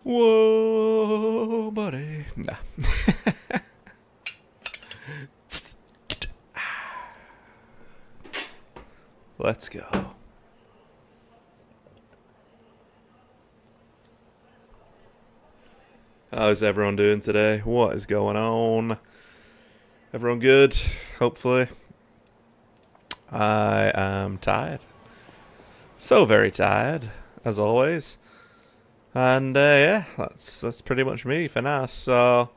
Whoa, buddy. Nah. Let's go. How's everyone doing today? What is going on? Everyone good? Hopefully. I am tired. So very tired, as always. And yeah, that's pretty much me for now. So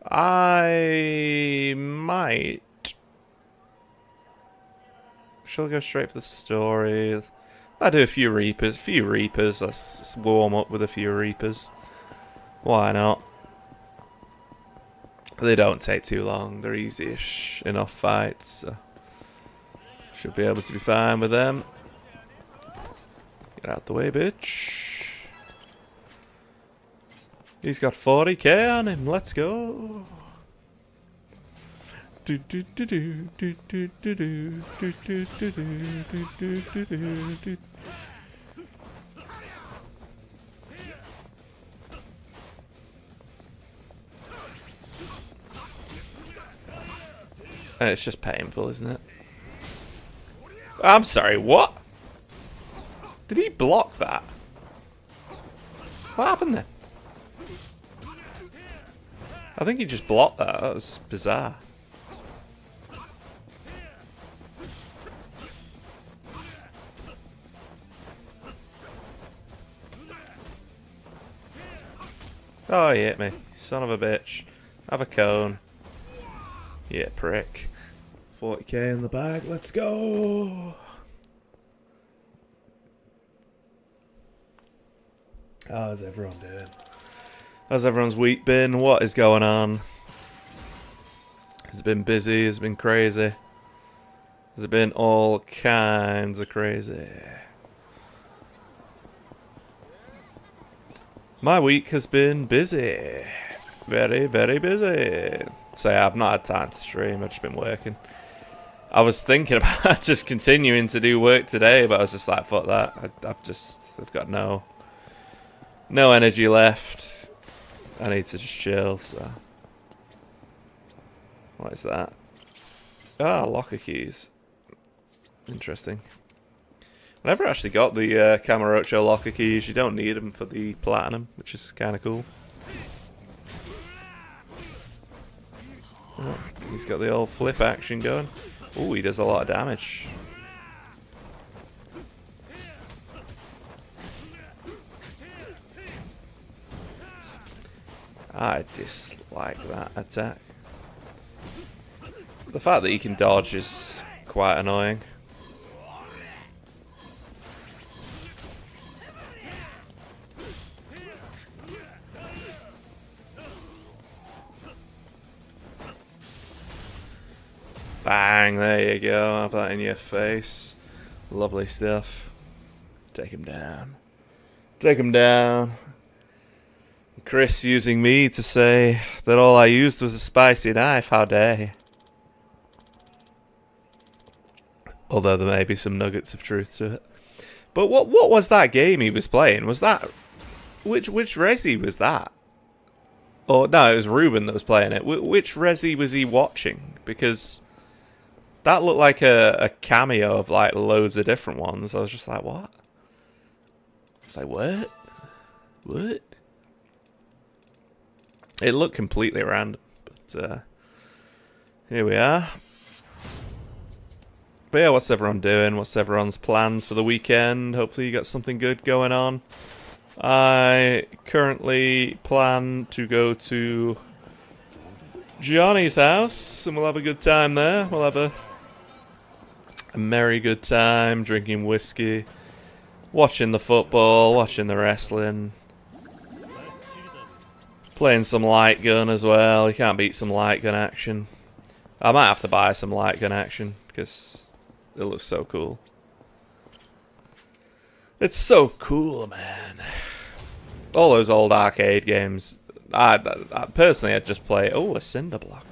I might. Shall I go straight for the story? I'll do a few Reapers. Let's warm up with a few Reapers. Why not? They don't take too long. They're easy-ish enough fights. So should be able to be fine with them. Get out the way, bitch. He's got 40k on him. Let's go. It's just painful, isn't it? I'm sorry, what? Did he block that? What happened there? I think he just blocked that. That was bizarre. Oh, he hit me. Son of a bitch. Have a cone. Yeah, prick. 40k in the bag. Let's go. How's everyone doing? How's everyone's week been? What is going on? Has it been busy? Has it been crazy? Has it been all kinds of crazy? My week has been busy. Very, very busy. So yeah, I've not had time to stream. I've just been working. I was thinking about just continuing to do work today, but I was just like, fuck that. I've got no energy left. I need to just chill, so. What is that? Ah, locker keys. Interesting. I never actually got the Kamurocho locker keys. You don't need them for the platinum, which is kind of cool. Oh, he's got the old flip action going. Oh, he does a lot of damage. I dislike that attack. The fact that he can dodge is quite annoying. Bang, there you go. Have that in your face. Lovely stuff. Take him down. Take him down. Chris using me to say that all I used was a spicy knife. How dare he? Although there may be some nuggets of truth to it. But what was that game he was playing? Was that... Which Resi was that? Or no, it was Ruben that was playing it. Which Resi was he watching? Because... that looked like a cameo of like loads of different ones. I was just like, what? It's like, what? What? It looked completely random, but here we are. But yeah, what's everyone doing? What's everyone's plans for the weekend? Hopefully you got something good going on. I currently plan to go to Johnny's house, and we'll have a good time there. We'll have a merry good time, drinking whiskey, watching the football, watching the wrestling, playing some light gun as well. You can't beat some light gun action. I might have to buy some light gun action because it looks so cool. It's so cool, man. All those old arcade games. I personally, I'd just play. Oh, a cinder block.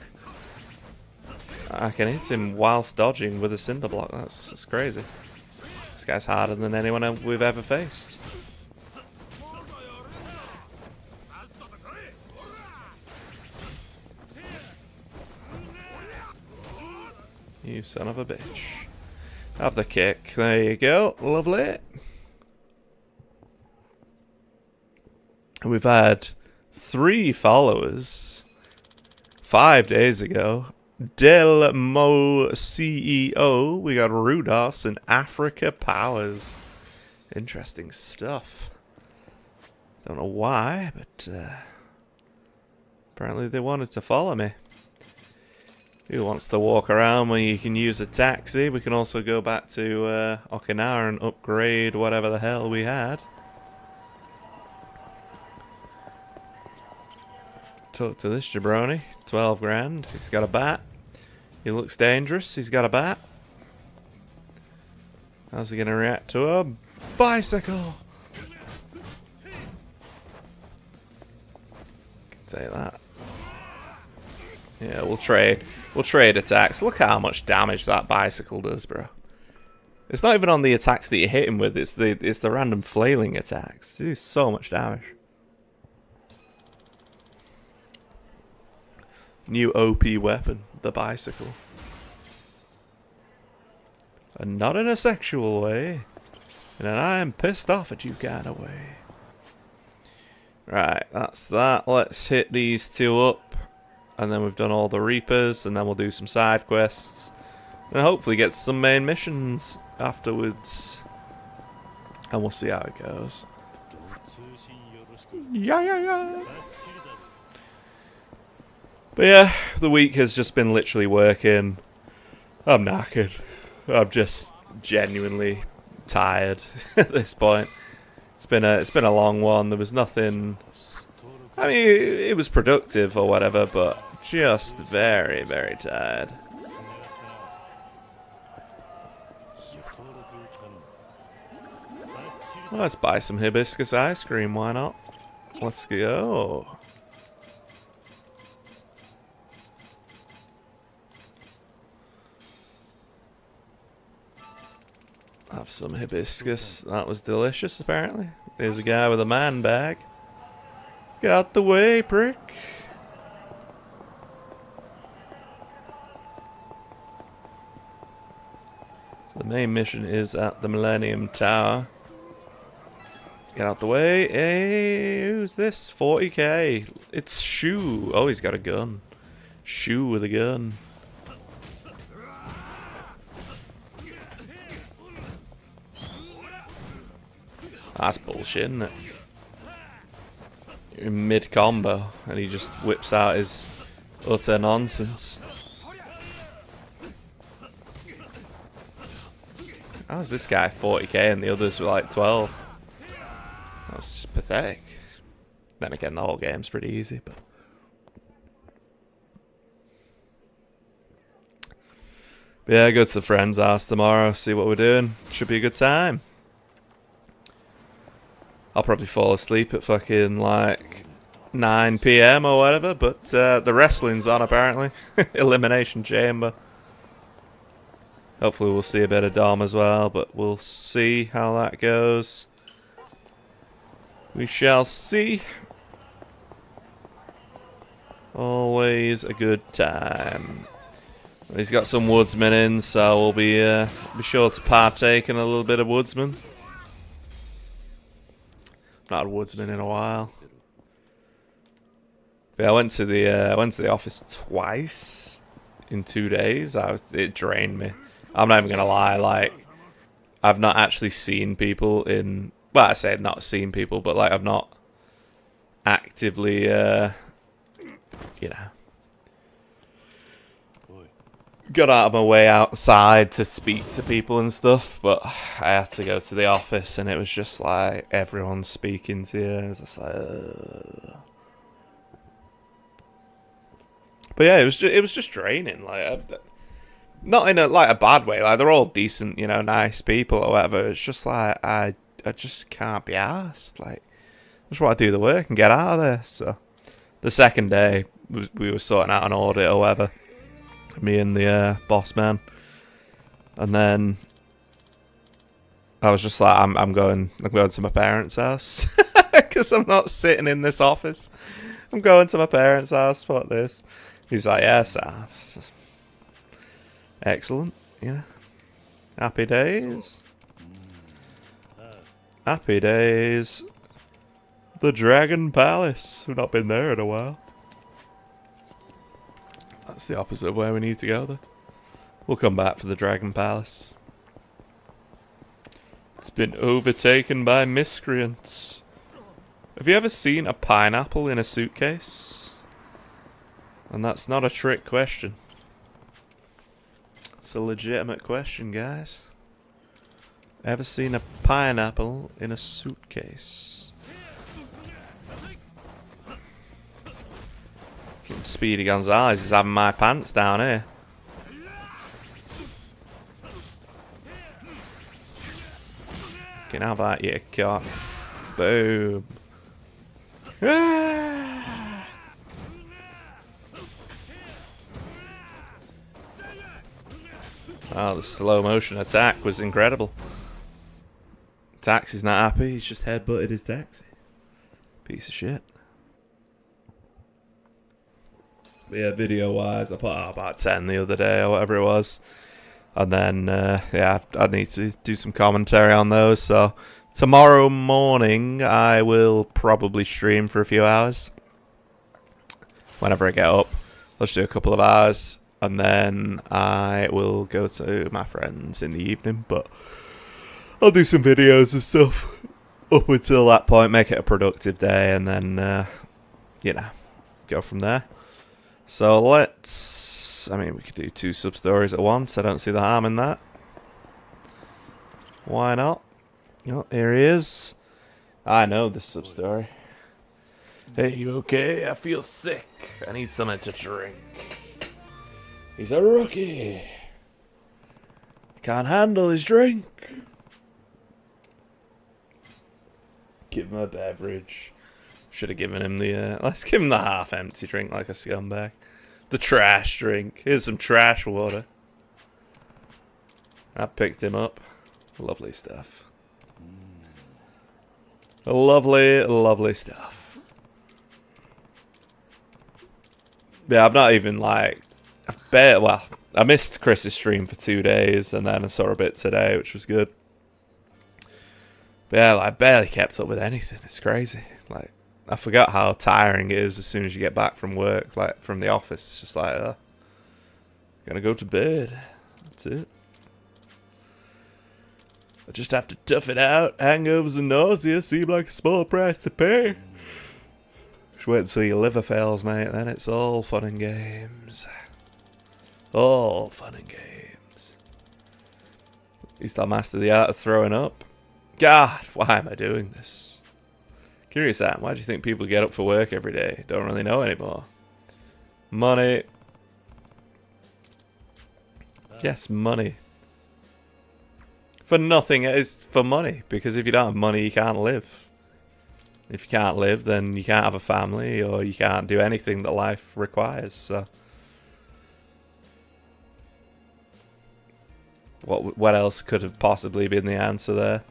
I can hit him whilst dodging with a cinder block. That's crazy. This guy's harder than anyone we've ever faced. You son of a bitch. Have the kick. There you go. Lovely. We've had 3 followers 5 days ago. Del Mo CEO. We got Rudos and Africa Powers. Interesting stuff. Don't know why, but apparently they wanted to follow me. Who wants to walk around when you can use a taxi? We can also go back to Okinawa and upgrade whatever the hell we had. Talk to this jabroni. 12 grand. He's got a bat. He looks dangerous. He's got a bat. How's he going to react to a bicycle? Can take that. Yeah, we'll trade. We'll trade attacks. Look how much damage that bicycle does, bro. It's not even on the attacks that you hit him with. It's the random flailing attacks. It do so much damage. New OP weapon, the bicycle. And not in a sexual way. In an I am pissed off at you kind of way. Right, that's that. Let's hit these 2 up. And then we've done all the Reapers. And then we'll do some side quests. And hopefully get some main missions afterwards. And we'll see how it goes. Yeah. But yeah, the week has just been literally working. I'm knackered. I'm just genuinely tired at this point. It's been a long one. There was nothing. I mean, it was productive or whatever, but just very, very tired. Well, let's buy some hibiscus ice cream. Why not? Let's go. Have some hibiscus. That was delicious, apparently. There's a guy with a man bag. Get out the way, prick. So the main mission is at the Millennium Tower. Get out the way. Hey, who's this? 40k. It's Shu. Oh, he's got a gun. Shu with a gun. That's bullshit, isn't it? You're in mid-combo, and he just whips out his utter nonsense. How's this guy 40k and the others were like 12? That's just pathetic. Then again, the whole game's pretty easy, but... yeah, go to the friend's house tomorrow, see what we're doing. Should be a good time. I'll probably fall asleep at fucking like 9 PM or whatever, but the wrestling's on apparently. Elimination Chamber. Hopefully we'll see a bit of Dom as well, but we'll see how that goes. We shall see. Always a good time. He's got some woodsmen in, so we'll be sure to partake in a little bit of woodsman. Not a woodsman in a while. But yeah, I went to the office twice in 2 days. It drained me. I'm not even gonna lie. Like, I've not actually seen people in. Well, I say not seen people, but like I've not actively, you know, got out of my way outside to speak to people and stuff, but I had to go to the office and it was just like everyone's speaking to you. It was just like, but yeah, it was just draining. Like, not in a bad way. Like, they're all decent, you know, nice people or whatever. It's just like I just can't be arsed. Like, I just want to do the work and get out of there. So the second day we were sorting out an audit or whatever. Me and the boss man, and then I was just like, I'm going to my parents' house because I'm not sitting in this office. I'm going to my parents' house. Fuck this. He was like, yeah, sir. Excellent. Yeah. Happy days. Happy days. The Dragon Palace. We've not been there in a while. That's the opposite of where we need to go, though. We'll come back for the Dragon Palace. It's been overtaken by miscreants. Have you ever seen a pineapple in a suitcase? And that's not a trick question. It's a legitimate question, guys. Ever seen a pineapple in a suitcase? Fucking Speedy Gonzales is having my pants down here. Can have that, you cock. Boom. Ah! Oh, the slow motion attack was incredible. Taxi's not happy, he's just headbutted his taxi. Piece of shit. But yeah, video wise, I put out about 10 the other day or whatever it was. And then, yeah, I need to do some commentary on those. So tomorrow morning, I will probably stream for a few hours. Whenever I get up, I'll just do a couple of hours. And then I will go to my friends in the evening. But I'll do some videos and stuff up until that point. Make it a productive day. And then, you know, go from there. So let's... I mean, we could do 2 sub-stories at once. I don't see the harm in that. Why not? Oh, here he is. I know this sub-story. Hey, you okay? I feel sick. I need something to drink. He's a rookie. Can't handle his drink. Give him a beverage. Should have given him the... let's give him the half-empty drink like a scumbag. The trash drink. Here's some trash water. I picked him up. Lovely stuff. Lovely, lovely stuff. Yeah, I've not even, like... well, I missed Chris's stream for 2 days, and then I saw a bit today, which was good. But yeah, like, I barely kept up with anything. It's crazy. Like... I forgot how tiring it is as soon as you get back from work, like from the office. It's just like, gonna go to bed. That's it. I just have to tough it out. Hangovers and nausea seem like a small price to pay. Just wait until your liver fails, mate. Then it's all fun and games. All fun and games. At least I'll master the art of throwing up. God, why am I doing this? Curious, Sam, why do you think people get up for work every day? Don't really know anymore. Money. Yes, money. For nothing, it's for money. Because if you don't have money, you can't live. If you can't live, then you can't have a family, or you can't do anything that life requires, so... What else could have possibly been the answer there?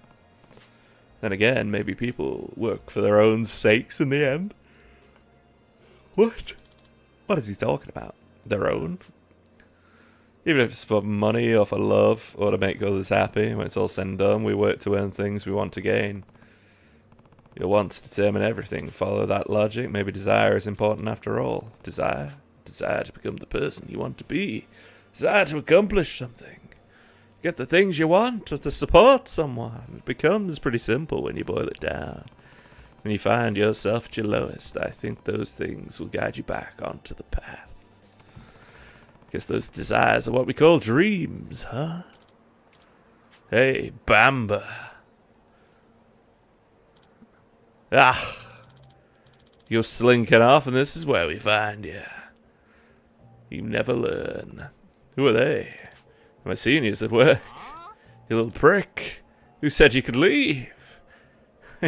Then again, maybe people work for their own sakes in the end. What? What is he talking about? Their own? Even if it's for money or for love or to make others happy, when it's all said and done, we work to earn things we want to gain. Your wants determine everything. Follow that logic. Maybe desire is important after all. Desire? Desire to become the person you want to be. Desire to accomplish something. Get the things you want or to support someone. It becomes pretty simple when you boil it down. When you find yourself at your lowest, I think those things will guide you back onto the path. Guess those desires are what we call dreams, huh? Hey, Bamba. Ah! You're slinking off and this is where we find you. You never learn. Who are they? My seniors at work. You little prick. Who said you could leave?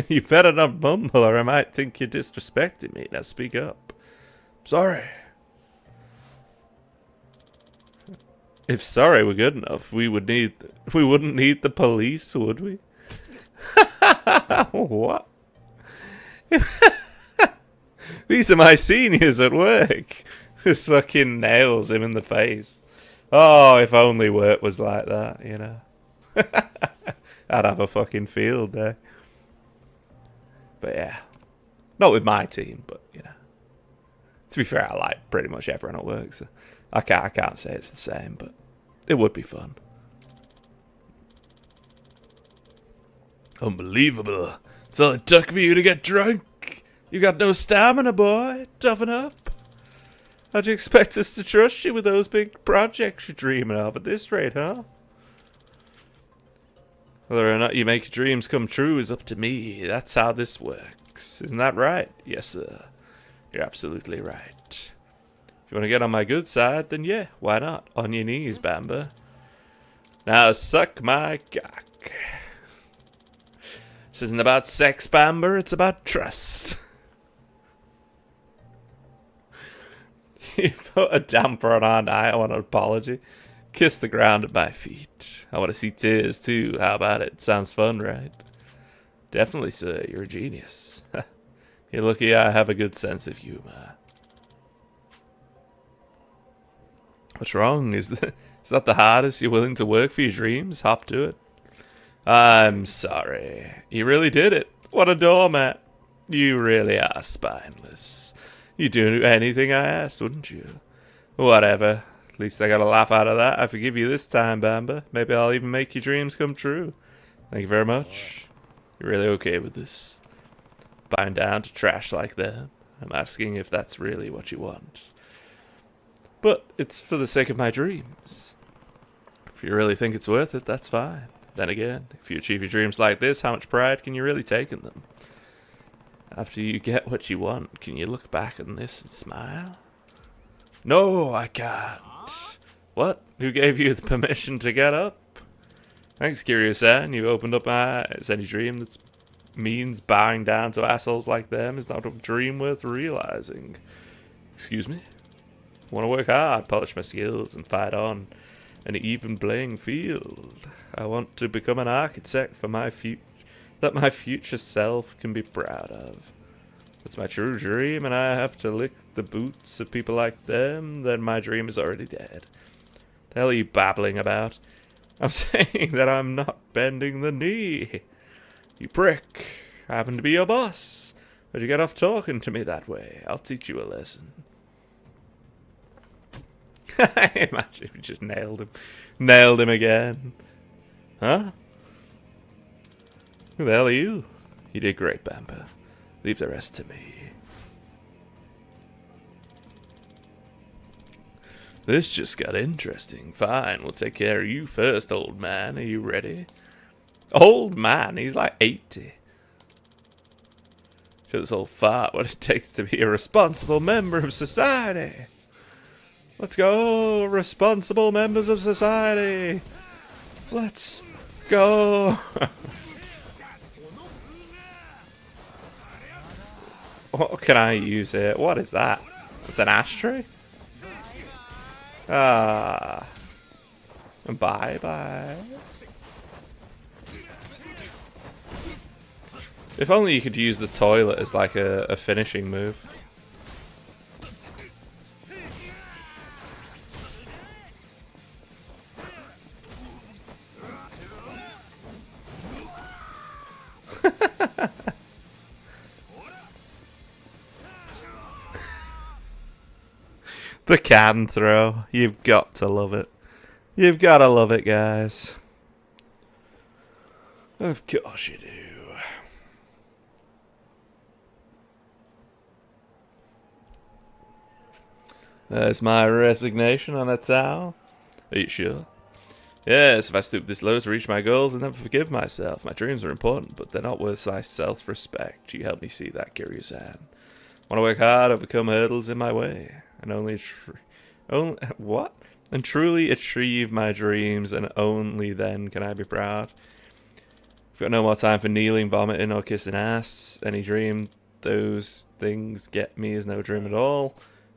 You better not mumble or I might think you're disrespecting me. Now speak up. Sorry. If sorry were good enough, we wouldn't need the police, would we? What? These are my seniors at work. Just fucking nails him in the face. Oh, if only work was like that, you know. I'd have a fucking field day. But yeah. Not with my team, but, you know. To be fair, I like pretty much everyone at work, so I can't say it's the same, but it would be fun. Unbelievable. It's all it took for you to get drunk. You got no stamina, boy. Toughen up. How'd you expect us to trust you with those big projects you're dreaming of at this rate, huh? Whether or not you make your dreams come true is up to me. That's how this works. Isn't that right? Yes, sir. You're absolutely right. If you want to get on my good side, then yeah, why not? On your knees, Bamba. Now suck my cock. This isn't about sex, Bamba. It's about trust. You put a damper on our night. I want an apology. Kiss the ground at my feet. I want to see tears too. How about it? Sounds fun, right? Definitely, sir. You're a genius. You're lucky I have a good sense of humor. What's wrong? Is that the hardest you're willing to work for your dreams? Hop to it. I'm sorry. You really did it. What a doormat. You really are spineless. You'd do anything I asked, wouldn't you? Whatever. At least I got a laugh out of that. I forgive you this time, Bamba. Maybe I'll even make your dreams come true. Thank you very much. You're really okay with this? Bowing down to trash like that? I'm asking if that's really what you want. But it's for the sake of my dreams. If you really think it's worth it, that's fine. Then again, if you achieve your dreams like this, how much pride can you really take in them? After you get what you want, can you look back on this and smile? No, I can't. What? Who gave you the permission to get up? Thanks, Kiryu-san. You opened up my eyes. Any dream that means bowing down to assholes like them is not a dream worth realizing. Excuse me? I want to work hard, polish my skills, and fight on an even playing field. I want to become an architect for my future that my future self can be proud of. If it's my true dream and I have to lick the boots of people like them, then my dream is already dead. The hell are you babbling about? I'm saying that I'm not bending the knee. You prick. I happen to be your boss. Where'd you get off talking to me that way? I'll teach you a lesson. Imagine we just nailed him. Nailed him again. Huh? Who the hell are you? You did great, Bamba. Leave the rest to me. This just got interesting. Fine, we'll take care of you first, old man. Are you ready? Old man? He's like 80. Show this old fart what it takes to be a responsible member of society. Let's go, responsible members of society. Let's go. What can I use here? What is that? It's an ashtray? Ah. Bye-bye. If only you could use the toilet as like a finishing move. The can throw. You've got to love it. You've got to love it, guys. Of course you do. There's my resignation on a towel. Are you sure? Yes, if I stoop this low to reach my goals, I'll never forgive myself. My dreams are important, but they're not worth my self-respect. You help me see that, Kiryu-san. I want to work hard, overcome hurdles in my way, and and truly achieve my dreams, and only then can I be proud. I've got no more time for kneeling, vomiting, or kissing ass. Any dream those things get me is no dream at all.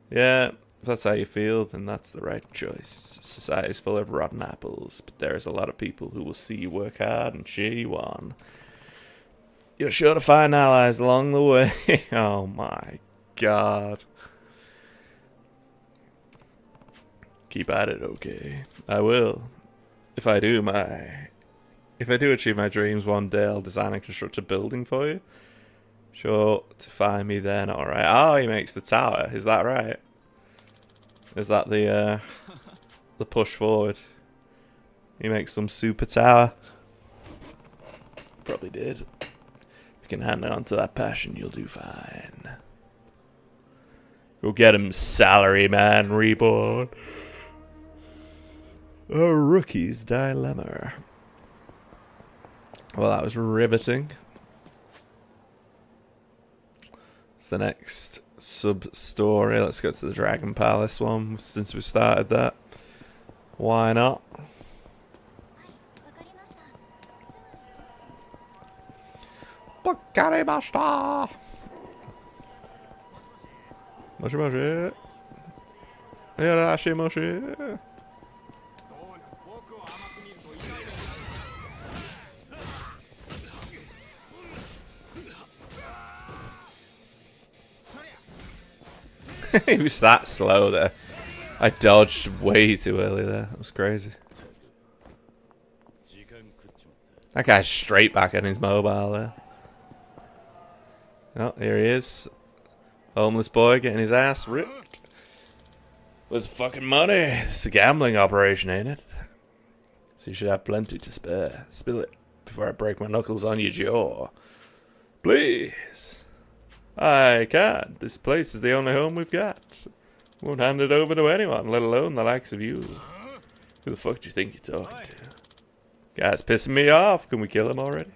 Yeah, if that's how you feel, then that's the right choice. Society's full of rotten apples, but there's a lot of people who will see you work hard and cheer you on. You're sure to find allies along the way. Oh my god. Keep at it, okay? I will. If I do achieve my dreams one day, I'll design and construct a building for you. Sure to find me then, alright. Oh, he makes the tower. Is that right? Is that the push forward? He makes some super tower. Probably did. If you can hang on to that passion, you'll do fine. Go get him, salary man reborn. A rookie's dilemma. Well, that was riveting. It's the next sub-story. Let's go to the Dragon Palace one, since we started that. Why not? Wakarimashita! Moshi moshi. Yarashi moshi. He was that slow there. I dodged way too early there. That was crazy. That guy's straight back on his mobile there. Oh, here he is. Homeless boy getting his ass ripped. Where's fucking money? This is a gambling operation, ain't it? So you should have plenty to spare. Spill it before I break my knuckles on your jaw. Please. I can't. This place is the only home we've got. Won't hand it over to anyone, let alone the likes of you. Who the fuck do you think you're talking to? Guy's pissing me off. Can we kill him already?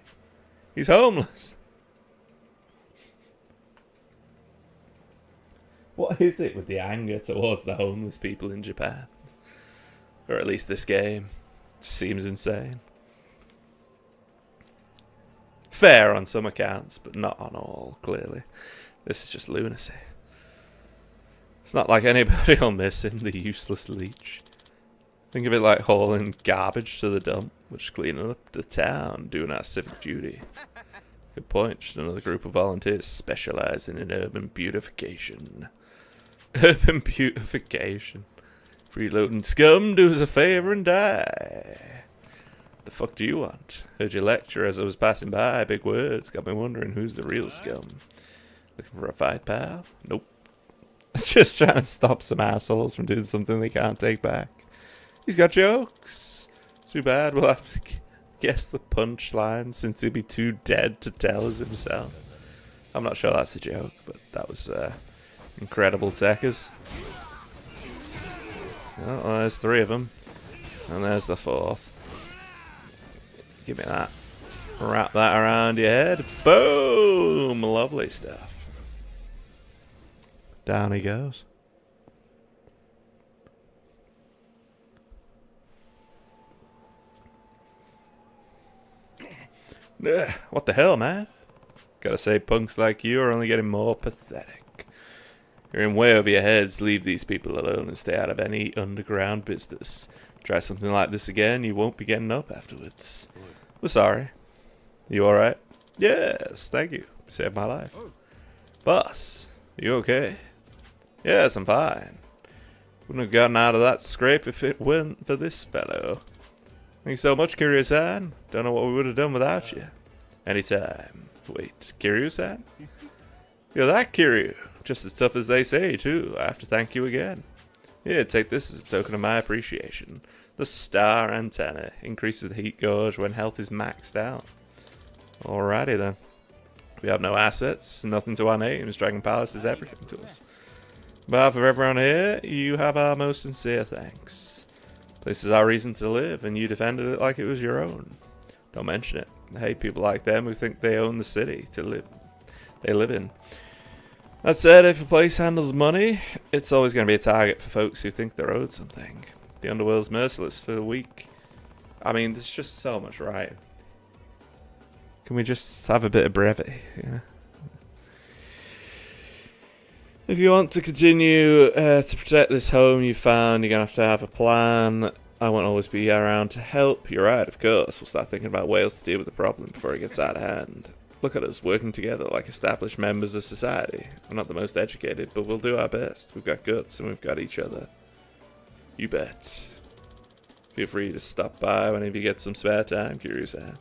He's homeless. What is it with the anger towards the homeless people in Japan? Or at least this game. Just seems insane. Fair on some accounts, but not on all, clearly. This is just lunacy. It's not like anybody will miss him, the useless leech. Think of it like hauling garbage to the dump, which is cleaning up the town, doing our civic duty. Good point, just another group of volunteers specialising in urban beautification. Urban beautification. Freeloading scum, do us a favour and die. The fuck do you want? Heard your lecture as I was passing by. Big words. Got me wondering who's the real scum. Looking for a fight, pal? Nope. Just trying to stop some assholes from doing something they can't take back. He's got jokes. Too bad we'll have to guess the punchline since he'll be too dead to tell us himself. I'm not sure that's a joke, but that was incredible techers. Oh, well, there's 3 of them. And there's the 4th. Give me that. Wrap that around your head. Boom! Lovely stuff. Down he goes. Ugh, what the hell, man? Gotta say, punks like you are only getting more pathetic. You're in way over your heads. Leave these people alone and stay out of any underground business. Try something like this again, you won't be getting up afterwards. We're sorry. You alright? Yes, thank you. Saved my life. Boss, you okay? Yes, I'm fine. Wouldn't have gotten out of that scrape if it weren't for this fellow. Thanks so much, Kiryu-san. Don't know what we would have done without you. Anytime. Wait, Kiryu-san? You're that Kiryu. Just as tough as they say, too. I have to thank you again. Here, take this as a token of my appreciation. The star antenna increases the heat gauge when health is maxed out. Alrighty then. We have no assets, nothing to our names. Dragon Palace is everything to us. On behalf of everyone here, you have our most sincere thanks. This is our reason to live, and you defended it like it was your own. Don't mention it. I hate people like them who think they own the city they live in. That said, if a place handles money, it's always going to be a target for folks who think they're owed something. The underworld's merciless for the weak. I mean, there's just so much right. Can we just have a bit of brevity, you know? If you want to continue to protect this home you found, you're going to have a plan. I won't always be around to help. You're right, of course. We'll start thinking about ways to deal with the problem before it gets out of hand. Look at us, working together like established members of society. We're not the most educated, but we'll do our best. We've got guts and we've got each other. You bet. Feel free to stop by whenever you get some spare time, Curious Ann.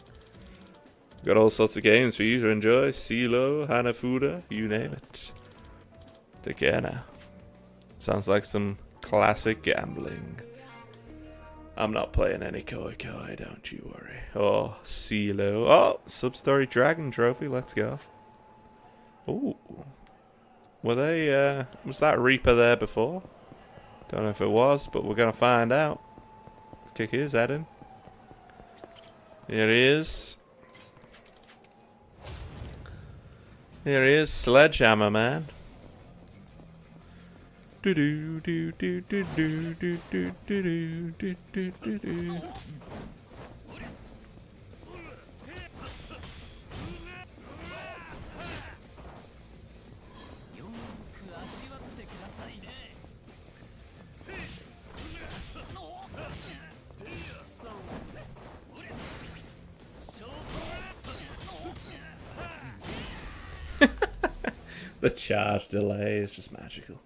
Got all sorts of games for you to enjoy. CeeLo, Hanafuda, you name it. Take care now. Sounds like some classic gambling. I'm not playing any Koi Koi, don't you worry. Oh, CeeLo. Oh, Sub-Story Dragon Trophy, let's go. Ooh. Were they, was that Reaper there before? Don't know if it was, but we're gonna find out. Let's kick his head in. Here he is. Here he is, Sledgehammer Man. Do do do do do do do do do do do do do. The charge delay is just magical.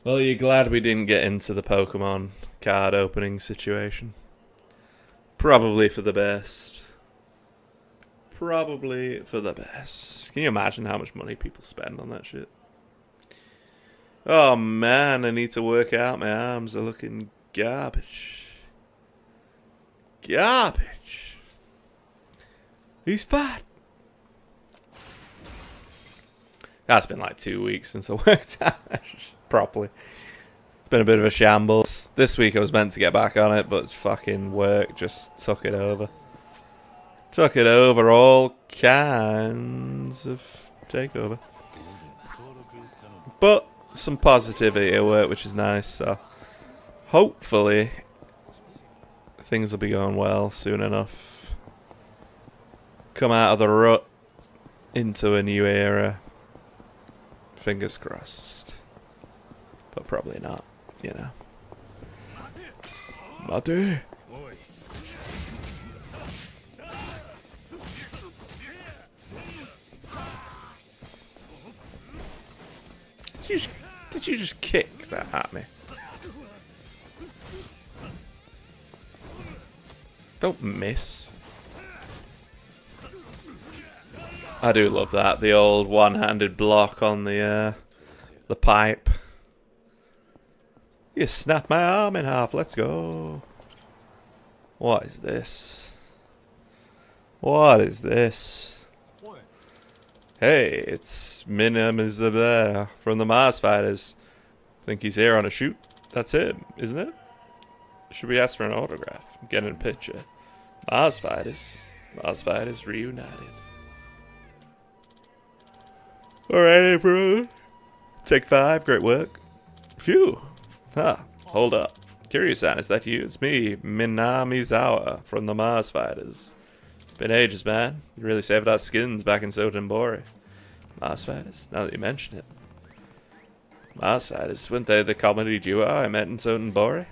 Well, you're glad we didn't get into the Pokemon card opening situation. Probably for the best. Probably for the best. Can you imagine how much money people spend on that shit? Oh man, I need to work out. My arms are looking garbage. Garbage. He's fat. That's been like 2 weeks since I worked out properly. It's been a bit of a shambles. This week I was meant to get back on it, but fucking work just took it over. Took it over, all kinds of takeover. But some positivity at work, which is nice, so hopefully things will be going well soon enough. Come out of the rut into a new era. Fingers crossed. But probably not, you know. Mate. Did you just kick that at me? Don't miss. I do love that, the old one-handed block on the pipe. You snapped my arm in half, let's go. What is this? What is this? Hey, it's Minamizabeh from the Mars Fighters. Think he's here on a shoot? That's him, isn't it? Should we ask for an autograph? Get in a picture. Mars Fighters. Mars Fighters reunited. Alright, bro. Take 5, great work. Phew. Huh, hold up. Curious, Ann, is that you? It's me, Minamizawa, from the Mars Fighters. It's been ages, man. You really saved our skins back in Sotenbori. Mars Fighters? Now that you mention it. Mars Fighters, weren't they the comedy duo I met in Sotenbori?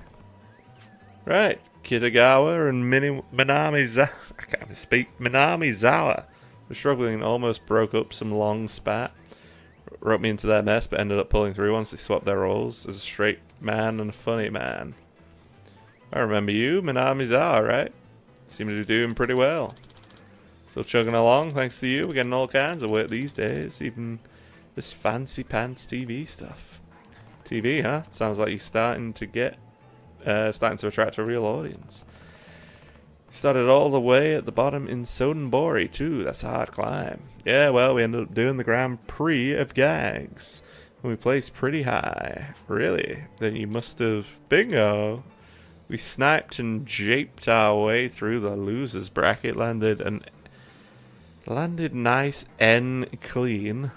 Right, Kitagawa and Minamizawa. I can't even speak. Minamizawa. We're struggling and almost broke up some long spat. Wrote me into their mess, but ended up pulling through once they swapped their roles as a straight man and a funny man. I remember you, Minamizawa, right? Seem to be doing pretty well. Still chugging along, thanks to you. We're getting all kinds of work these days, even this fancy pants TV stuff. TV, huh? Sounds like you're starting to attract a real audience. Started all the way at the bottom in Sotenbori too. That's a hard climb. Yeah, well, we ended up doing the Grand Prix of Gags. And we placed pretty high. Really? Then you must have... Bingo! We sniped and japed our way through the losers bracket. Landed nice N clean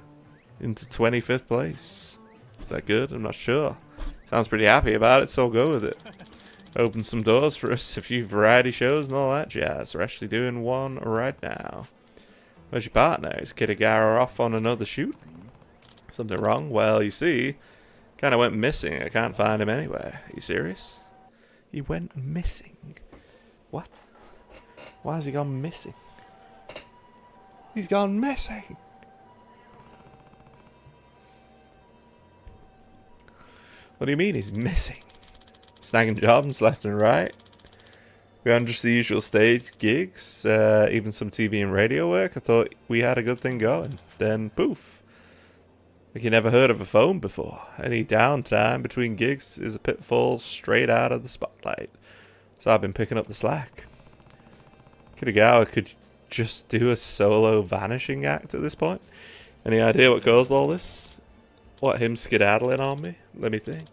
into 25th place. Is that good? I'm not sure. Sounds pretty happy about it, so I'll go with it. Opened some doors for us, a few variety shows and all that jazz. We're actually doing one right now. Where's your partner? Is Kitagawa off on another shoot? Something wrong? Well, you see, kind of went missing. I can't find him anywhere. Are you serious? He went missing. What? Why has he gone missing? He's gone missing. What do you mean he's missing? Snagging jobs left and right. Beyond just the usual stage gigs, even some TV and radio work, I thought we had a good thing going. Then, poof. Like you never heard of a phone before. Any downtime between gigs is a pitfall straight out of the spotlight. So I've been picking up the slack. Kitagawa could just do a solo vanishing act at this point. Any idea what caused all this? What, him skedaddling on me? Let me think.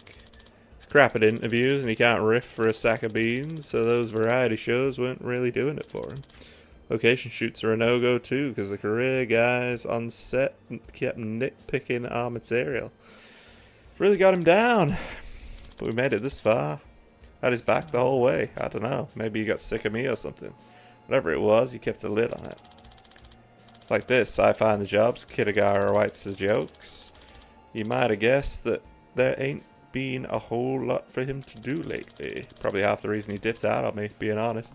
He's crap at interviews and he can't riff for a sack of beans, so those variety shows weren't really doing it for him. Location shoots are a no-go too, because the career guys on set kept nitpicking our material. Really got him down. But we made it this far. Had his back the whole way. I don't know. Maybe he got sick of me or something. Whatever it was, he kept a lid on it. It's like this. I find the jobs, Kitagawa writes the jokes. You might have guessed that there ain't been a whole lot for him to do lately. Probably half the reason he dipped out on me, being honest.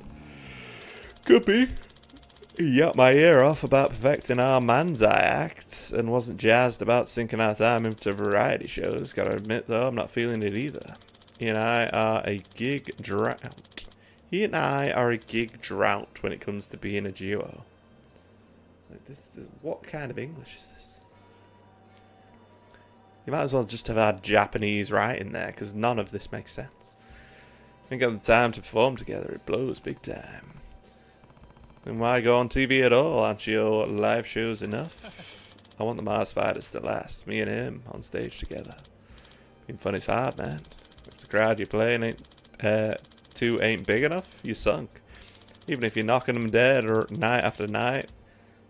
Could be. He yapped my ear off about perfecting our man's eye act and wasn't jazzed about sinking our time into variety shows. Gotta admit though, I'm not feeling it either. He and I are a gig drought. When it comes to being a duo. Like what kind of English is this? You might as well just have had Japanese writing there, because none of this makes sense. Ain't got the time to perform together, it blows big time. Then why go on TV at all? Aren't your live shows enough? I want the Mars Fighters to last, me and him on stage together. Being funny's hard, man. If the crowd you're playing ain't big enough, you sunk. Even if you're knocking them dead or night after night.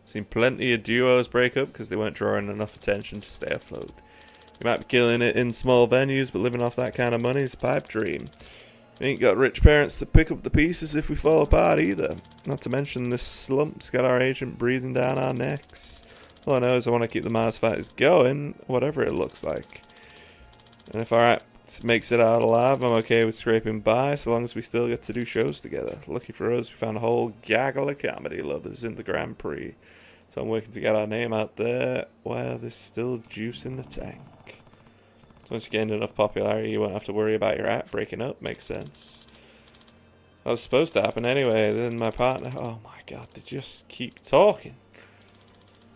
Seen plenty of duos break up because they weren't drawing enough attention to stay afloat. You might be killing it in small venues, but living off that kind of money is a pipe dream. We ain't got rich parents to pick up the pieces if we fall apart either. Not to mention this slump's got our agent breathing down our necks. All I know is I want to keep the Mars Fighters going, whatever it looks like. And if our act makes it out alive, I'm okay with scraping by, so long as we still get to do shows together. Lucky for us, we found a whole gaggle of comedy lovers in the Grand Prix. So I'm working to get our name out there while there's still juice in the tank. So once you gained enough popularity, you won't have to worry about your act breaking up. Makes sense. That was supposed to happen anyway. Then my partner... Oh my god, they just keep talking.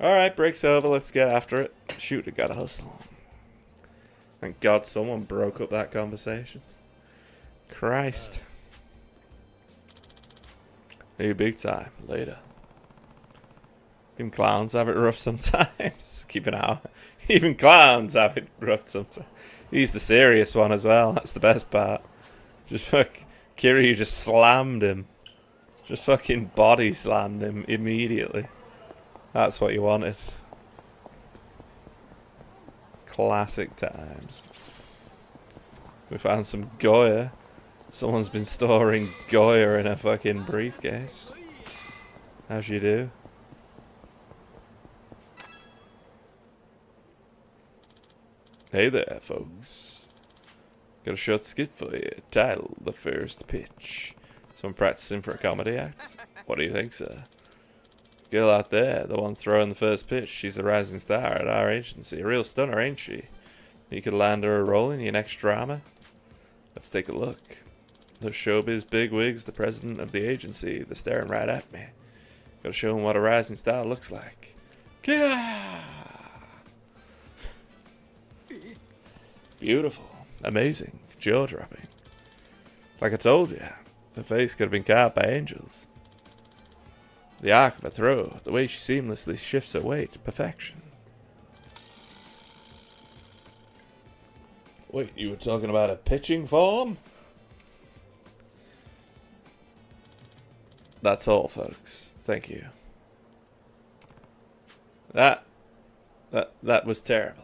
Alright, break's over. Let's get after it. Shoot, I gotta hustle. Thank God someone broke up that conversation. Christ. Hey, big time. Later. Even clowns have it rough sometimes. Keep an eye on. Even clowns have it rough sometimes. He's the serious one as well. That's the best part. Just Kiryu just slammed him. Just fucking body slammed him immediately. That's what you wanted. Classic times. We found some Goya. Someone's been storing Goya in a fucking briefcase. As you do. Hey there, folks. Got a short skit for you, titled The First Pitch. So I'm practicing for a comedy act. What do you think, sir? Girl out there, the one throwing the first pitch, she's a rising star at our agency. A real stunner, ain't she? You could land her a role in your next drama? Let's take a look. Those showbiz bigwigs, the president of the agency, they're staring right at me. Gotta show them what a rising star looks like. Yeah! Beautiful. Amazing. Jaw-dropping. Like I told you, her face could have been carved by angels. The arc of her throw, the way she seamlessly shifts her weight, perfection. Wait, you were talking about a pitching form? That's all, folks. Thank you. That was terrible.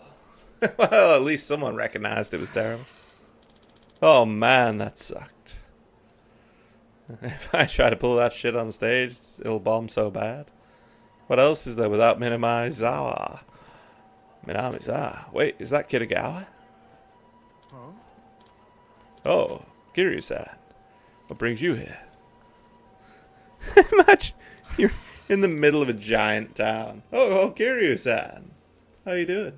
Well, at least someone recognized it was terrible. Oh man, that sucked. If I try to pull that shit on stage, it'll bomb so bad. What else is there without Minamizawa? Minamizawa? Wait, is that Kitagawa? Huh? Oh, Kiryu-san. What brings you here? Imagine you're in the middle of a giant town. Oh, Kiryu-san. How you doing?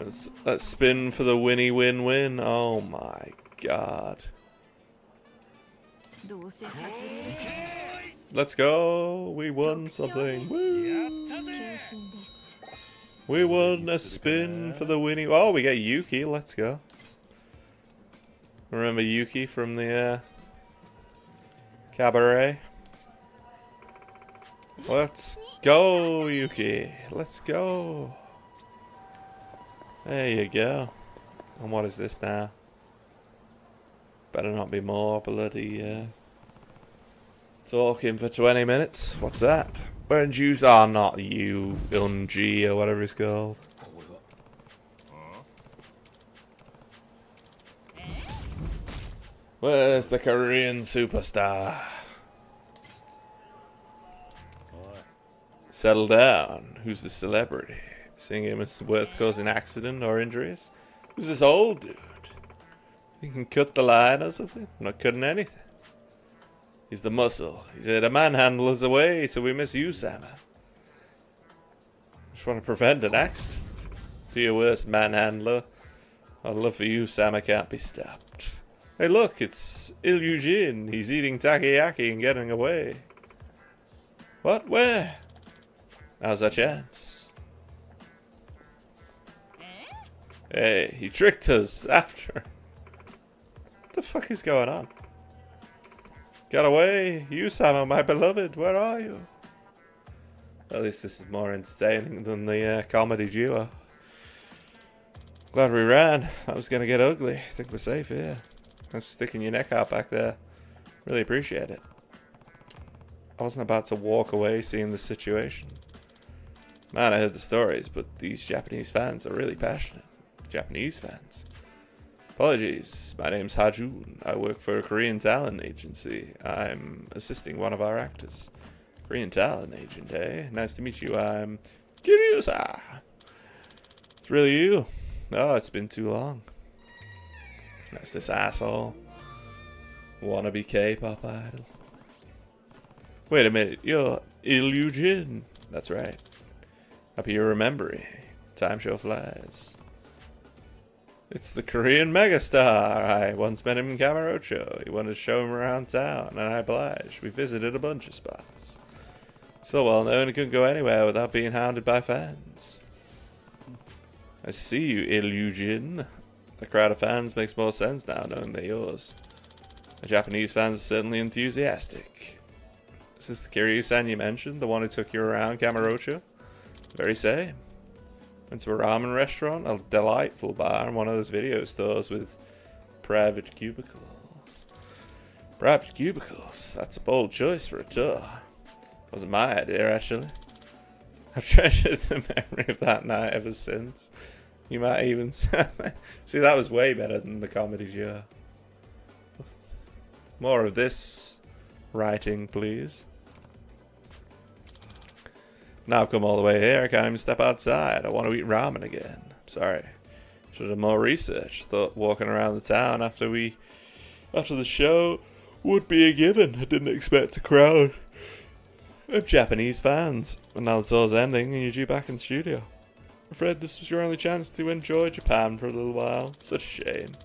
Let's spin for the winny win-win. Oh my god. Let's go. We won something. Woo. We won a spin for the winning. Oh, we got Yuki. Let's go. Remember Yuki from the cabaret? Let's go, Yuki. Let's go. There you go. And what is this now? Better not be more bloody talking for 20 minutes. What's that? Wearing juice? Oh, not you, Unji, or whatever it's called. Where's the Korean superstar? Settle down. Who's the celebrity? Seeing him as worth causing accident or injuries? Who's this old dude? He can cut the line or something? I'm not cutting anything. He's the muscle. He's here to manhandle us away, so we miss you, Sama. Just want to prevent an accident. Be your worst manhandler. Our love for you, Sama, can't be stopped. Hey, look, it's Ilyujin. He's eating takoyaki and getting away. What? Where? Now's our chance. Hey, he tricked us after. What the fuck is going on? Get away! You, Sama, my beloved, where are you? At least this is more entertaining than the comedy duo. Glad we ran. That was gonna get ugly. I think we're safe here. Thanks for sticking your neck out back there. Really appreciate it. I wasn't about to walk away seeing the situation. Man, I heard the stories, but these Japanese fans are really passionate. Japanese fans. Apologies, my name's Hajun. I work for a Korean talent agency. I'm assisting one of our actors. Korean talent agent, eh? Nice to meet you. I'm Kiryusa. It's really you. Oh, it's been too long. That's this asshole. Wannabe K-pop idol. Wait a minute, you're Ilyujin. That's right. Happy you're remembering. Time sure flies. It's the Korean megastar. I once met him in Kamurocho. He wanted to show him around town, and I obliged. We visited a bunch of spots. So well known he couldn't go anywhere without being hounded by fans. I see you, Ilyujin. The crowd of fans makes more sense now knowing they're yours. The Japanese fans are certainly enthusiastic. Is this the Kiryu-san you mentioned? The one who took you around Kamurocho? The very same. Went to a ramen restaurant, a delightful bar, and one of those video stores with private cubicles. Private cubicles? That's a bold choice for a tour. Wasn't my idea, actually. I've treasured the memory of that night ever since. You might even see, that was way better than the comedy show. More of this writing, please. Now I've come all the way here, I can't even step outside. I want to eat ramen again. Sorry. Should have done more research. Thought walking around the town after the show would be a given. I didn't expect a crowd of Japanese fans. And now the tour's ending and you're due back in the studio. I'm afraid this was your only chance to enjoy Japan for a little while. Such a shame.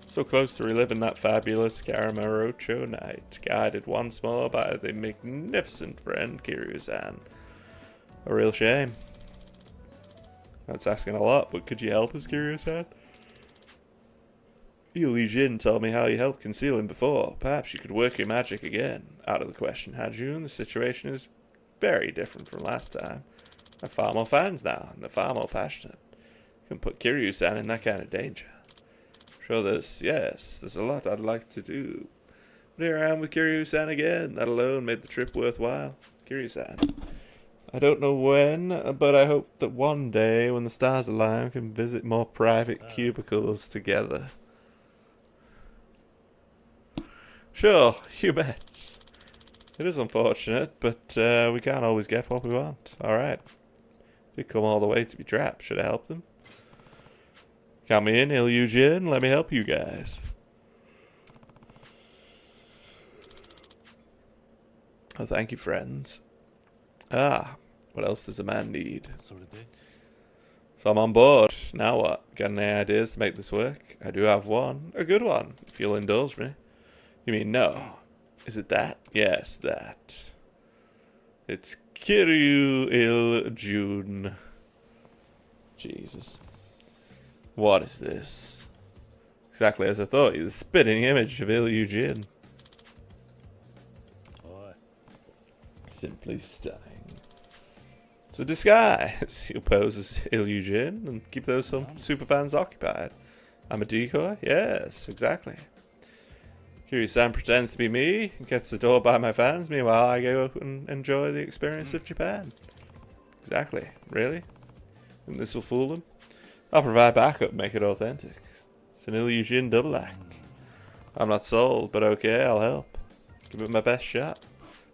So close to reliving that fabulous Kamurocho night, guided once more by the magnificent friend Kiryu-san. A real shame. That's asking a lot, but could you help us, Kiryu-san? Ilyujin told me how you helped conceal him before. Perhaps you could work your magic again. Out of the question, Hajun. The situation is very different from last time. I have far more fans now, and they're far more passionate. You can put Kiryu-san in that kind of danger. I'm sure there's a lot I'd like to do. But here I am with Kiryu-san again. That alone made the trip worthwhile. Kiryu-san. I don't know when, but I hope that one day, when the stars align, we can visit more private cubicles together. Sure, you bet. It is unfortunate, but we can't always get what we want. Alright. We've come all the way to be trapped. Should I help them? Count me in, Ilyujin. Let me help you guys. Oh, thank you, friends. Ah, what else does a man need? So I'm on board. Now what? Got any ideas to make this work? I do have one. A good one, if you'll indulge me. You mean no? Is it that? Yes, that. It's Kiryu Il Jun. Jesus. What is this? Exactly as I thought. You're the spitting image of Il Jin. Simply stunning. So disguise. You'll pose as Il Jin and keep those superfans occupied. I'm a decoy? Yes, exactly. Kiryu-san pretends to be me and gets adored by my fans. Meanwhile, I go and enjoy the experience of Japan. Exactly. Really? Think this will fool them? I'll provide backup, make it authentic. It's an Il Jin double act. I'm not sold, but okay, I'll help. Give it my best shot.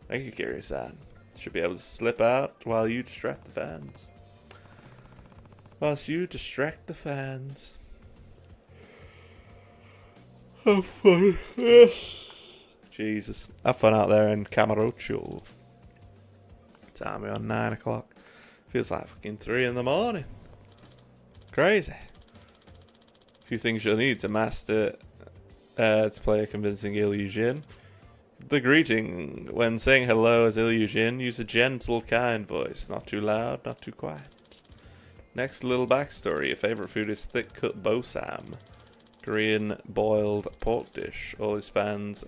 Thank you, Kiryu-san. Should be able to slip out while you distract the fans. Whilst you distract the fans. Have fun. Jesus. Have fun out there in Camarocho. Time we're on 9 o'clock. Feels like fucking 3 in the morning. Crazy. A few things you'll need to master to play a convincing Il Jin. The greeting. When saying hello as Il Jin, use a gentle, kind voice. Not too loud, not too quiet. Next, a little backstory. Your favorite food is thick-cut bosam. Korean boiled pork dish. All his fans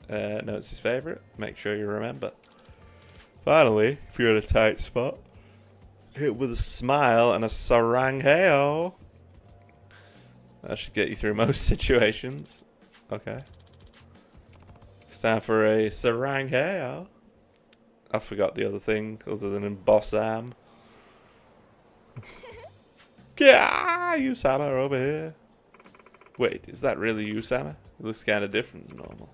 know it's his favorite. Make sure you remember. Finally, if you're in a tight spot, hit with a smile and a sarangheo. That should get you through most situations. Okay. It's time for a sarangheo. I forgot the other thing other than in bossam. Yeah, Usama over here. Wait, is that really Usama? He looks kind of different than normal.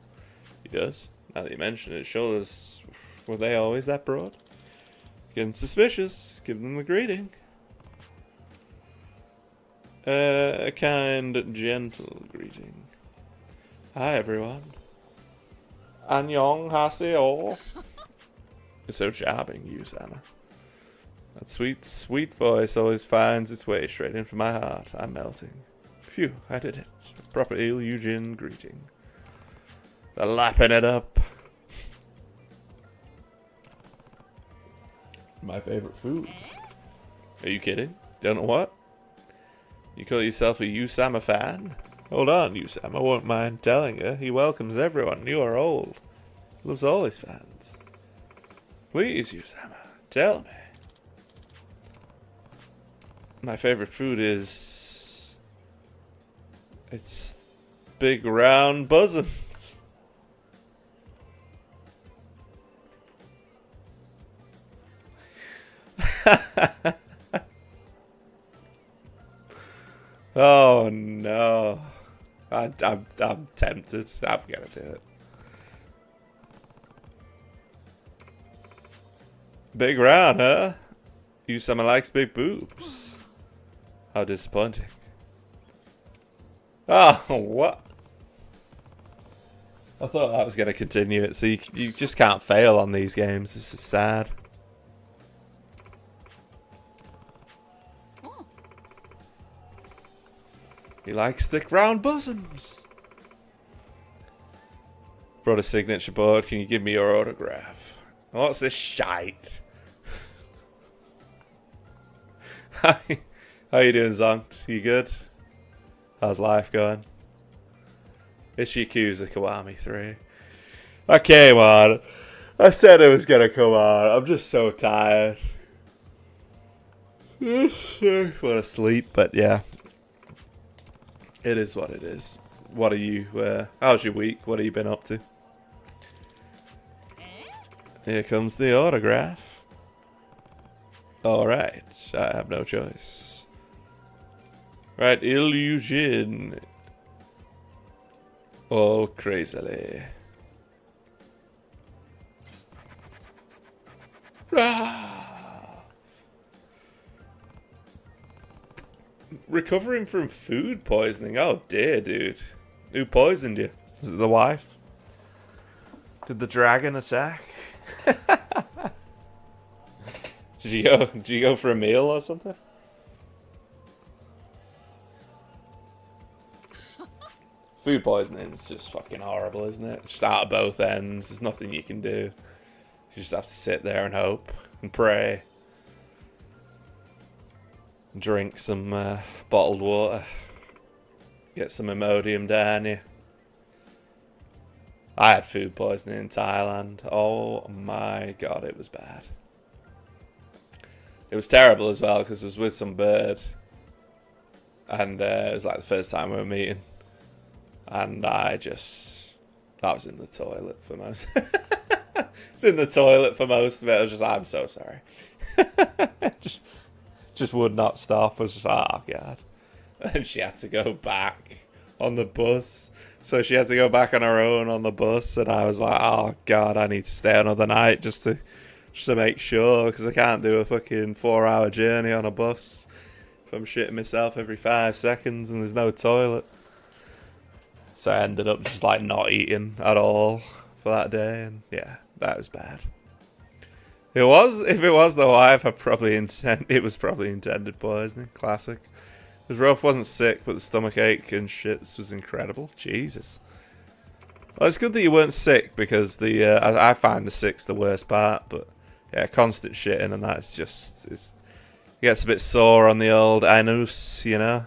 He does. Now that you mention it, shoulders, were they always that broad? Getting suspicious. Give them the greeting. A kind, gentle greeting. Hi, everyone. Annyeong haseo. You're so charming, Usama. That sweet, sweet voice always finds its way straight into my heart. I'm melting. Phew, I did it. A proper Il Jin greeting. They're lapping it up. My favorite food. Are you kidding? Don't know what? You call yourself a Usama fan? Hold on, Usama. I won't mind telling you. He welcomes everyone. You are old. Loves all his fans. Please, Usama, tell me. My favorite food is... It's big round bosoms. Oh no. I'm tempted. I'm gonna do it. Big round, huh? Usama likes big boobs. How disappointing. Oh, what? I thought that was going to continue it. So you just can't fail on these games. This is sad. He likes thick round bosoms. Brought a signature board. Can you give me your autograph? What's this shite? How you doing, Zonkt? You good? How's life going? It's Yakuza Kiwami 3. I came on. I said it was gonna come on. I'm just so tired. I want to sleep, but yeah. It is what it is. What are you, how's your week? What have you been up to? Here comes the autograph. Alright, I have no choice. Right, Il Jin. Oh, crazily. Ah. Recovering from food poisoning. Oh dear, dude. Who poisoned you? Was it the wife? Did the dragon attack? Did you go for a meal or something? Food poisoning is just fucking horrible, isn't it? Just out of both ends. There's nothing you can do. You just have to sit there and hope and pray. And drink some bottled water. Get some Imodium down you. I had food poisoning in Thailand. Oh my god, it was bad. It was terrible as well because I was with some bird. And it was like the first time we were meeting. And I was in the toilet for most. I was in the toilet for most of it. I was just like, I'm so sorry. just would not stop. I was just like, oh god. And she had to go back on the bus. So she had to go back on her own on the bus, and I was like, oh god, I need to stay another night just to make sure, because I can't do a fucking 4-hour journey on a bus if I'm shitting myself every 5 seconds and there's no toilet. So I ended up just like not eating at all for that day, and yeah, that was bad. If it was the wife, it was probably intended poisoning. Classic. It was rough, wasn't sick, but the stomach ache and shits was incredible. Jesus. Well, it's good that you weren't sick, because I find the sick's the worst part, but yeah, constant shitting and that is just, it gets a bit sore on the old anus, you know.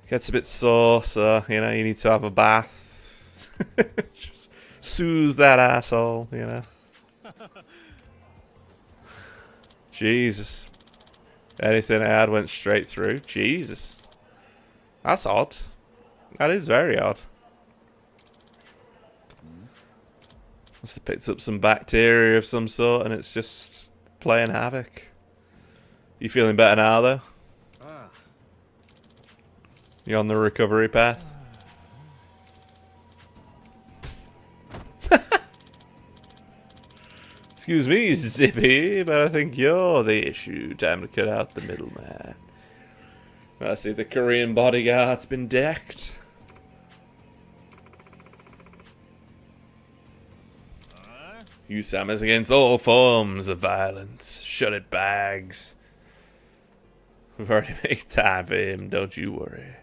Gets a bit sore, so, you know, you need to have a bath. Just soothe that asshole, you know. Jesus. Anything I had went straight through. Jesus. That's odd. That is very odd. Must have picked up some bacteria of some sort and it's just playing havoc. You feeling better now, though? You on the recovery path? Excuse me, Zippy, but I think you're the issue. Time to cut out the middleman. I see the Korean bodyguard's been decked. You Sammers against all forms of violence. Shut it, bags. We've already made time for him, don't you worry.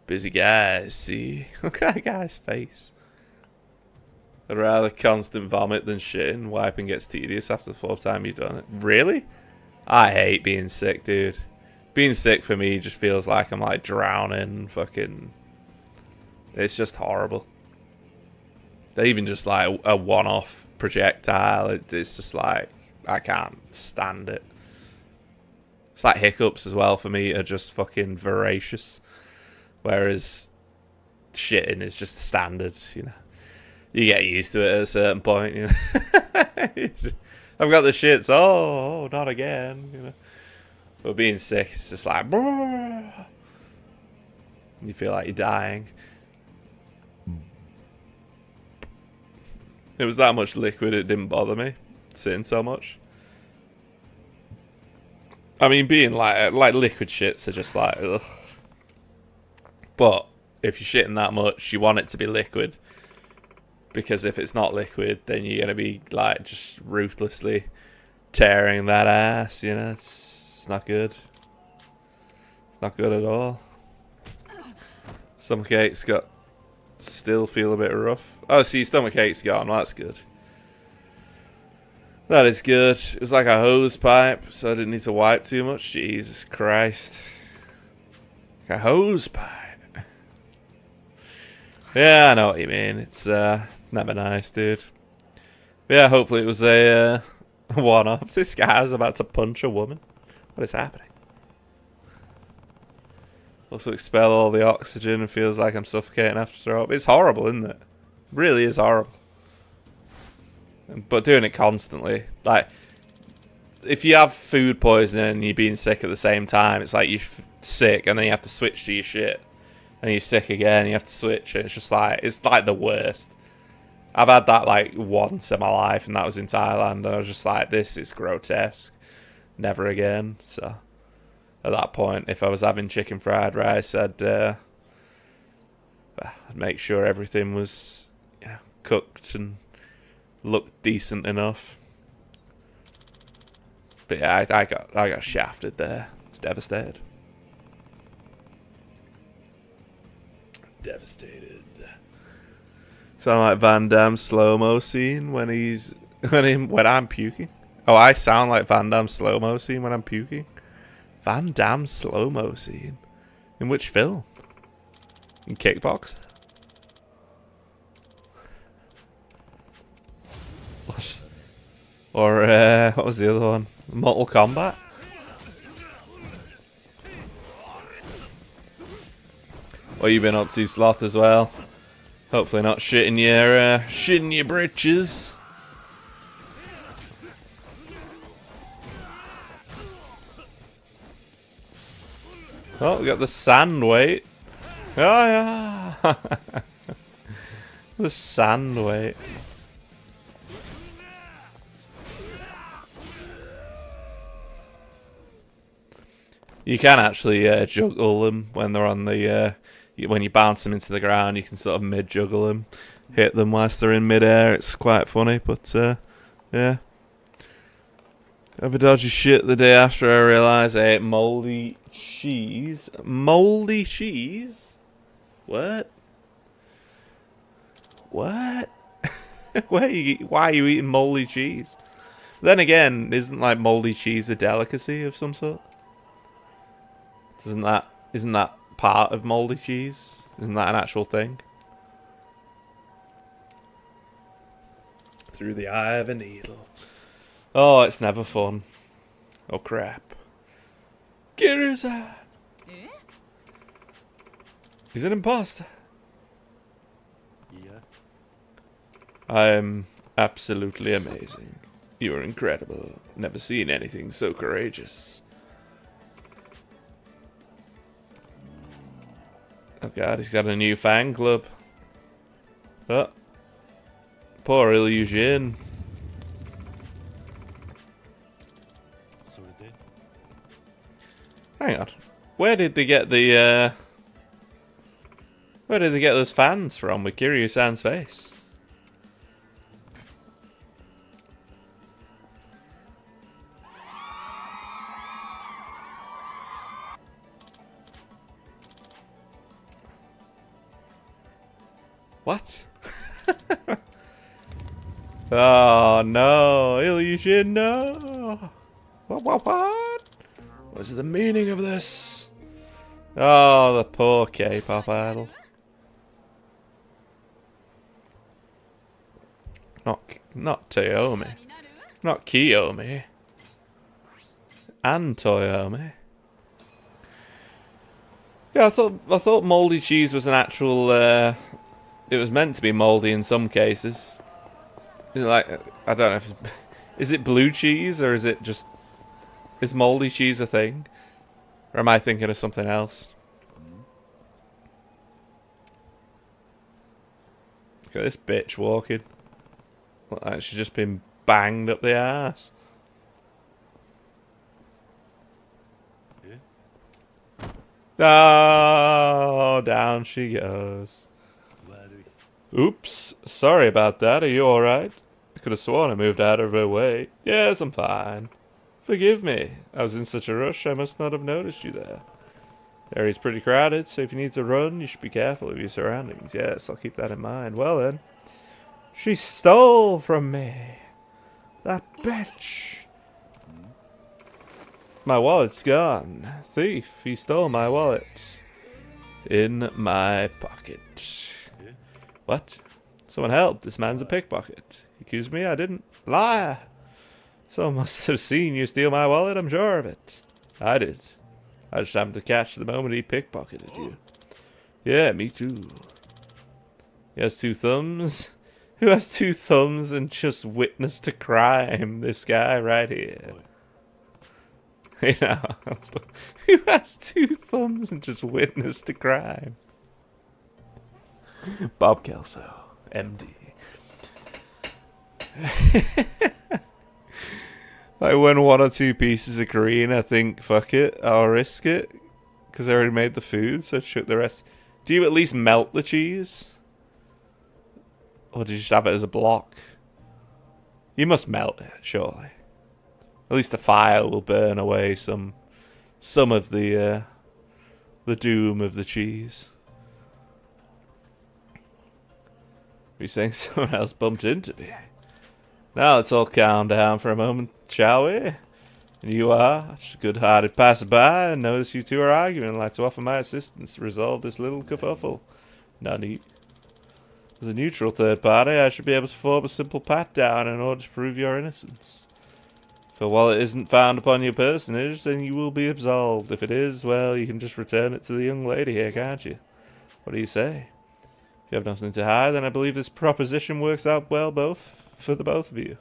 Busy guys, see? Look at that guy's face. I'd rather constant vomit than shitting. Wiping gets tedious after the 4th time you've done it. Really? I hate being sick, dude. Being sick for me just feels like I'm like drowning. Fucking. It's just horrible. Even just like a one-off projectile, it's just like, I can't stand it. It's like hiccups as well for me are just fucking voracious. Whereas shitting is just standard, you know. You get used to it at a certain point, you know. I've got the shits, oh, not again, you know. But being sick, it's just like, brrr. You feel like you're dying. It was that much liquid, it didn't bother me, sitting so much. I mean, being like liquid shits are just like, ugh. But if you're shitting that much, you want it to be liquid. Because if it's not liquid, then you're going to be like just ruthlessly tearing that ass, you know. It's not good. It's not good at all. Stomachache's got, still feel a bit rough. Oh, see, stomachache's gone. Well, that's good. That is good. It was like a hose pipe, so I didn't need to wipe too much. Jesus Christ. Like a hose pipe. Yeah, I know what you mean. It's never nice, dude. But yeah, hopefully it was a one-off. This guy's about to punch a woman. What is happening? Also expel all the oxygen and feels like I'm suffocating after throw up. It's horrible, isn't it? Really is horrible. But doing it constantly, like, if you have food poisoning and you're being sick at the same time, it's like you're sick and then you have to switch to your shit. And you're sick again, you have to switch, and it's just like, it's like the worst. I've had that like once in my life, and that was in Thailand, and I was just like, this is grotesque. Never again. So, at that point, if I was having chicken fried rice, I'd make sure everything was, you know, cooked and looked decent enough. But yeah, I got shafted there. I was devastated. Devastated. Sound like Van Damme's slow-mo scene when he's when I'm puking. Oh, I sound like Van Damme's slow-mo scene when I'm puking. Van Damme's slow-mo scene. In which film? In Kickbox? What? Or what was the other one? Mortal Kombat? What you been up to, Sloth, as well? Hopefully not shitting your britches. Oh, we got the sand weight. Oh yeah, the sand weight. You can actually juggle them when they're on the. When you bounce them into the ground, you can sort of mid-juggle them, hit them whilst they're in mid-air. It's quite funny, but yeah. Have a dodgy shit the day after I realised I ate mouldy cheese. Mouldy cheese? What? What? Why are you eating mouldy cheese? Then again, isn't like mouldy cheese a delicacy of some sort? Isn't that part of mouldy cheese? Isn't that an actual thing? Through the eye of a needle. Oh, it's never fun. Oh crap. Kiryu-san! He's an imposter. Yeah. I am absolutely amazing. You are incredible. Never seen anything so courageous. Oh god, he's got a new fan club. Oh. Poor Illusion. Hang on. Where did they get the where did they get those fans from with Kiryu-san's face? What? Oh no, Illusion, no! What? What's the meaning of this? Oh, the poor K-pop idol. Not Toyomi. Not Kiyomi. And Toyomi. Yeah, I thought mouldy cheese was an actual it was meant to be mouldy in some cases. Is it like, I don't know if is it blue cheese or is it just, is mouldy cheese a thing? Or am I thinking of something else? Look at this bitch walking. Like she's just been banged up the ass. Oh, down she goes. Oops, sorry about that. Are you alright? I could have sworn I moved out of her way. Yes, I'm fine. Forgive me. I was in such a rush, I must not have noticed you there. The area's pretty crowded, so if you need to run, you should be careful of your surroundings. Yes, I'll keep that in mind. Well then. She stole from me. That bitch. My wallet's gone. Thief, he stole my wallet. In my pocket. What? Someone help. This man's a pickpocket. He accused me? I didn't. Liar. Someone must have seen you steal my wallet, I'm sure of it. I did. I just happened to catch the moment he pickpocketed you. Yeah, me too. He has two thumbs. Who has two thumbs and just witnessed a crime? This guy right here. You know, who has two thumbs and just witnessed a crime? Bob Kelso, MD. Like when one or two pieces are green, I think, fuck it, I'll risk it. Because I already made the food, so chuck the rest. Do you at least melt the cheese? Or do you just have it as a block? You must melt it, surely. At least the fire will burn away some of the doom of the cheese. You're saying someone else bumped into me. Now let's all calm down for a moment, shall we? And you are just a good-hearted passerby, and notice you two are arguing and like to offer my assistance to resolve this little kerfuffle. No need. As a neutral third party, I should be able to form a simple pat-down in order to prove your innocence. For while it isn't found upon your personage, then you will be absolved. If it is, well, you can just return it to the young lady here, can't you? What do you say? If you have nothing to hide, then I believe this proposition works out well for the both of you.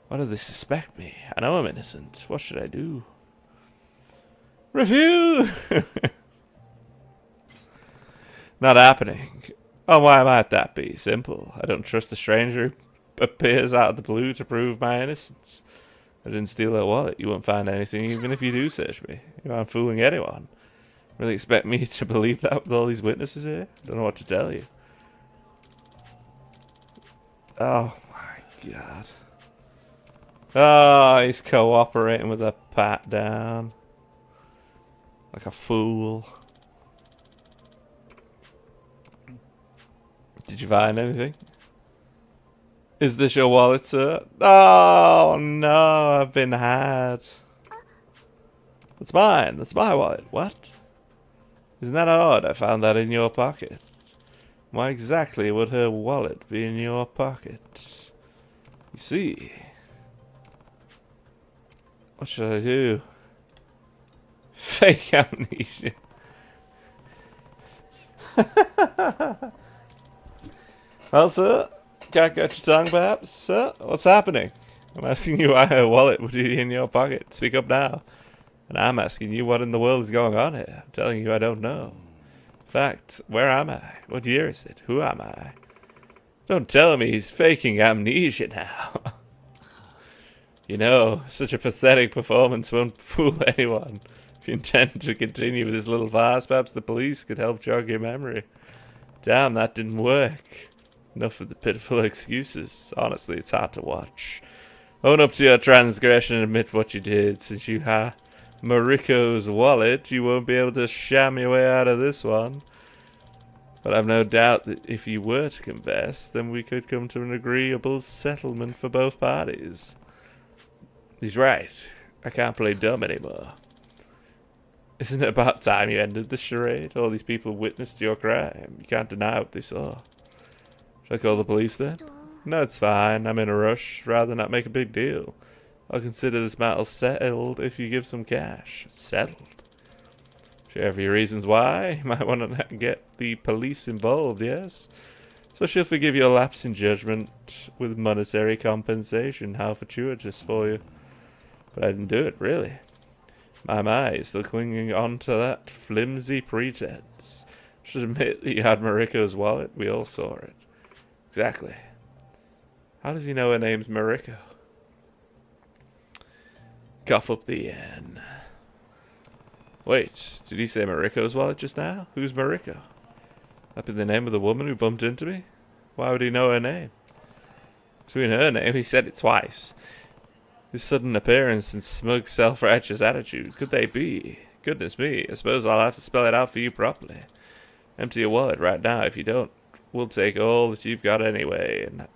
Why do they suspect me? I know I'm innocent. What should I do? Refuse! Not happening. Oh, why might that be? Simple. I don't trust a stranger who appears out of the blue to prove my innocence. I didn't steal her wallet. You won't find anything even if you do search me. You aren't fooling anyone. Really expect me to believe that with all these witnesses here? Don't know what to tell you. Oh my god. Oh, he's cooperating with a pat down. Like a fool. Did you find anything? Is this your wallet, sir? Oh no, I've been had. That's mine. That's my wallet. What? Isn't that odd? I found that in your pocket. Why exactly would her wallet be in your pocket? You see. What should I do? Fake amnesia. Well, sir, can't catch your tongue, perhaps, sir? What's happening? I'm asking you why her wallet would be in your pocket. Speak up now. And I'm asking you what in the world is going on here. I'm telling you I don't know. In fact, where am I? What year is it? Who am I? Don't tell me he's faking amnesia now. You know, such a pathetic performance won't fool anyone. If you intend to continue with this little farce, perhaps the police could help jog your memory. Damn, that didn't work. Enough of the pitiful excuses. Honestly, it's hard to watch. Own up to your transgression and admit what you did. Since you have Mariko's wallet, you won't be able to sham your way out of this one. But I've no doubt that if you were to confess, then we could come to an agreeable settlement for both parties. He's right. I can't play dumb anymore. Isn't it about time you ended the charade? All these people witnessed your crime. You can't deny what they saw. Should I call the police then? No, it's fine. I'm in a rush. Rather not make a big deal. I'll consider this matter settled if you give some cash. Settled? Sure have your reasons why. You might want to get the police involved, yes? So she'll forgive your lapse in judgment with monetary compensation. How fortuitous for you. But I didn't do it, really. My, still clinging on to that flimsy pretense. Should admit that you had Mariko's wallet. We all saw it. Exactly. How does he know her name's Mariko? Cough up the N. Wait, did he say Mariko's wallet just now? Who's Mariko? That be the name of the woman who bumped into me? Why would he know her name? Between her name, he said it twice. His sudden appearance and smug, self-righteous attitude, could they be? Goodness me, I suppose I'll have to spell it out for you properly. Empty your wallet right now. If you don't, we'll take all that you've got anyway and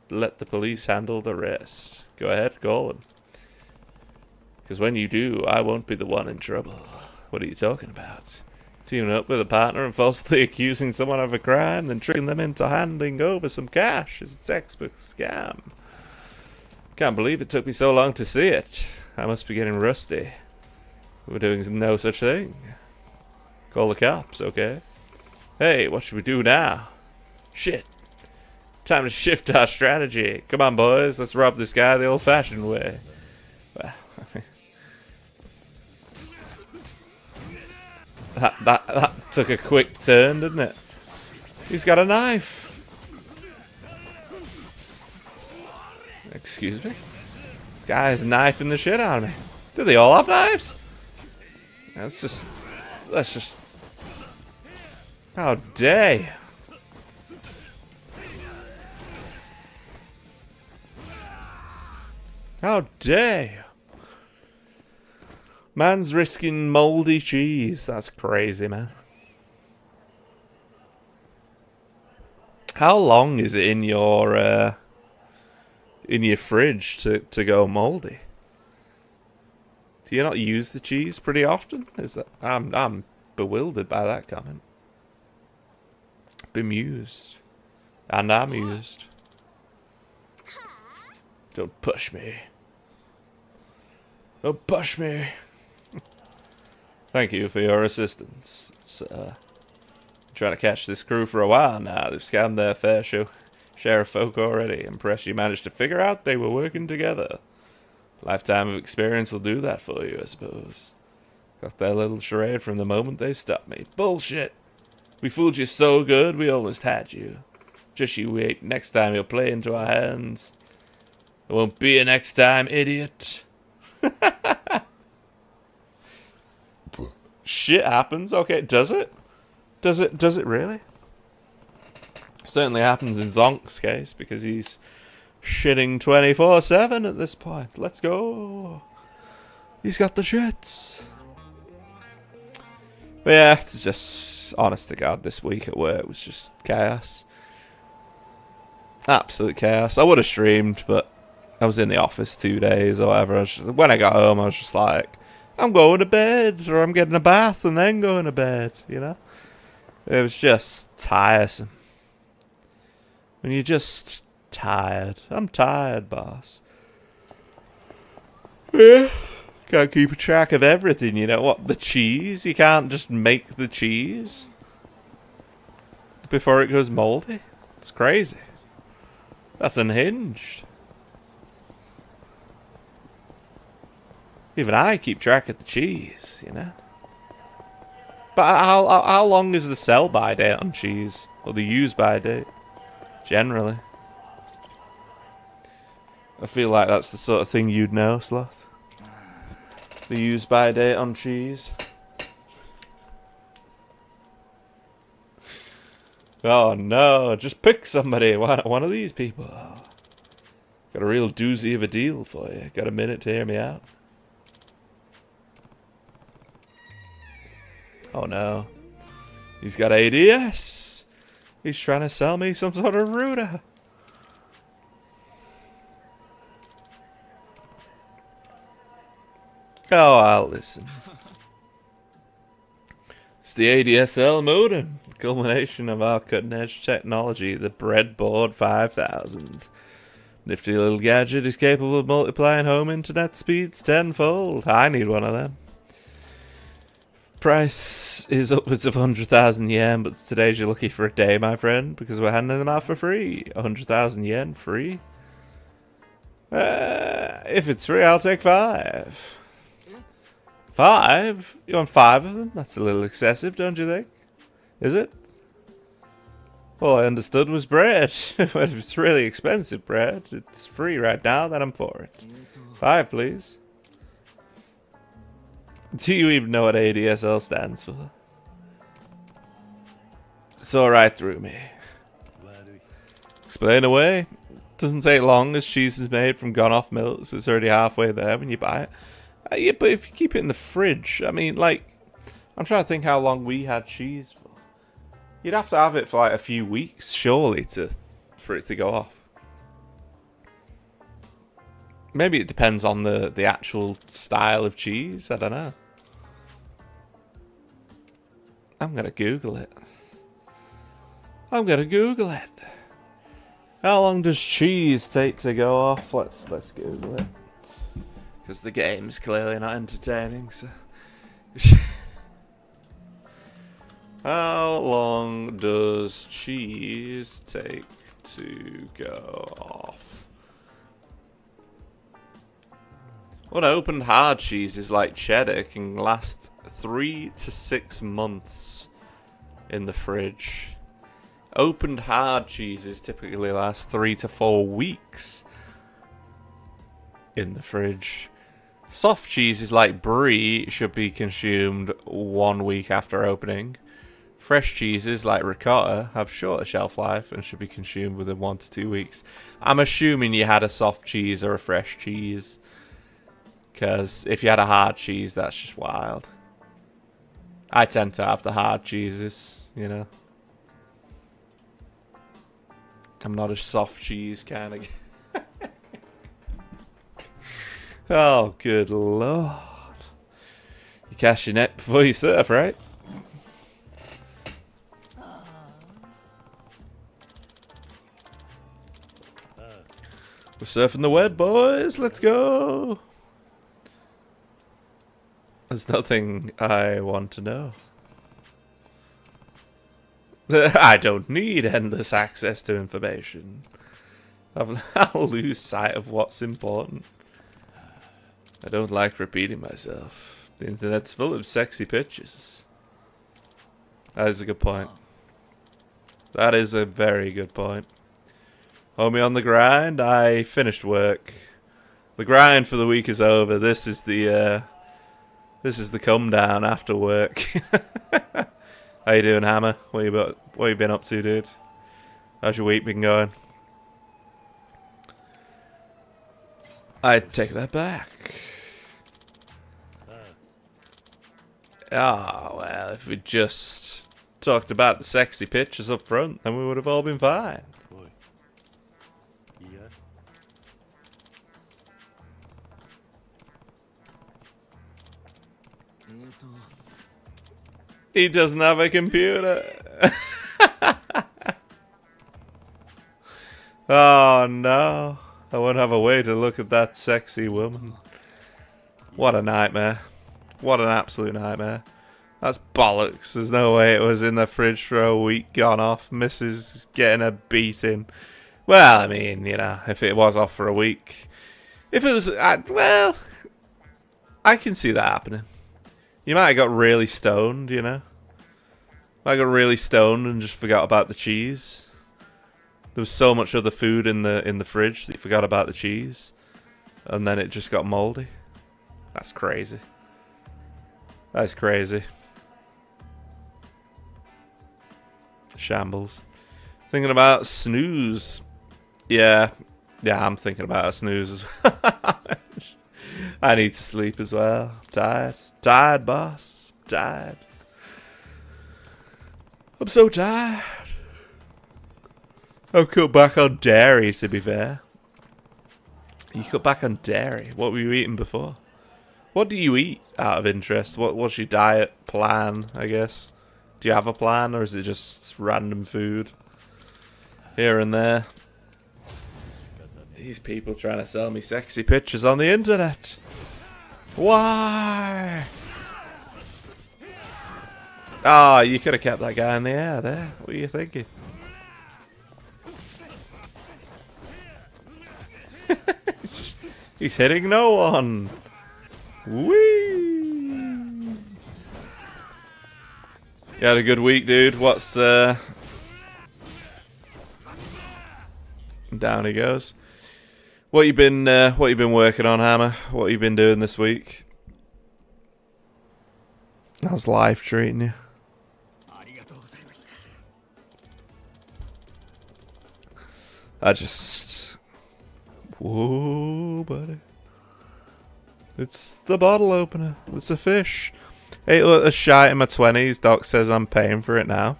let the police handle the rest. Go ahead, call them. Because when you do, I won't be the one in trouble. What are you talking about? Teaming up with a partner and falsely accusing someone of a crime, then tricking them into handing over some cash is a textbook scam. Can't believe it took me so long to see it. I must be getting rusty. We're doing no such thing. Call the cops, okay? Hey, what should we do now? Shit. Time to shift our strategy. Come on, boys. Let's rob this guy the old-fashioned way. Well, that took a quick turn, didn't it? He's got a knife. Excuse me? This guy is knifing the shit out of me. Do they all have knives? Let's just... How dare you? How dare you? Man's risking moldy cheese. That's crazy, man. How long is it in your fridge to go moldy? Do you not use the cheese pretty often? Is that I'm bewildered by that comment. Bemused. And amused. Don't push me. Don't push me. Thank you for your assistance, sir. Trying to catch this crew for a while now. They've scammed their fair share of folk already. Impressed you managed to figure out they were working together. Lifetime of experience will do that for you, I suppose. Got their little charade from the moment they stopped me. Bullshit! We fooled you so good, we almost had you. Just you wait, next time you'll play into our hands. It won't be a next time, idiot. Shit happens? Okay, does it? Does it really? Certainly happens in Zonk's case, because he's shitting 24/7 at this point. Let's go. He's got the shits. But yeah, it's just, honest to God, this week at work was just chaos. Absolute chaos. I would have streamed, but I was in the office 2 days or whatever. When I got home, I was just like, I'm going to bed, or I'm getting a bath and then going to bed, you know? It was just tiresome. When you're just tired. I'm tired, boss. Yeah. Can't keep a track of everything, you know. What, the cheese? You can't just make the cheese before it goes moldy? It's crazy. That's unhinged. Even I keep track of the cheese, you know. But how long is the sell-by date on cheese? Or the use-by date? Generally. I feel like that's the sort of thing you'd know, Sloth. The use-by date on cheese. Oh no, just pick somebody. One of these people. Got a real doozy of a deal for you. Got a minute to hear me out? Oh no. He's got ADS. He's trying to sell me some sort of router. Oh, I'll listen. It's the ADSL modem. Culmination of our cutting-edge technology, the Breadboard 5000. Nifty little gadget is capable of multiplying home internet speeds tenfold. I need one of them. Price is upwards of 100,000 yen, but today's you're lucky for a day, my friend, because we're handing them out for free. 100,000 yen free? If it's free, I'll take 5. 5? You want 5 of them? That's a little excessive, don't you think? Is it? All I understood was bread. But if it's really expensive bread, it's free right now, then I'm for it. 5, please. Do you even know what ADSL stands for? Saw right through me. Explain away. Doesn't take long as cheese is made from gone-off milk, so it's already halfway there when you buy it. Yeah, but if you keep it in the fridge, I mean, like, I'm trying to think how long we had cheese for. You'd have to have it for like a few weeks, surely, for it to go off. Maybe it depends on the actual style of cheese. I don't know. I'm gonna Google it. I'm gonna Google it. How long does cheese take to go off? Let's Google it. Because the game's clearly not entertaining, so... How long does cheese take to go off? Well, opened hard cheeses like cheddar can last 3 to 6 months in the fridge. Opened hard cheeses typically last 3 to 4 weeks in the fridge. Soft cheeses like brie should be consumed 1 week after opening. Fresh cheeses like ricotta have shorter shelf life and should be consumed within 1 to 2 weeks. I'm assuming you had a soft cheese or a fresh cheese. Because if you had a hard cheese, that's just wild. I tend to have the hard cheeses, you know. I'm not a soft cheese kind of guy. Oh, good lord. You cast your net before you surf, right? We're surfing the web, boys. Let's go. There's nothing I want to know. I don't need endless access to information. I'll lose sight of what's important. I don't like repeating myself. The internet's full of sexy pictures. That is a good point. That is a very good point. Homie on the grind. I finished work. The grind for the week is over. This is the come down after work. How you doing, Hammer? What you been up to, dude? How's your week been going? I'd take that back. Ah, well, if we just talked about the sexy pictures up front, then we would have all been fine. He doesn't have a computer. Oh no. I won't have a way to look at that sexy woman. What a nightmare. What an absolute nightmare. That's bollocks. There's no way it was in the fridge for a week gone off. Mrs. getting a beating. Well, I mean, you know, if it was off for a week. If it was, well, I can see that happening. You might have got really stoned, you know. I got really stoned and just forgot about the cheese. There was so much other food in the fridge that you forgot about the cheese, and then it just got moldy. That's crazy. That's crazy. Shambles. Thinking about snooze. Yeah, I'm thinking about a snooze as well. I need to sleep as well. I'm tired, boss. Tired. I'm so tired. I've cut back on dairy, to be fair. You cut back on dairy? What were you eating before? What do you eat, out of interest? What's your diet plan, I guess? Do you have a plan, or is it just random food? Here and there. These people trying to sell me sexy pictures on the internet. Why? Ah, oh, you could have kept that guy in the air there. What are you thinking? He's hitting no one. Whee! You had a good week, dude. What's down he goes. What you been working on, Hammer? What you been doing this week? How's life treating you? Whoa, buddy. It's the bottle opener. It's a fish. Ate a shite in my 20s. Doc says I'm paying for it now.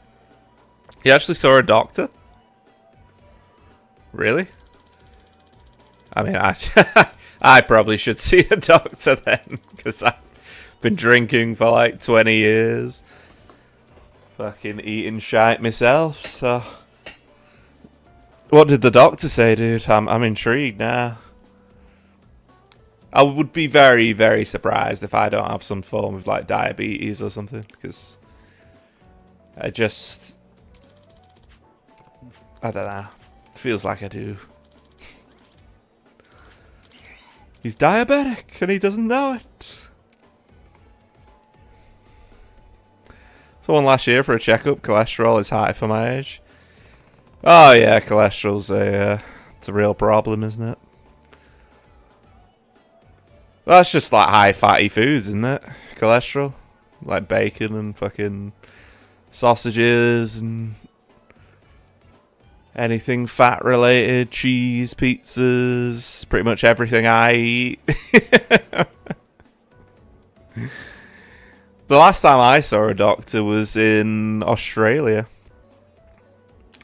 You actually saw a doctor? Really? I mean, I probably should see a doctor then, because I've been drinking for like 20 years. Fucking eating shite myself, so... What did the doctor say, dude? I'm intrigued now. I would be very, very surprised if I don't have some form of like diabetes or something, because I don't know. It feels like I do. He's diabetic and he doesn't know it. Someone last year for a checkup, cholesterol is high for my age. Oh yeah, cholesterol's it's a real problem, isn't it? Well, that's just like high fatty foods, isn't it? Cholesterol, like bacon and fucking sausages and anything fat related, cheese, pizzas, pretty much everything I eat. The last time I saw a doctor was in Australia.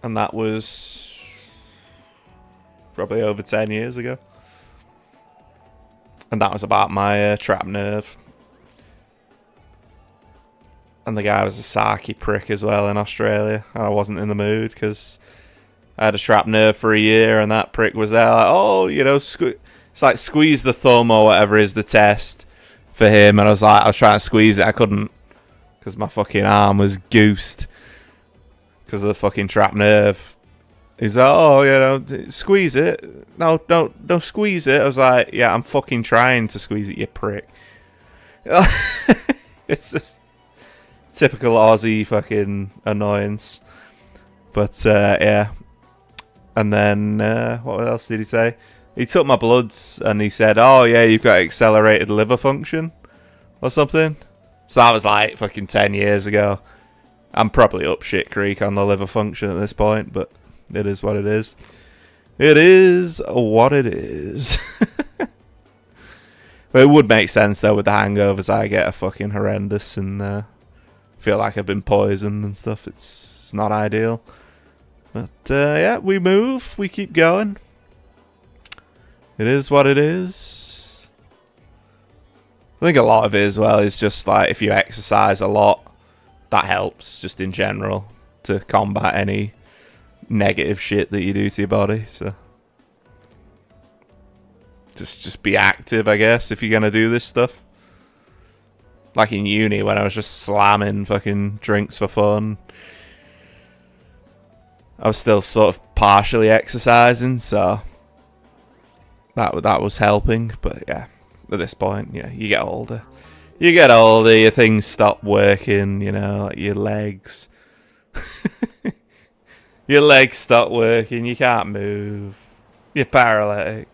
And that was probably over 10 years ago. And that was about my trap nerve. And the guy was a sarky prick as well in Australia. I wasn't in the mood because I had a trap nerve for a year, and that prick was there like, oh, you know, it's like squeeze the thumb or whatever is the test for him. And I was trying to squeeze it, I couldn't because my fucking arm was goosed because of the fucking trap nerve. He's like, oh, you know, squeeze it. No, don't squeeze it. I was like, yeah, I'm fucking trying to squeeze it, you prick. It's just typical Aussie fucking annoyance. But, yeah. And then, what else did he say? He took my bloods and he said, oh, yeah, you've got accelerated liver function or something. So that was like fucking 10 years ago. I'm probably up shit creek on the liver function at this point, but it is what it is. It is what it is. But it would make sense, though, with the hangovers I get are fucking horrendous and feel like I've been poisoned and stuff. It's not ideal. But, yeah, we move. We keep going. It is what it is. I think a lot of it as well is just like if you exercise a lot, that helps just in general to combat any negative shit that you do to your body. So just be active, I guess, if you're gonna do this stuff. Like in uni when I was just slamming fucking drinks for fun, I was still sort of partially exercising, so that was helping. But yeah, at this point, yeah, you get older. You get older, your things stop working, you know, like your legs. Your legs stop working, you can't move. You're paralytic.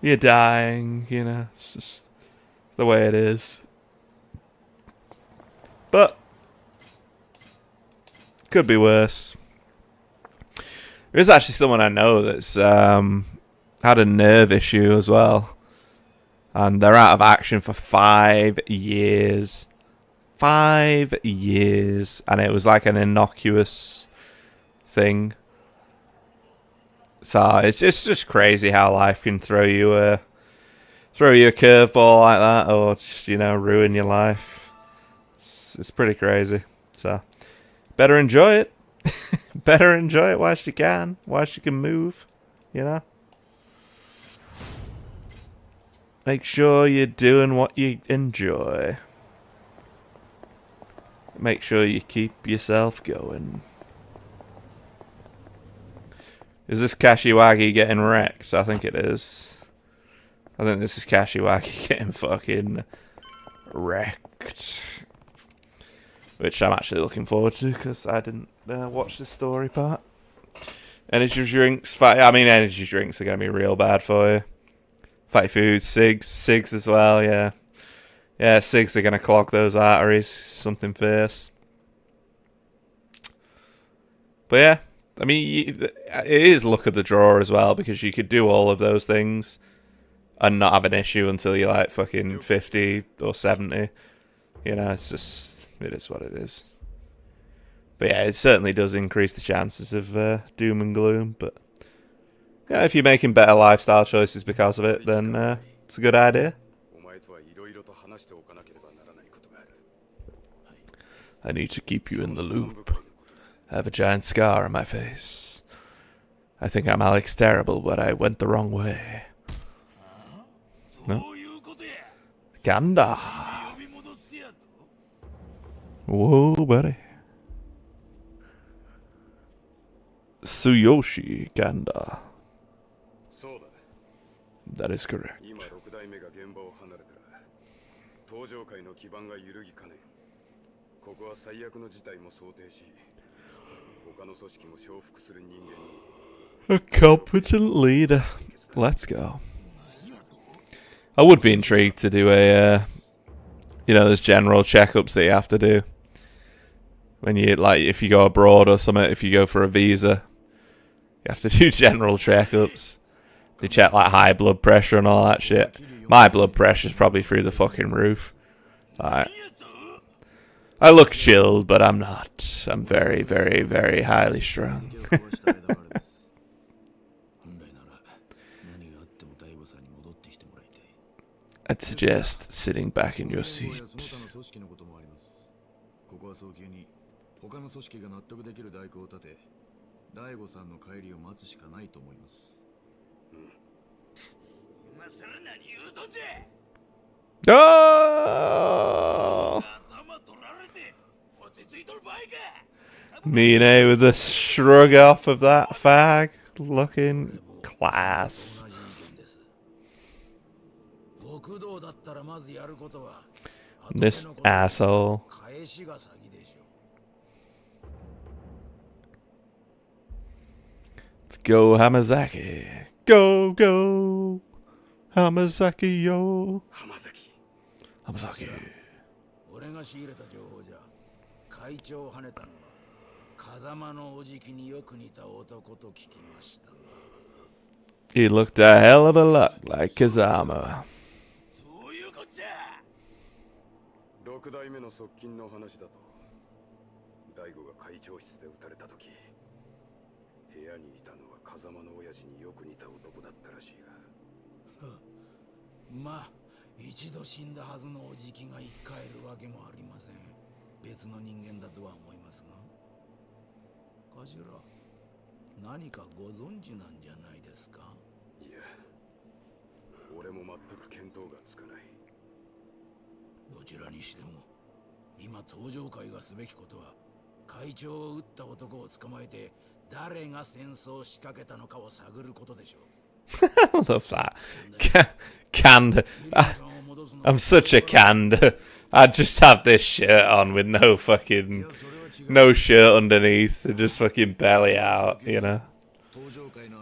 You're dying, you know, it's just the way it is. But could be worse. There's actually someone I know that's had a nerve issue as well. And they're out of action for 5 years. 5 years. And it was like an innocuous thing. So it's just crazy how life can throw you a curveball like that, or just, you know, ruin your life. It's pretty crazy. So better enjoy it. Better enjoy it whilst you can, whilst you can move, you know. Make sure you're doing what you enjoy. Make sure you keep yourself going. Is this Kashiwagi getting wrecked? I think it is. I think this is Kashiwagi getting fucking wrecked. Which I'm actually looking forward to, because I didn't watch the story part. Energy drinks. Energy drinks are going to be real bad for you. Fatty foods, cigs as well, yeah. Yeah, cigs are going to clog those arteries. Something fierce. But yeah, I mean, it is luck of the draw as well, because you could do all of those things and not have an issue until you're like fucking 50 or 70. You know, it's just, it is what it is. But yeah, it certainly does increase the chances of doom and gloom. But yeah, if you're making better lifestyle choices because of it, then it's a good idea. I need to keep you in the loop. I have a giant scar on my face. I think I'm Alex Terrible, but I went the wrong way. No? Ganda. Whoa, buddy. Tsuyoshi Ganda. That is correct. A competent leader. Let's go. I would be intrigued to do a, there's general checkups that you have to do. When you, like, if you go abroad or something, if you go for a visa, you have to do general checkups. They check, like, high blood pressure and all that shit. My blood pressure's probably through the fucking roof. Alright. I look chilled, but I'm not. I'm very, very, very highly strung. I'd suggest sitting back in your seat. ここは早急に他の組織が納得できる代行を立て、大悟さんの帰りを待つしかないと思います。今さら何言うとんじゃ。Oh! Mine with a shrug off of that fag. Looking class. This asshole. Let's go Hamazaki. Go, go. Hamazaki, yo. Hamazaki. 俺が仕入れた情報じゃ、会長を跳ねたのは風間のおじきによく似た男と聞きました。He looked a hell of a lot like Kazama. そういうこっちゃ。6代目の側近の話だと、大悟が会長室で撃たれた時、部屋にいたのは風間の親父によく似た男だったらしいが。まあ。一度死んだはずのおじきが生き返るわけもありません。別の人間だとは思いますが。頭、何かご存知なんじゃないですか？いや、俺も全く見当がつかない。どちらにしても、今登場会がすべきことは、会長を撃った男を捕まえて、誰が戦争を仕掛けたのかを探ることでしょう。I love that. Canned. I'm such a canned. I'd just have this shirt on with no fucking, no shirt underneath, and just fucking belly out, you know.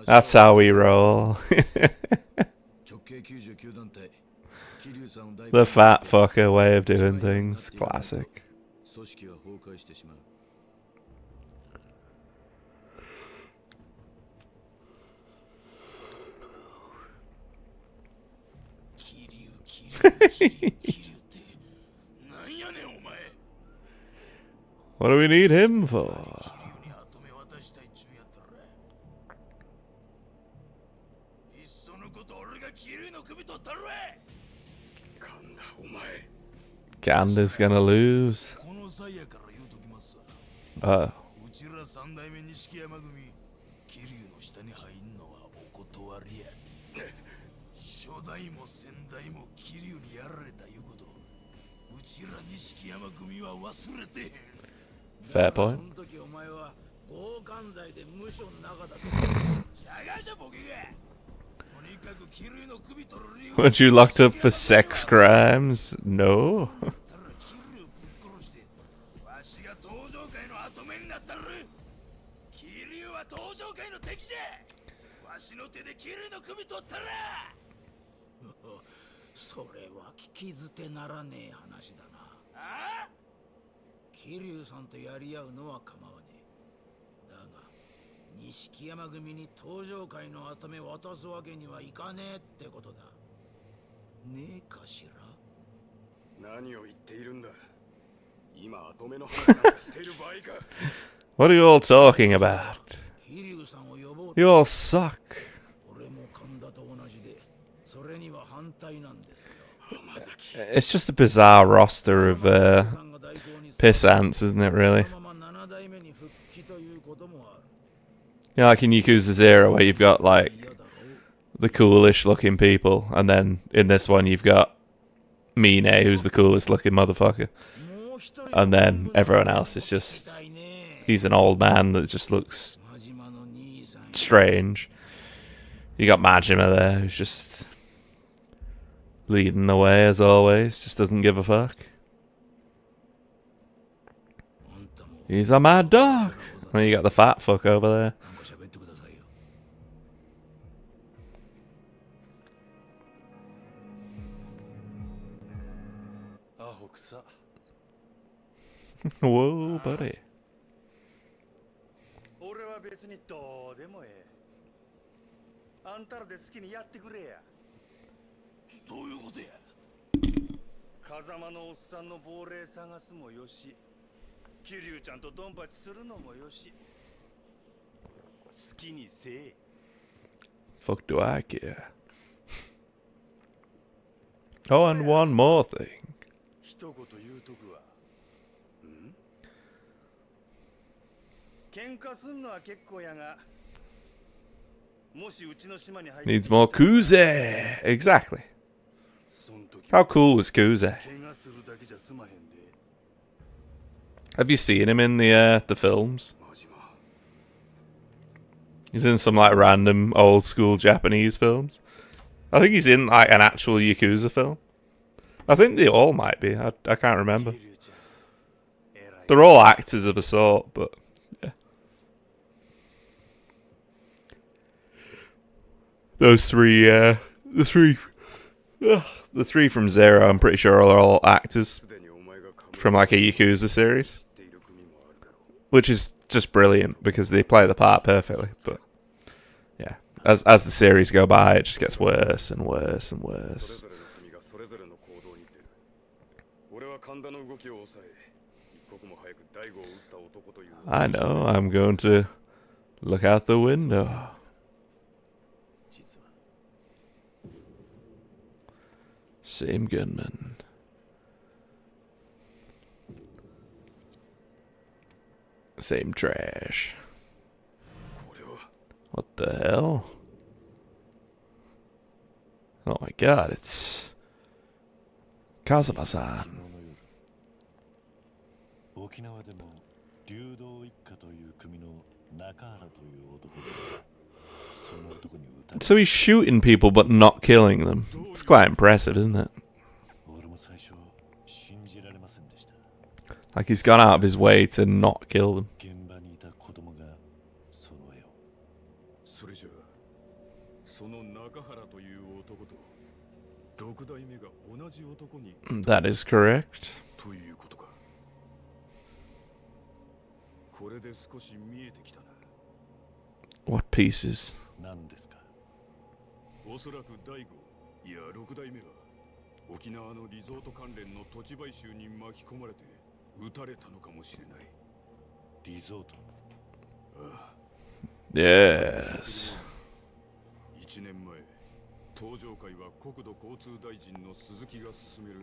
That's how we roll. The fat fucker way of doing things. Classic. What do we need him for? Kanda's gonna lose. Oh. 初代も先代も桐生にやられたいうこと、うちら錦山組は忘れてへん。Fair point. その時お前は強姦罪で無所の中だと。しゃがしゃボケが。とにかく桐生の首取る理由。Weren't you locked up for sex crimes? No. わしが登場界の跡目になったる。桐生は登場界の敵じゃ。わしの手で桐生の首取ったら。それは聞き捨てならねえ話だな。ああ？桐生さんとやり合うのは構わねえ。だが、錦山組に登場界の跡目渡すわけにはいかねえってことだ。ねえかしら？何を言っているんだ。今跡目の話なんかしている場合か。What are you all talking about? You all suck. It's just a bizarre roster of piss ants, isn't it, really? You know, like in Yakuza 0, where you've got, like, the coolish looking people, and then in this one you've got Mine, who's the coolest looking motherfucker. And then everyone else is just... He's an old man that just looks strange. You got Majima there, who's just leading the way as always, just doesn't give a fuck. He's a mad dog. And then you got the fat fuck over there. Whoa, buddy. 俺は別にどうでもええ。あんたらで好きにやってくれや。どういうことや。風間のおっさんの亡霊探すもよし、桐生ちゃんとドンパチするのもよし。好きにせえ。Fuck do I care? Oh, and one more thing. 一言言うとくわ。喧嘩すんのは結構やが、もしうちの島に入って Needs more Kuze. Exactly. そん時 How cool was Kuze? 怪我するだけじゃ済まへんで。 Have you seen him in the films? マジマ。 He's in some like random old school Japanese films. I think he's in like an actual Yakuza film. I think they all might be. I can't remember. リュウちゃん、偉い。 They're all actors of a sort, but yeah. Those three, the three from Zero, I'm pretty sure are all actors すでにお前がかぶ from like a Yakuza series, っている組もあるだろう。 which is just brilliant because they play the part perfectly. But yeah, as the series go by, it just gets worse and worse and それ worse. ぞれの組がそれぞれの行動に出る。俺は神田の動きを抑え、一刻も早く大悟を撃った男というのを I know. I'm going to look out the window. 実は Same gunman. Same trash. これは What the hell? Oh my god, it's Kazuma-san. 沖縄でも流動一家という組の中原という男で、その男に撃たれ、 So he's shooting people but not killing them. It's quite impressive, isn't it? 俺も最初信じられませんでした。 Like he's gone out of his way to not kill them. 現場にいた子供がその絵を、それじゃあその中原という男と六代目が同じ男に That is correct. ということか。これで少し見えてきたな。 What pieces? 何ですか。おそらく大悟いや六代目は沖縄のリゾート関連の土地買収に巻き込まれて撃たれたのかもしれない。リゾート。ああ、 Yes. 1年前東上会は国土交通大臣の鈴木が進める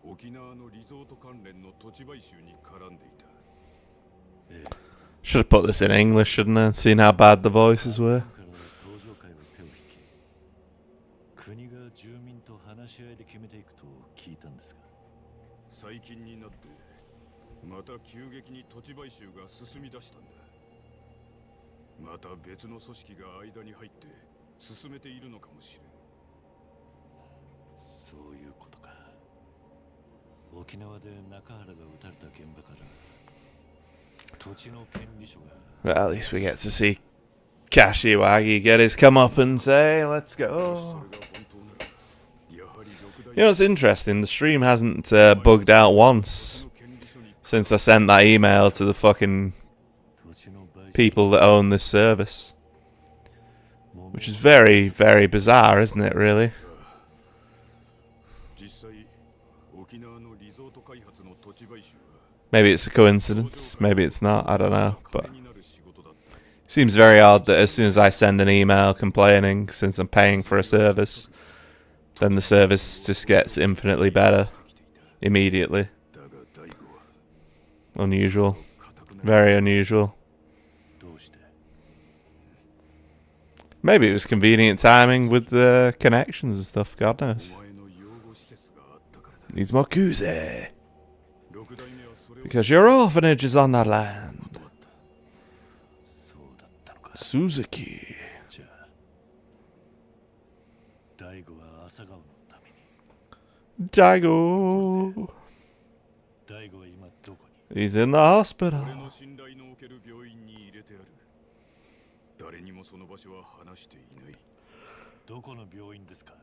沖縄のリゾート関連の土地買収に絡んでいた。 Should have put this in English, shouldn't I? Seen how bad the voices were. から東上会は手を引き、国が住民と話し合いで決めていくと聞いたんですが、最近になってまた急激に土地買収が進み出したんだ。また別の組織が間に入って進めているのかもしれん。そういうことか。沖縄で中原が撃たれた現場から土地の権利書が Well, at least we get to see Kashiwagi get his comeuppance, eh? Let's それ go. が本当ならやはり六代 You know, it's interesting. The stream hasn't bugged out once の権利書に since I sent that email to the fucking 土地の買収 people that own this service. Which is very, very bizarre, isn't it, really? 実際沖縄のリゾート開発の土地買収は Maybe it's a coincidence. Maybe it's not. I don't know. But 金になる仕事だった。 seems very odd that as soon as I send an email complaining, since I'm paying for a service, then the service just gets infinitely better immediately. だが大悟は Unusual. 固くない。 Very unusual. どうして Maybe it was convenient timing with the connections and stuff. God お knows. 前の養護施設があったからだ。 Needs more Kuze. 六代目はそれを Because your orphanage is on that land. 断った。そうだったのか。 Suzuki. じゃあ大悟は朝顔のために。 Daigo. 大悟は今どこに。 He's in the hospital. 俺の信頼のおける病院に入れてある。誰にもその場所は話していない。どこの病院ですか。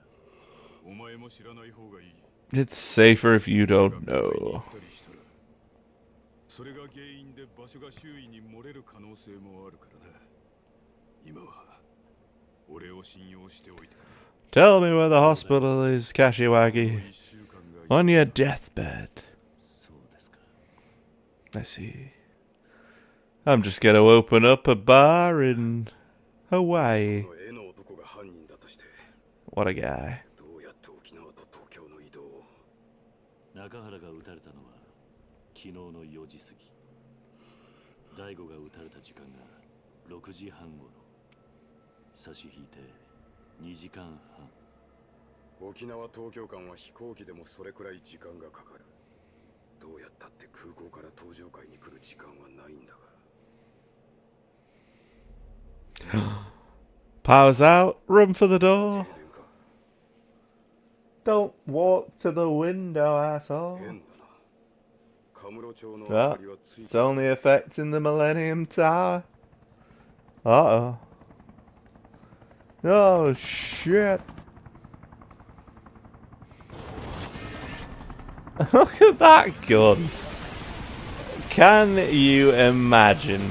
お前も知らない方がいい。 It's safer if you 病 don't 院に know. 行ったりしたらそれが原因で場所が周囲に漏れる可能性もあるからな。今は俺を信用しておいてくれ。 Tell me where the hospital is, Kashiwagi. 1週間が On your deathbed. そうですか。 I see. I'm just gonna open up a bar in Hawaii. この絵の男が犯人だとして What a guy. どうやって沖縄と東京の中原が撃たれたのは昨日の4時過ぎ。大悟が撃たれた時間が6時半頃。差し引いて2時間半。沖縄東京間は飛行機でもそれくらい時間がかかる。どうやったって空港から搭乗会に来る時間はないんだが。Power's out. Run for the door. 停電か。 Don't walk to the window, asshole. 変だな。カムロ町の明 Ah, かりはつい it's てる。 only affecting the Millennium Tower. Uh-oh. Oh, shit. Look at that gun. Can you imagine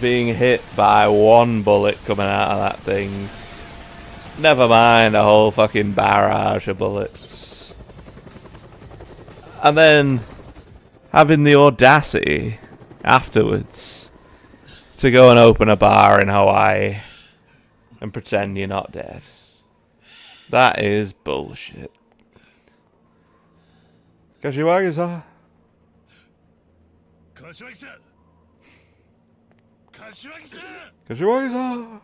being hit by one bullet coming out of that thing? Never mind a whole fucking barrage of bullets. And then having the audacity afterwards to go and open a bar in Hawaii and pretend you're not dead. That is bullshit. Kashiwagi-san. 柏木さん、柏木さん。 Kashiwagi-san.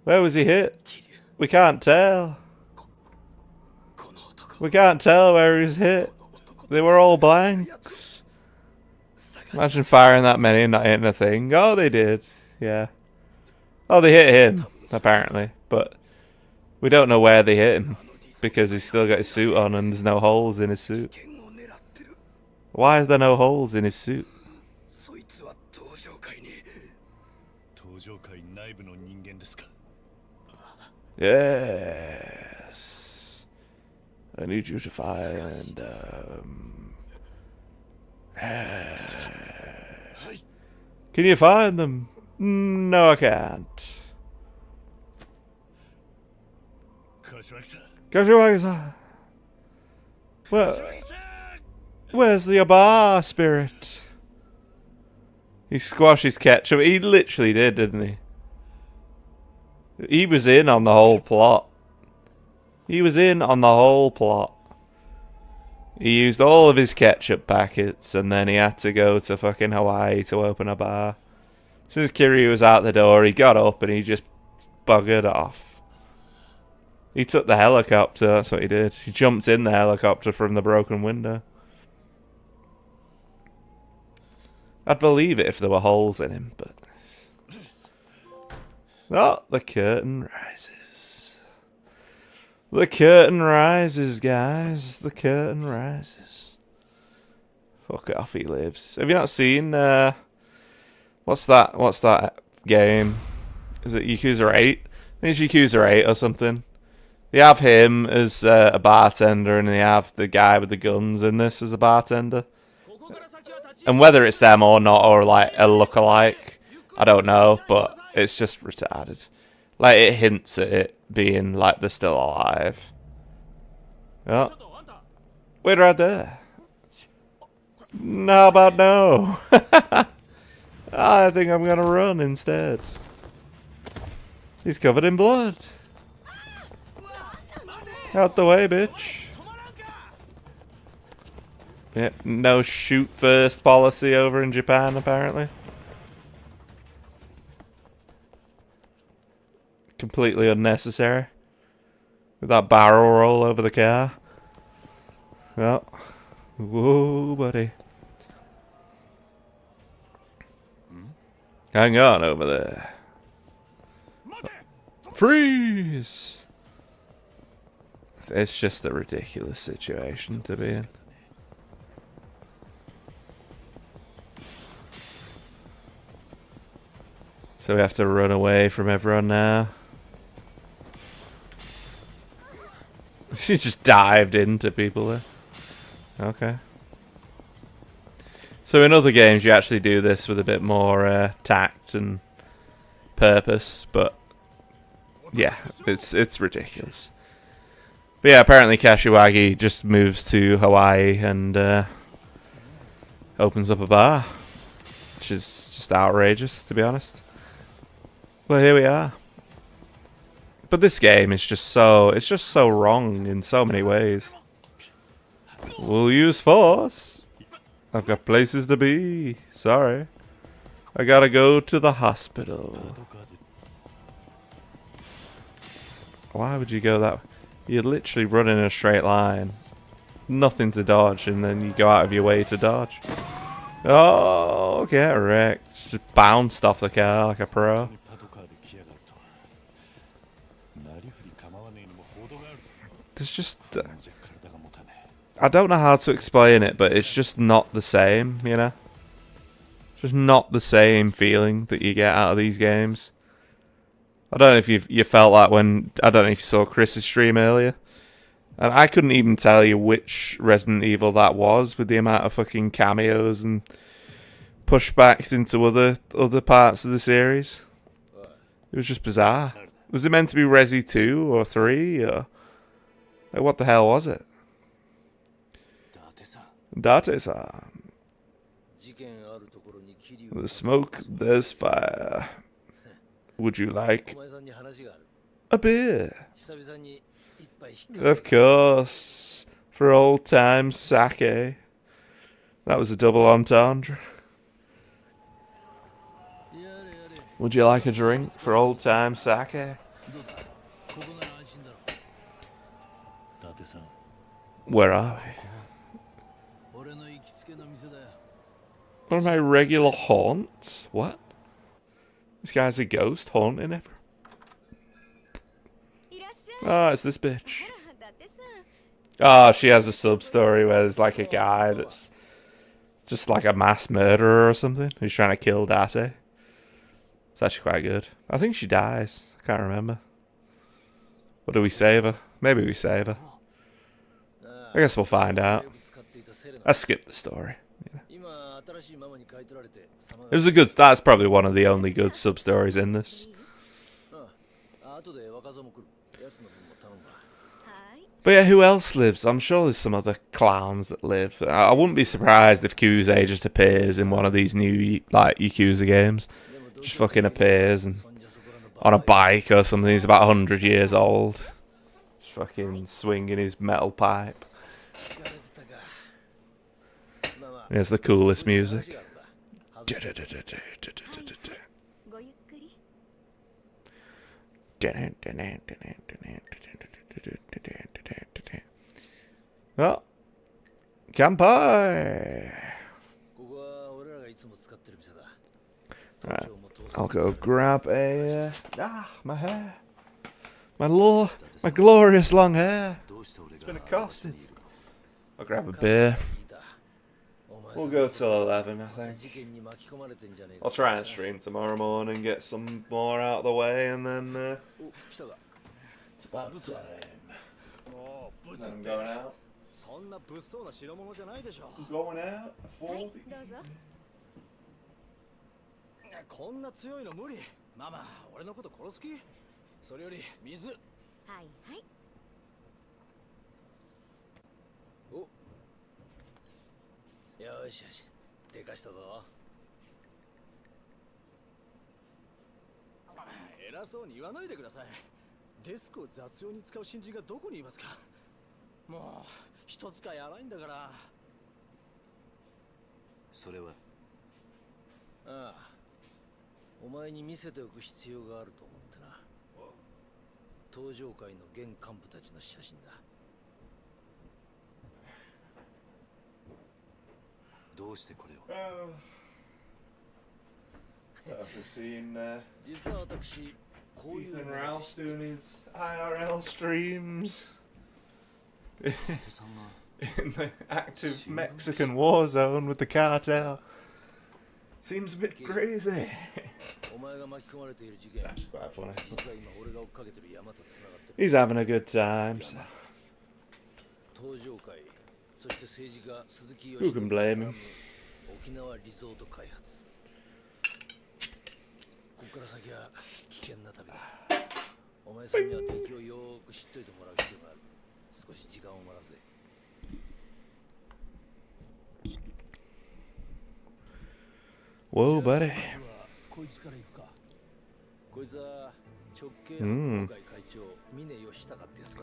Where was he hit? We can't tell. We can't tell where he was hit. They were all blanks. Imagine firing that many and not hitting a thing. Oh, they did. Yeah. Oh, they hit him, apparently. But we don't know where they hit him. Because he's still got his suit on and there's no holes in his suit. Why are there no holes in his suit? そいつは搭乗会に。搭乗会内部の人間ですか。 Yes. I need you to find, Can you find them? No, I can't. 柏木さん、 Kashiwagi-san. Where's the bar spirit? He squashed his ketchup. He literally did, didn't he? He was in on the whole plot. He was in on the whole plot. He used all of his ketchup packets and then he had to go to fucking Hawaii to open a bar. As soon as Kiryu was out the door, he got up and he just buggered off. He took the helicopter, that's what he did. He jumped in the helicopter from the broken window. I'd believe it if there were holes in him, but... Oh, the curtain rises. The curtain rises, guys. The curtain rises. Fuck off, he lives. Have you not seen, What's that game? Is it Yakuza 8? I think it's Yakuza 8 or something. They have him as a bartender and they have the guy with the guns in this as a bartender. And whether it's them or not, or like a lookalike, I don't know, but it's just retarded. Like, it hints at it being like they're still alive. Oh. Wait right there. How about no? I think I'm gonna run instead. He's covered in blood. Out the way, bitch. Yeah, no shoot first policy over in Japan, apparently. Completely unnecessary. With that barrel roll over the car. Oh. Whoa, buddy. Hang on over there. Freeze! It's just a ridiculous situation to be in. So we have to run away from everyone now. She just dived into people there. Okay. So in other games you actually do this with a bit more tact and purpose, but yeah, it's ridiculous. But yeah, apparently Kashiwagi just moves to Hawaii and opens up a bar, which is just outrageous, to be honest. Well, here we are. But this game is just so, it's just so wrong in so many ways. We'll use force. I've got places to be. Sorry. I gotta go to the hospital. Why would you go that way? You literally run in a straight line. Nothing to dodge, and then you go out of your way to dodge. Oh, get wrecked. Just bounced off the car like a pro. There's just... I don't know how to explain it, but it's just not the same, you know? Just not the same feeling that you get out of these games. I don't know if you felt that when... I don't know if you saw Chris's stream earlier. And I couldn't even tell you which Resident Evil that was, with the amount of fucking cameos and pushbacks into other parts of the series. It was just bizarre. Was it meant to be Resi 2 or 3? Or... Like, what the hell was it? Date-san. There's smoke, there's fire. Would you like a beer? Of course. For old time's sake. That was a double entendre. Would you like a drink for old time's sake? Where are we? One of my regular haunts? What? This guy's a ghost haunting everyone. Oh, it's this bitch. Oh, she has a sub-story where there's like a guy that's just like a mass murderer or something. Who's trying to kill Date. It's actually quite good. I think she dies. I can't remember. Or do we save her? Maybe we save her. I guess we'll find out. I skipped the story. It was a good... That's probably one of the only good sub-stories in this. But yeah, who else lives? I'm sure there's some other clowns that live. I wouldn't be surprised if Kuze just appears in one of these new like Yakuza games. Just fucking appears and on a bike or something. He's about 100 years old. Just fucking swinging his metal pipe. Here's the coolest music. Oh, Kanpai! Right, I'll go grab a... my hair. My glorious long hair. It's been accosted. I'll grab a beer. We'll go till 11, I think. I'll try and stream tomorrow morning, get some more out of the way, and then... it's about time. I'm going out. I'm going out. 40. こんな強いの無理。ママ、俺のこと殺す気？それより水。はいはい。お。よしよし、でかしたぞ。偉そうに言わないでください。デスクを雑用に使う新人がどこにいますか？もう一使い荒いんだから。それは。ああ。お前に見せておく必要があると思ってな。登場界の現幹部たちの写真だ。どうしてこれを？実は私、こういう Ethan Ralph doing his IRL streams in the active Mexican war zone with the cartel. Seems a bit crazy. It's actually quite funny. He's having a good time. So. Who can blame him? Whoa, buddy.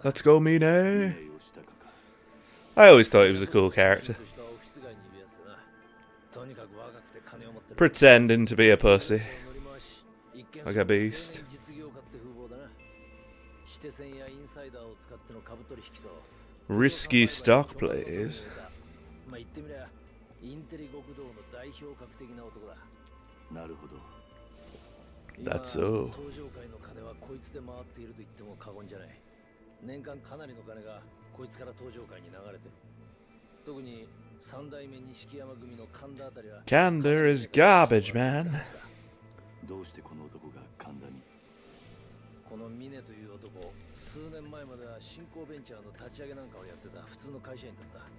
Let's go, Mine. I always thought he was a cool character. Pretending to be a pussy. Like a beast. Risky stock plays. That's so. 年間かなりの金がこいつから登場界に流れてる。特に三代目錦山組の神田あたりは Kanda is garbage, man. どうしてこの男が神田に？この峰という男、数年前までは新興ベンチャーの立ち上げなんかをやってた普通の会社員だった。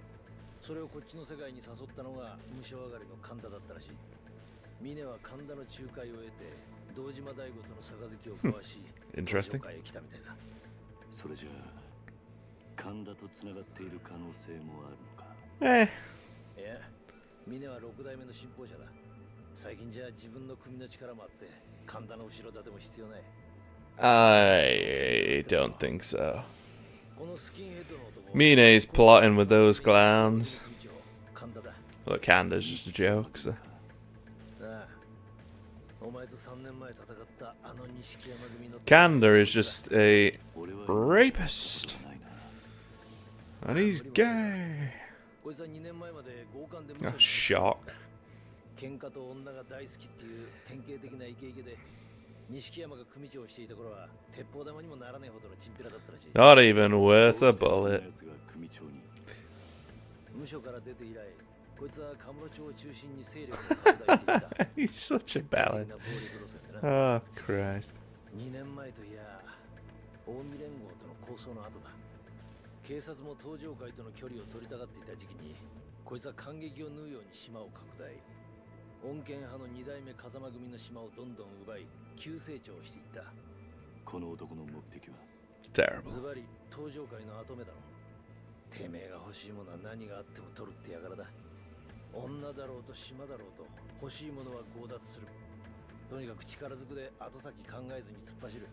それをこっちの世界に誘ったのが無償上がりの神田だったらしい。峰は神田の仲介を得て堂島大吾との杯を交わし、Interesting. 登場界へ来たみたいだ。それじゃあ神田とつながっている可能性もあるのか。いや、峰は6代目の信奉者だ。最近じゃ自分の組の力もあって神田の後ろ盾も必要ない。I don't think so. Mine's plotting with those clowns. Look, Kanda's just a joke. So. Kanda is just a rapist. And he's gay. Oh, shock. Not even worth a bullet. He's such a ballad. Oh, Christ. 2年前といや、近江連合との抗争の後だ。警察も東上会との距離を取りたがっていた時期に、こいつは感激を縫うように島を拡大。穏健派の2代目風間組の島をどんどん奪い、急成長していった。この男の目的は Terrible. ズバリ東上会の跡目だろう。てめえが欲しいものは何があっても取るってやからだ。女だろうと島だろうと欲しいものは強奪する。とにかく力ずくで後先考えずに突っ走る。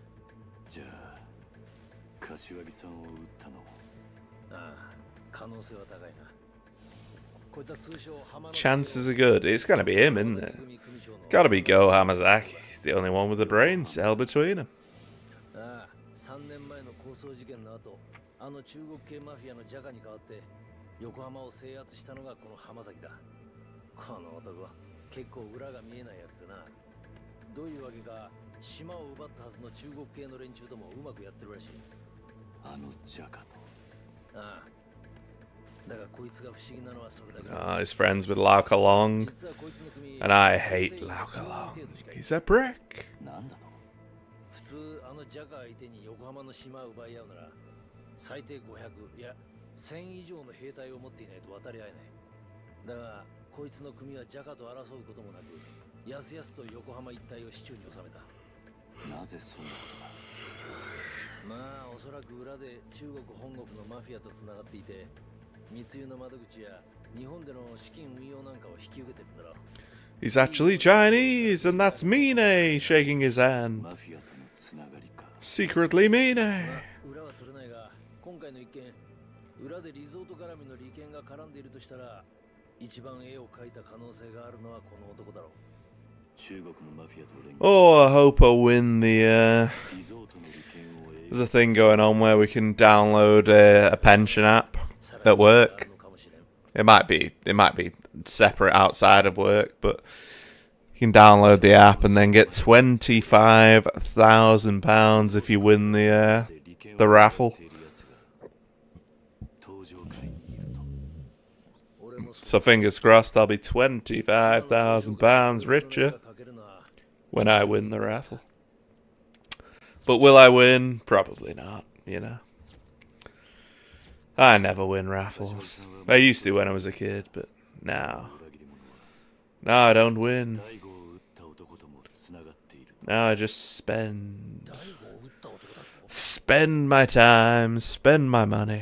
じゃあ柏木さんを撃ったのも。ああ、可能性は高いな。こいつは通称浜の Chances are good. It's gonna be him, isn't it? Gotta be Go Hamazaki. He's the only one with the brain cell between them. ああ、3年前の抗争事件の後、あの中国系マフィアのジャカに代わって横浜を制圧したのがこの浜崎だ。この男は結構裏が見えないやつでな。どういうわけか島を奪ったはずの中国系の連中ともうまくやってるらしい。あのジャカと。ああ。だがこいつが不思議なのはそれだけ。He's friends with Lao Kalong. And I hate Lao Kalong. He's a brick. なんだと。普通あのジャカ相手に横浜の島を奪い合うなら最低500いや1000以上の兵隊を持っていないと渡り合えない。だがこいつの組はジャカと争うこともなくやすやすと横浜一帯を手中に収めた。なぜそんなことが。まあおそらく裏で中国本国のマフィアとつながっていて密輸の窓口や日本での資金運用なんかを引き受けてるんだろう。 He's actually Chinese, and that's Mine shaking his hand. マフィアとのつながりか。Secretly Mine. 裏は取れないが今回の一件裏でリゾート絡みの利権が絡んでいるとしたら一番絵を描いた可能性があるのはこの男だろう。 Oh, I hope I win the, there's a thing going on where we can download a pension app at work. It might be separate outside of work, but you can download the app and then get £25,000 if you win the raffle. So fingers crossed I'll be £25,000 richer when I win the raffle. But will I win? Probably not, you know. I never win raffles. I used to when I was a kid, but now. Now I don't win. Now I just spend my time, spend my money,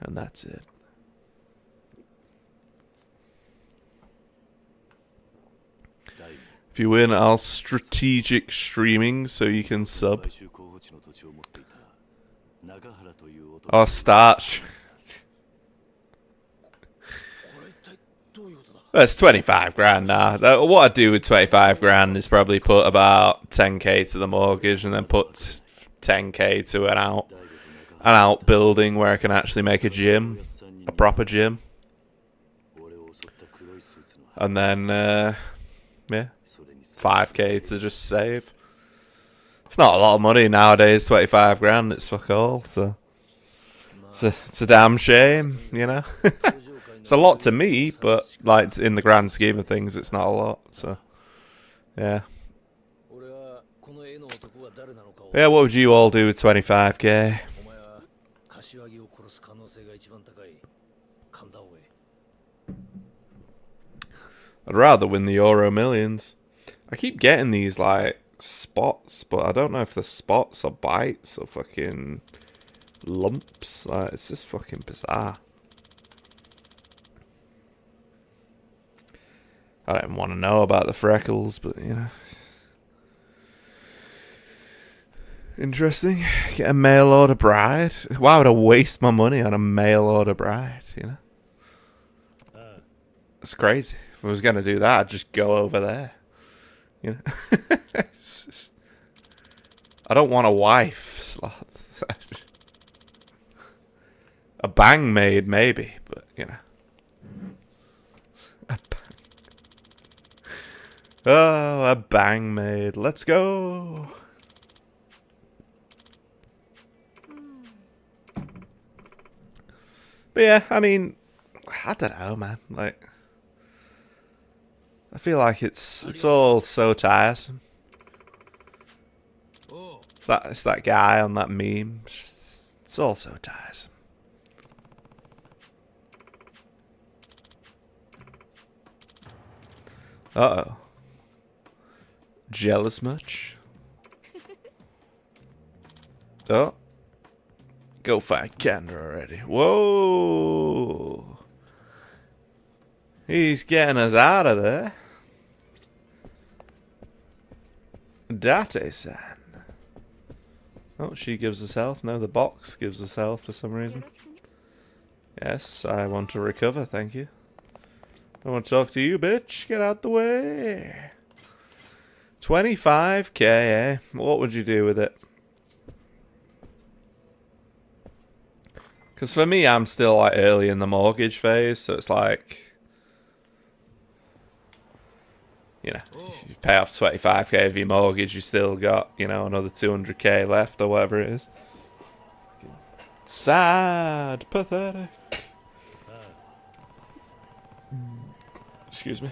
and that's it. If you win, I'll strategic streaming so you can sub. I'll start. That's 25 grand now. What I'd do with 25 grand is probably put about 10k to the mortgage and then put 10k to an outbuilding where I can actually make a gym, a proper gym. And then, yeah, 5k to just save. It's not a lot of money nowadays, 25 grand, it's fuck all, so it's a damn shame, you know? It's a lot to me, but like in the grand scheme of things, it's not a lot, so, yeah. Yeah, what would you all do with 25k? I'd rather win the Euro Millions. I keep getting these, like, spots, but I don't know if they're spots or bites or fucking lumps. Like, it's just fucking bizarre. I don't want to know about the freckles, but, you know. Interesting. Get a mail order bride. Why would I waste my money on a mail order bride, you know? It's crazy. If I was going to do that, I'd just go over there. You know? I don't want a wife, Sloth. A bang maid, maybe, but, you know. Oh, a bang maid. Let's go. But yeah, I mean, I don't know, man. Like, I feel like it's all so tiresome. It's that guy on that meme. It's all so tiresome. Uh-oh. Jealous much? Oh. Go find Kendra already. Whoa. He's getting us out of there. Date-san. Oh, she gives us health. No, the box gives us health for some reason. Yes, I want to recover, thank you. I want to talk to you, bitch. Get out the way. 25k, eh? What would you do with it? Because for me, I'm still like early in the mortgage phase, so it's like, you know, if you pay off 25k of your mortgage, you still got, you know, another 200k left or whatever it is. Sad, pathetic. Excuse me.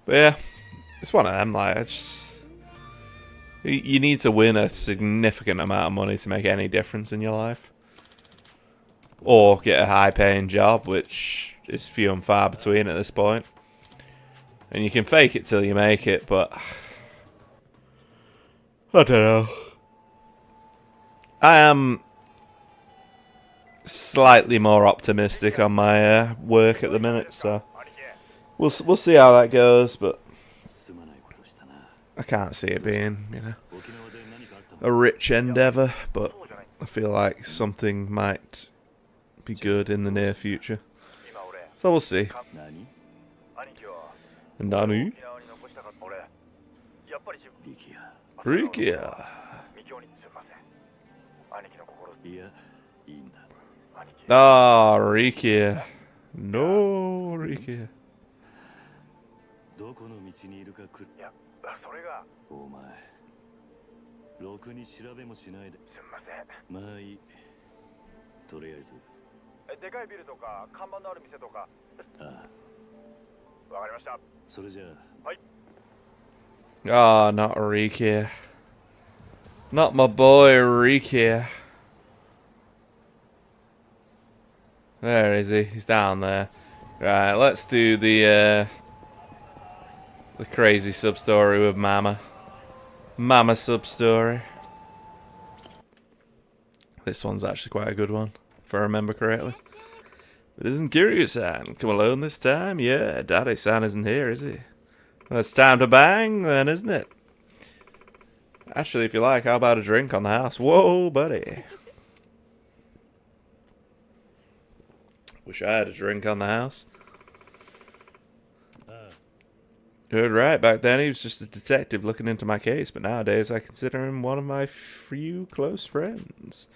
But yeah, it's one of them, like, you need to win a significant amount of money to make any difference in your life. Or get a high-paying job, which is few and far between at this point. And you can fake it till you make it, but I don't know. I am slightly more optimistic on my work at the minute, so we'll see how that goes, but I can't see it being, you know, a rich endeavour, but I feel like something might be good in the near future. So we'll see. Nanu? Rikia. Ah, Rikia. No, Rikia. どこの道にいるかく。いや、それが。お前。ろくに調べもしないで。すみません。まあいい。とりあえず。でかいビルとか看板のある店とか。ああ。わかりました。それじゃあ。はい。Ah, not Rikia. Not my boy Rikia. Where is he? He's down there. Right, let's do the crazy sub-story with Mama. Mama sub-story. This one's actually quite a good one, if I remember correctly. But isn't Kiryu-san come alone this time? Yeah, Daddy-san isn't here, is he? Well, it's time to bang then, isn't it? Actually, if you like, how about a drink on the house? Whoa, buddy. Wish I had a drink on the house. Heard right, back then he was just a detective looking into my case, but nowadays I consider him one of my few close friends.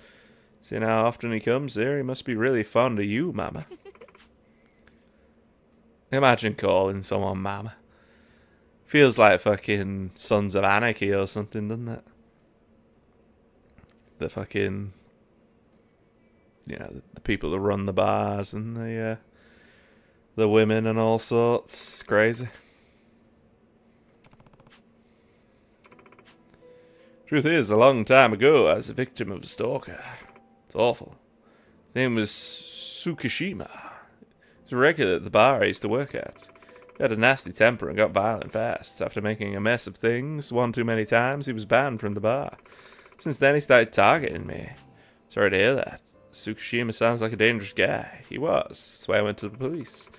Seeing how often he comes here, he must be really fond of you, Mama. Imagine calling someone Mama. Feels like fucking Sons of Anarchy or something, doesn't it? The fucking... You know, the people that run the bars and the women and all sorts. Crazy. Truth is, a long time ago, I was a victim of a stalker. It's awful. His name was Tsukishima. He was a regular at the bar I used to work at. He had a nasty temper and got violent fast. After making a mess of things one too many times, he was banned from the bar. Since then, he started targeting me. Sorry to hear that. Tsukishima sounds like a dangerous guy. He was. That's why I went to the police.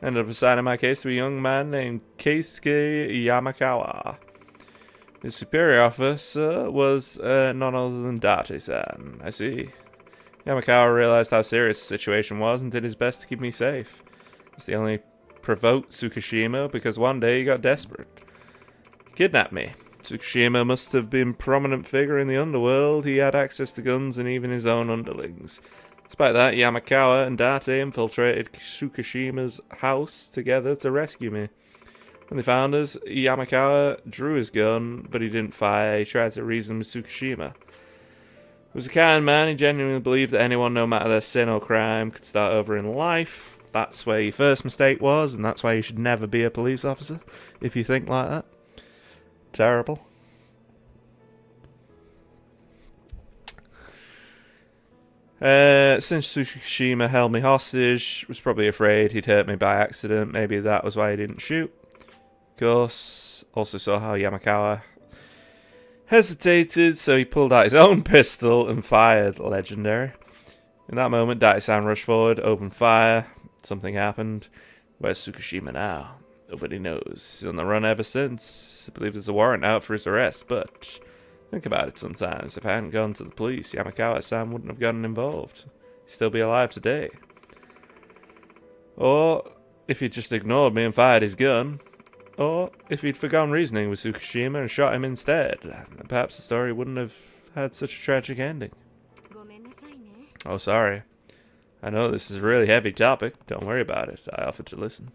Ended up assigning my case to a young man named Keisuke Yamakawa. His superior officer was none other than Date-san. I see. Yamakawa realized how serious the situation was and did his best to keep me safe. He only provoked Tsukishima because one day he got desperate. He kidnapped me. Tsukishima must have been a prominent figure in the underworld. He had access to guns and even his own underlings. Despite that, Yamakawa and Date infiltrated Tsukishima's house together to rescue me. When they found us, Yamakawa drew his gun, but he didn't fire. He tried to reason with Tsukishima. He was a kind man. He genuinely believed that anyone, no matter their sin or crime, could start over in life. That's where your first mistake was, and that's why you should never be a police officer, if you think like that. Terrible. Since Tsukishima held me hostage, was probably afraid he'd hurt me by accident. Maybe that was why he didn't shoot. Of course, also saw how Yamakawa hesitated, so he pulled out his own pistol and fired. Legendary. In that moment, Date-san rushed forward, opened fire. Something happened. Where's Tsukishima now? Nobody knows. He's on the run ever since. I believe there's a warrant out for his arrest, but think about it sometimes. If I hadn't gone to the police, Yamakawa-san wouldn't have gotten involved. He'd still be alive today. Or if he'd just ignored me and fired his gun. Or if he'd forgone reasoning with Tsukishima and shot him instead. Perhaps the story wouldn't have had such a tragic ending. Oh, sorry. I know this is a really heavy topic. Don't worry about it. I offered to listen.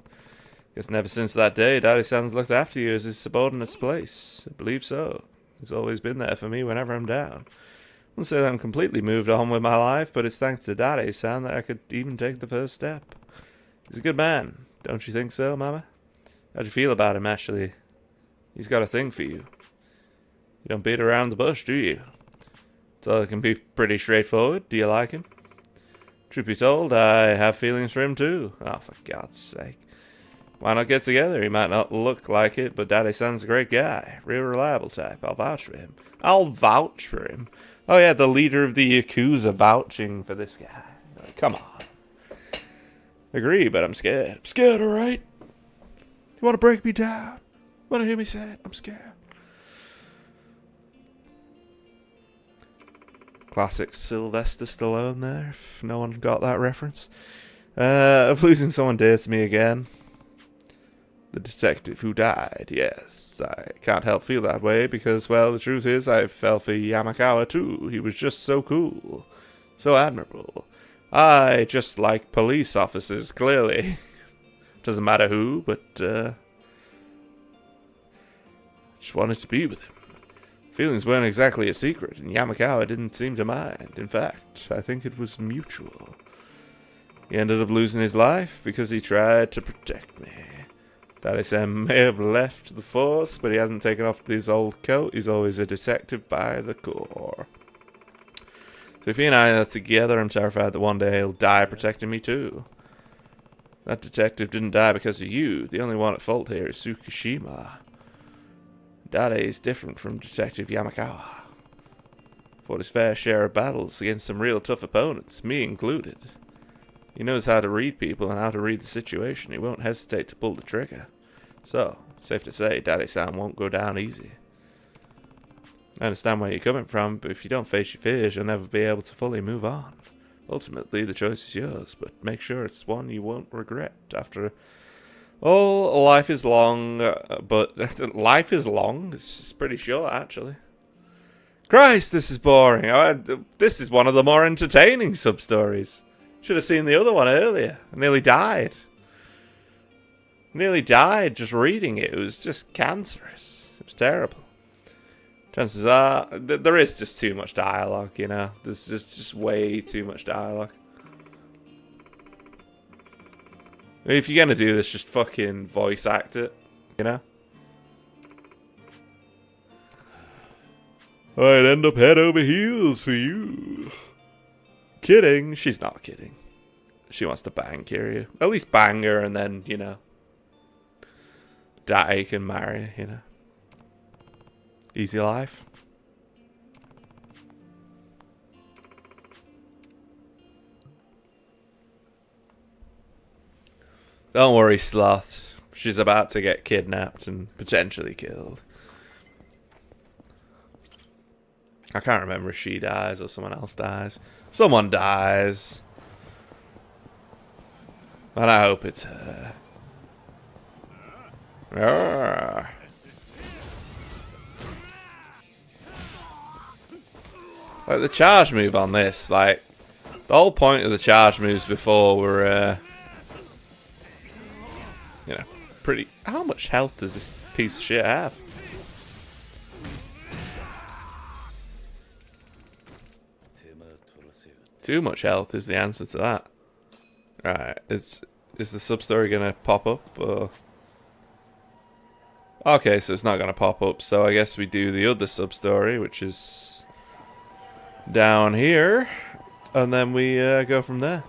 Guess never since that day, Daddy-san's looked after you as his subordinate's place. I believe so. He's always been there for me whenever I'm down. I wouldn't say that I'm completely moved on with my life, but it's thanks to Daddy-san that I could even take the first step. He's a good man. Don't you think so, Mama? How'd you feel about him, actually? He's got a thing for you. You don't beat around the bush, do you? So it can be pretty straightforward. Do you like him? Truth be told, I have feelings for him too. Oh, for God's sake. Why not get together? He might not look like it, but Daddy-san's a great guy. Real reliable type. I'll vouch for him. I'll vouch for him. Oh yeah, the leader of the Yakuza vouching for this guy. Come on. Agree, but I'm scared. I'm scared, alright? You want to break me down? Want to hear me say it? I'm scared. Classic Sylvester Stallone there, if no one got that reference. Of losing someone dear to me again. The detective who died, yes. I can't help feel that way because, well, the truth is I fell for Yamakawa too. He was just so cool. So admirable. I just like police officers, clearly. Doesn't matter who, but just wanted to be with him. Feelings weren't exactly a secret, and Yamakawa didn't seem to mind. In fact, I think it was mutual. He ended up losing his life because he tried to protect me. Daddy-san may have left the force, but he hasn't taken off his old coat. He's always a detective by the core. So if he and I are together, I'm terrified that one day he'll die protecting me too. That detective didn't die because of you. The only one at fault here is Tsukishima. Dade is different from Detective Yamakawa. Fought his fair share of battles against some real tough opponents, me included. He knows how to read people and how to read the situation. He won't hesitate to pull the trigger. So, safe to say, Daddy-san won't go down easy. I understand where you're coming from, but if you don't face your fears, you'll never be able to fully move on. Ultimately, the choice is yours, but make sure it's one you won't regret. After all, life is long, but life is long? It's pretty short, actually. Christ, this is boring. This is one of the more entertaining sub-stories. Should have seen the other one earlier. I nearly died. Nearly died just reading it. It was just cancerous. It was terrible. Chances are, there is just too much dialogue, you know? There's just way too much dialogue. If you're gonna do this, just fucking voice act it, you know? I'd end up head over heels for you. Kidding. She's not kidding. She wants to bang Kiryu. At least bang her and then, you know, Dai can marry, you know. Easy life. Don't worry, Sloth. She's about to get kidnapped and potentially killed. I can't remember if she dies or someone else dies. Someone dies. And I hope it's her. Arrgh. Like the charge move on this, like the whole point of the charge moves before were, you know, pretty. How much health does this piece of shit have? Too much health is the answer to that. Right, is the sub-story gonna pop up? Or... Okay, so it's not gonna pop up, so I guess we do the other sub-story, which is down here, and then we go from there.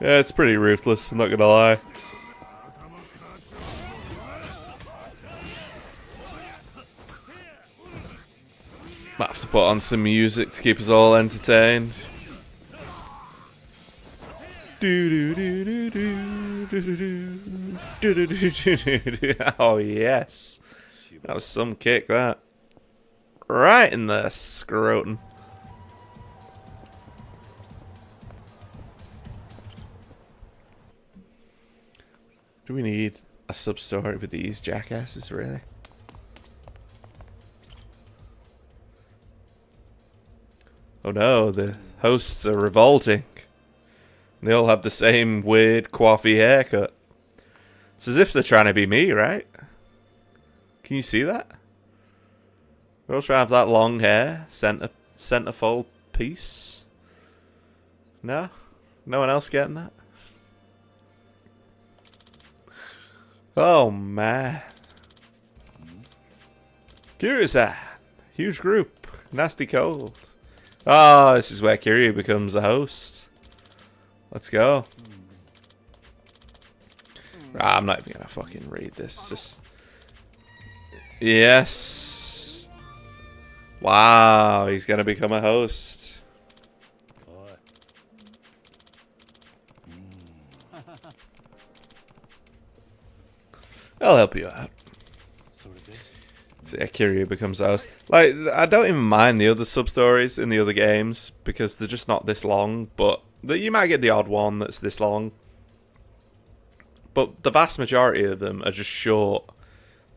Yeah, it's pretty ruthless, I'm not gonna lie. Might have to put on some music to keep us all entertained. Oh yes, that was some kick. That right in the scrotum. Do we need a sub-story with these jackasses, really? Oh no, the hosts are revolting. They all have the same weird, coiffy haircut. It's as if they're trying to be me, right? Can you see that? They're all trying to have that long hair, centerfold piece. No? No one else getting that? Oh man. Kiryu-san. Huge group. Nasty cold. Oh, this is where Kiryu becomes a host. Let's go. I'm not even gonna fucking read this. Just yes. Wow, he's gonna become a host. I'll help you out. So yeah, Kiryu becomes a host. Like, I don't even mind the other sub-stories in the other games because they're just not this long, but you might get the odd one that's this long. But the vast majority of them are just short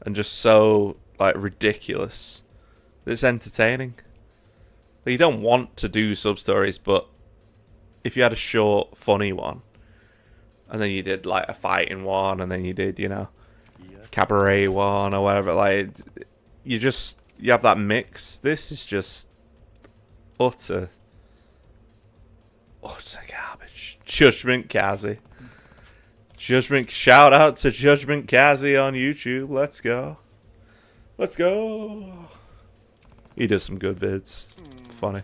and just so, like, ridiculous. It's entertaining. Like, you don't want to do sub-stories, but if you had a short, funny one, and then you did, like, a fighting one, and then you did, you know, cabaret one or whatever, like, you have that mix. This is just utter garbage. Judgment Kazi. Shout out to Judgment Kazi on YouTube. Let's go. Let's go. He does some good vids. Funny.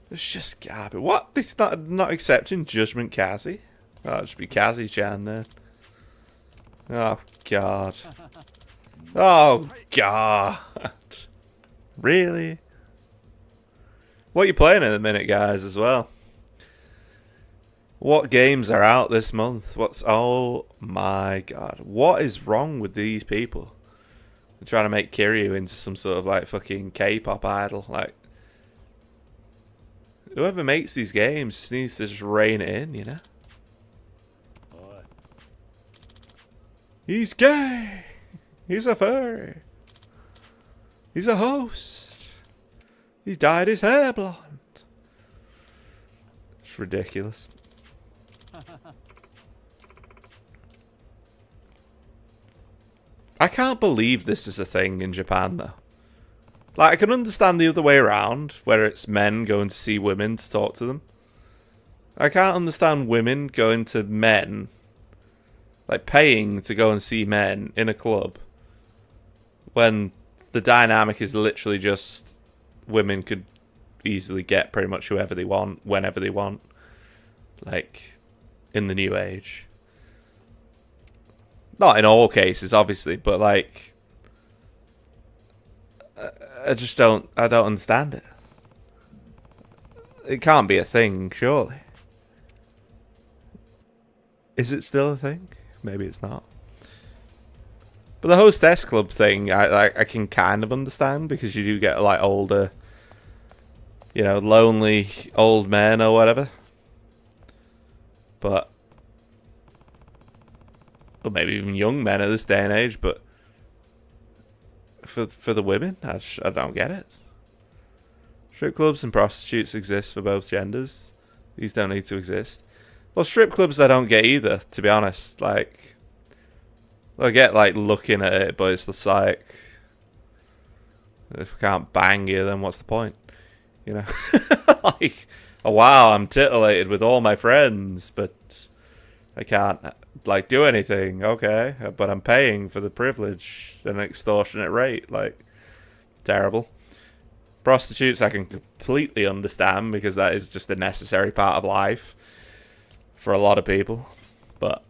It's just garbage. What? It's not accepting Judgment Kazi? Oh, it should be Kazi-chan then. Oh, God. Oh, God. Really? What are you playing in a minute, guys, as well? What games are out this month? Oh my god. What is wrong with these people? They're trying to make Kiryu into some sort of like fucking K-pop idol. Like, whoever makes these games just needs to just rein it in, you know? He's gay! He's a furry! He's a host! He dyed his hair blonde! It's ridiculous. I can't believe this is a thing in Japan, though. Like, I can understand the other way around, where it's men going to see women to talk to them. I can't understand women going to men, like paying to go and see men in a club, when the dynamic is literally just women could easily get pretty much whoever they want, whenever they want. Like, in the new age. Not in all cases, obviously, but like, I don't understand it. It can't be a thing, surely. Is it still a thing? Maybe it's not. But the hostess club thing, I can kind of understand, because you do get like older, you know, lonely old men or whatever. But, or maybe even young men at this day and age. But for the women, I don't get it. Strip clubs and prostitutes exist for both genders. These don't need to exist. Well, strip clubs I don't get either, to be honest. Like, I get like looking at it, but it's just like, if I can't bang you, then what's the point? You know? Like, oh wow, I'm titillated with all my friends, but I can't like do anything. Okay, but I'm paying for the privilege at an extortionate rate. Like, terrible. Prostitutes I can completely understand, because that is just a necessary part of life for a lot of people. But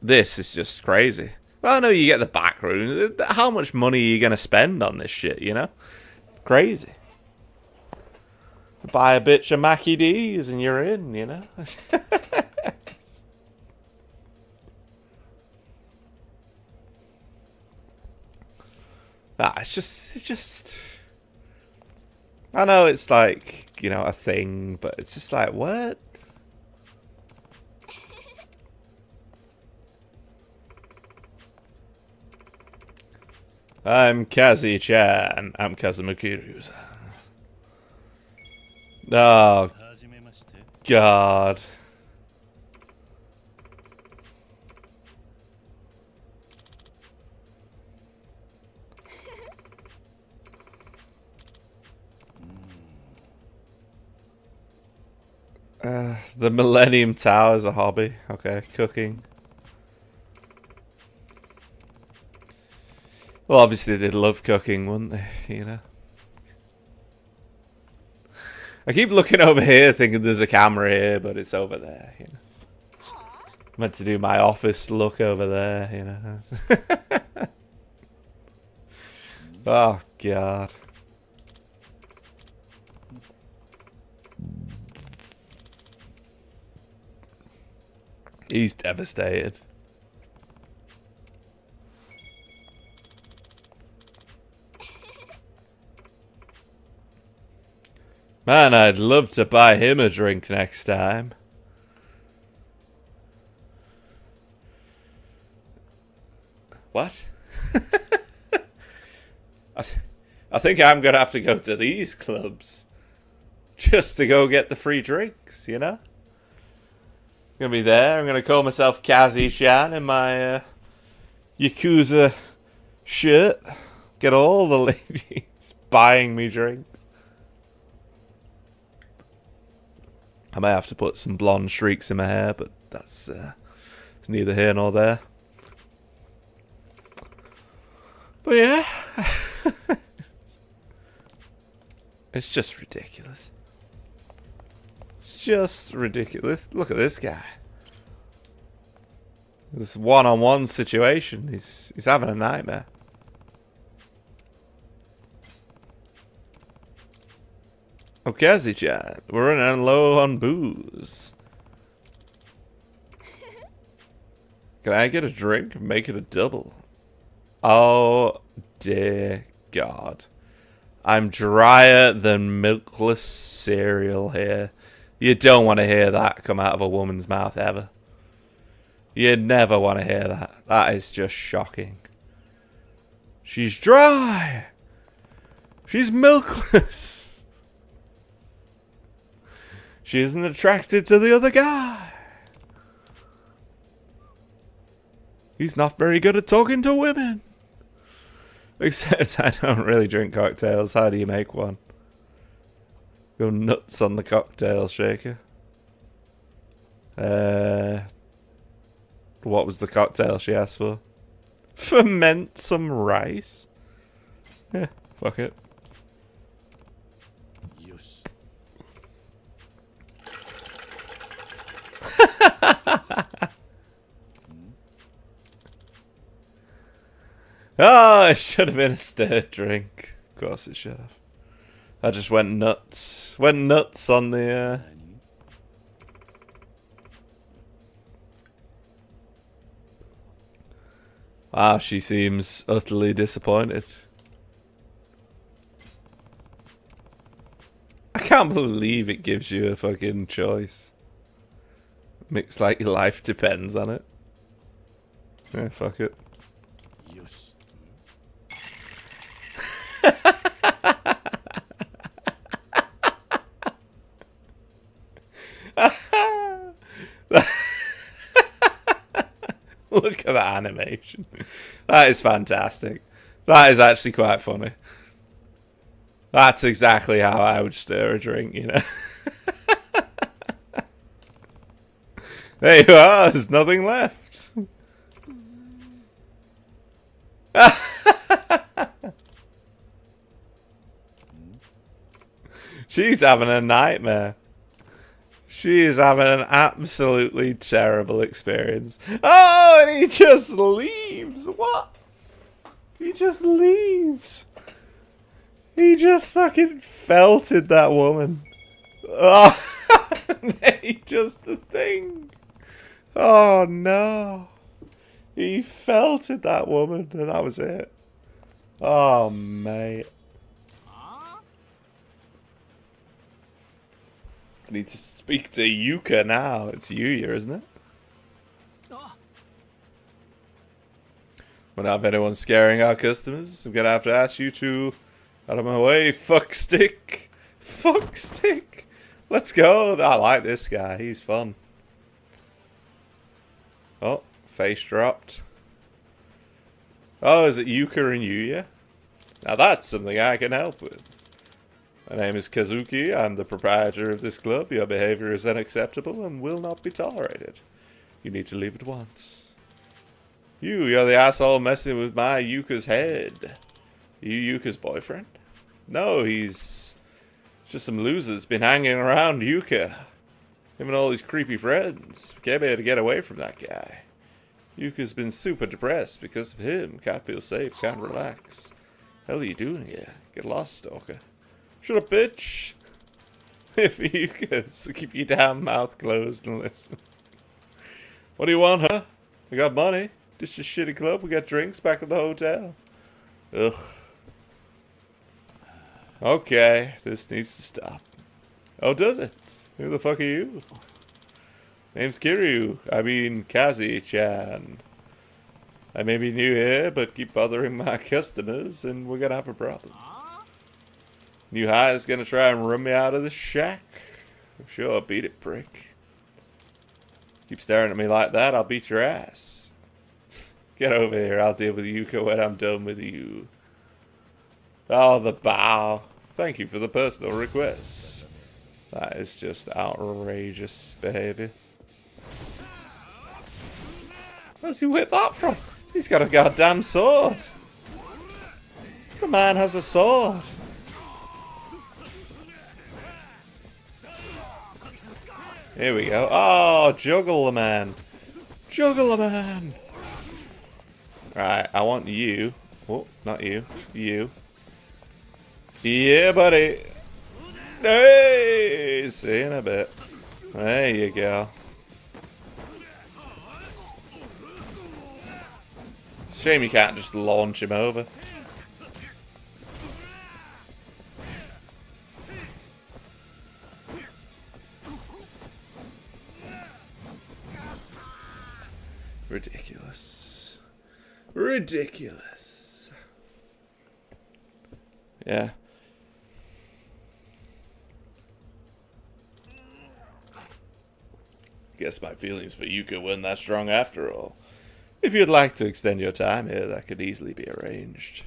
this is just crazy. Well, I know you get the back room. How much money are you going to spend on this shit, you know? Crazy. Buy a bitch of Mackie D's and you're in, you know? Nah, it's just... I know it's like, you know, a thing, but it's just like, what? I'm Kazi-chan. I'm Kazumakiru-san. Oh, God. The Millennium Tower is a hobby. Okay, cooking. Well, obviously they'd love cooking, wouldn't they? You know. I keep looking over here thinking there's a camera here, but it's over there, you know. Meant to do my office look over there, you know. Oh, God. He's devastated. Man, I'd love to buy him a drink next time. What? I think I'm going to have to go to these clubs just to go get the free drinks, you know? I'm going to be there. I'm going to call myself Kazi-chan in my Yakuza shirt. Get all the ladies buying me drinks. I may have to put some blonde streaks in my hair, but that's it's neither here nor there. But yeah. It's just ridiculous. It's just ridiculous. Look at this guy. This one-on-one situation. He's having a nightmare. Okay, Kazi-chan, we're running low on booze. Can I get a drink? Make it a double. Oh, dear God. I'm drier than milkless cereal here. You don't want to hear that come out of a woman's mouth ever. You never want to hear that. That is just shocking. She's dry. She's milkless. She isn't attracted to the other guy. He's not very good at talking to women. Except I don't really drink cocktails. How do you make one? Go nuts on the cocktail shaker. What was the cocktail she asked for? Ferment some rice? Yeah, fuck it. Yosh. Oh, it should have been a stirred drink. Of course it should have. I just went nuts. Went nuts on the... Wow, she seems utterly disappointed. I can't believe it gives you a fucking choice. Mix like your life depends on it. Yeah, fuck it. Yosh. Look at that animation. That is fantastic. That is actually quite funny. That's exactly how I would stir a drink, you know. There you are. There's nothing left. She's having a nightmare. She is having an absolutely terrible experience. Oh, and he just leaves. What? He just leaves. He just fucking felted that woman. Oh, he just the thing. Oh no. He felted that woman and that was it. Oh, mate. I need to speak to Yuka now. It's Yuya, isn't it? When I have anyone scaring our customers, I'm gonna have to ask you to out of my way, fuck stick. Fuck stick. Let's go. I like this guy. He's fun. Oh, face dropped. Oh, is it Yuka and Yuya? Now that's something I can help with. My name is Kazuki. I'm the proprietor of this club. Your behavior is unacceptable and will not be tolerated. You need to leave at once. You're the asshole messing with my Yuka's head. You Yuka's boyfriend? No, he's just some loser that's been hanging around Yuka. Him and all his creepy friends. Came here to get away from that guy. Yuka's been super depressed because of him. Can't feel safe, can't relax. Hell are you doing here? Get lost, stalker. Shut up, bitch. If Yuka, so keep your damn mouth closed and listen. What do you want, huh? I got money. Just a shitty club. We got drinks back at the hotel. Ugh. Okay, this needs to stop. Oh, does it? Who the fuck are you? Name's Kiryu. I mean, Kazi-chan. I may be new here, but keep bothering my customers, and we're gonna have a problem. New hire's gonna try and run me out of the shack. Sure, beat it, prick. Keep staring at me like that, I'll beat your ass. Get over here, I'll deal with Yuka when I'm done with you. Oh, the bow. Thank you for the personal request. That is just outrageous behavior. Where's he whip that from? He's got a goddamn sword. The man has a sword. Here we go. Oh, juggle the man. Juggle the man. Right, I want you. Oh, not you. You. Yeah, buddy. Hey, see you in a bit. There you go. Shame you can't just launch him over. Ridiculous. Ridiculous. Yeah. Guess my feelings for Yuka weren't that strong after all. If you'd like to extend your time here, that could easily be arranged.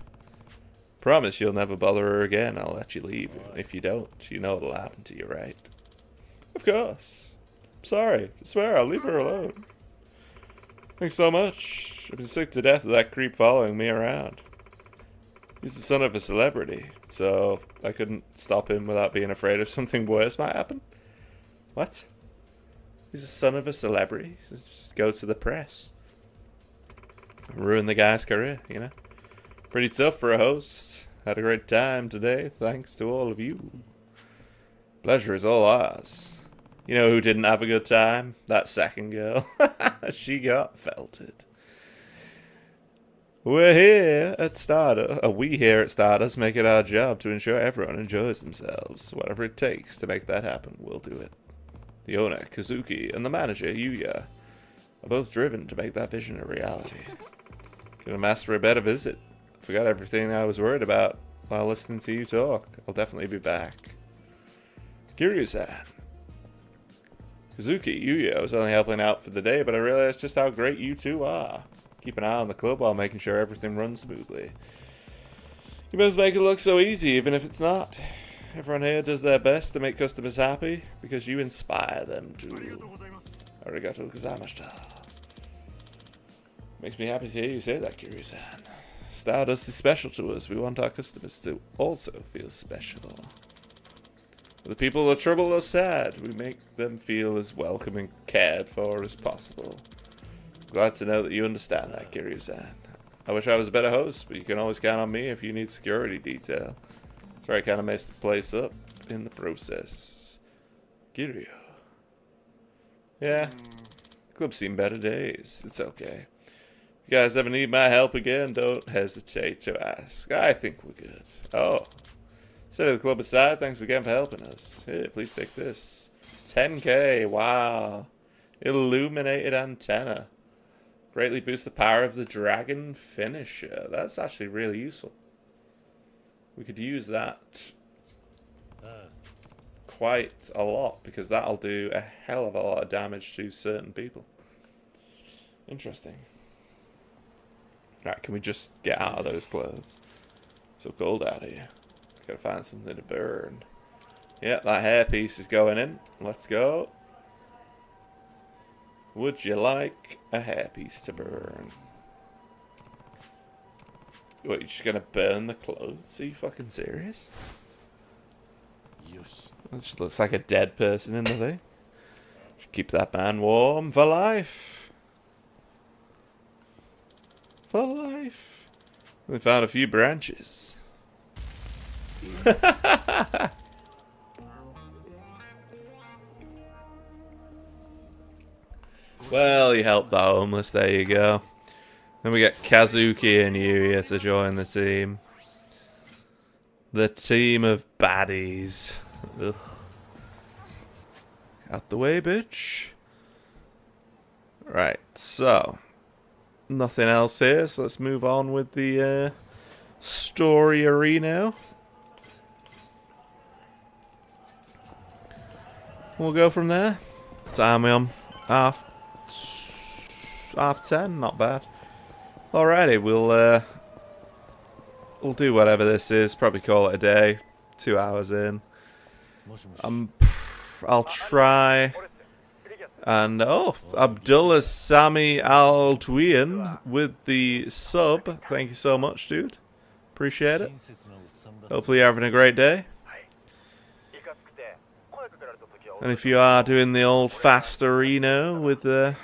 Promise you'll never bother her again. I'll let you leave. If you don't, you know what'll happen to you, right? Of course. Sorry. I swear, I'll leave her alone. Thanks so much. I've been sick to death of that creep following me around. He's the son of a celebrity, so I couldn't stop him without being afraid of something worse might happen. What? He's the son of a celebrity? So just go to the press. Ruin the guy's career, you know? Pretty tough for a host. Had a great time today, thanks to all of you. Pleasure is all ours. You know who didn't have a good time? That second girl. She got felted. We here at Stardust make it our job to ensure everyone enjoys themselves. Whatever it takes to make that happen, we'll do it. The owner, Kazuki, and the manager, Yuya, are both driven to make that vision a reality. Gonna master a better visit. Forgot everything I was worried about while listening to you talk. I'll definitely be back. Kiryu-san. Kazuki, Yuya, I was only helping out for the day, but I realized just how great you two are. Keep an eye on the club while making sure everything runs smoothly. You both make it look so easy, even if it's not. Everyone here does their best to make customers happy, because you inspire them to. Arigato gozaimashita. Makes me happy to hear you say that, Kiryu-san. Stardust is special to us. We want our customers to also feel special. For the people of trouble or sad, we make them feel as welcome and cared for as possible. Glad to know that you understand that, Kiryu-san. I wish I was a better host, but you can always count on me if you need security detail. Sorry, I kind of messed the place up in the process. Kiryu. Yeah, club's seen better days. It's okay. If you guys ever need my help again, don't hesitate to ask. I think we're good. Oh. Set the club aside, thanks again for helping us. Here, please take this. 10k, wow. Illuminated antenna. Greatly boost the power of the dragon finisher. That's actually really useful. We could use that quite a lot, because that'll do a hell of a lot of damage to certain people. Interesting. Alright, can we just get out of those clothes? So cold out here. Gotta find something to burn. Yeah, that hairpiece is going in. Let's go. Would you like a hairpiece to burn? What, you're just gonna burn the clothes? Are you fucking serious? Yes. That just looks like a dead person in the thing. Just keep that man warm for life. For life. We found a few branches. Well, you helped the homeless, there you go. Then we get Kazuki and Yuya to join the team. The team of baddies. Ugh. Out the way, bitch. Right, so. Nothing else here, so let's move on with the story arena. We'll go from there. Time on half 10, not bad. Alrighty, we'll do whatever this is. Probably call it a day. 2 hours in. I'll try. And Abdullah Sami Al Twian with the sub. Thank you so much, dude. Appreciate it. Hopefully you're having a great day. And if you are doing the old fast arena with that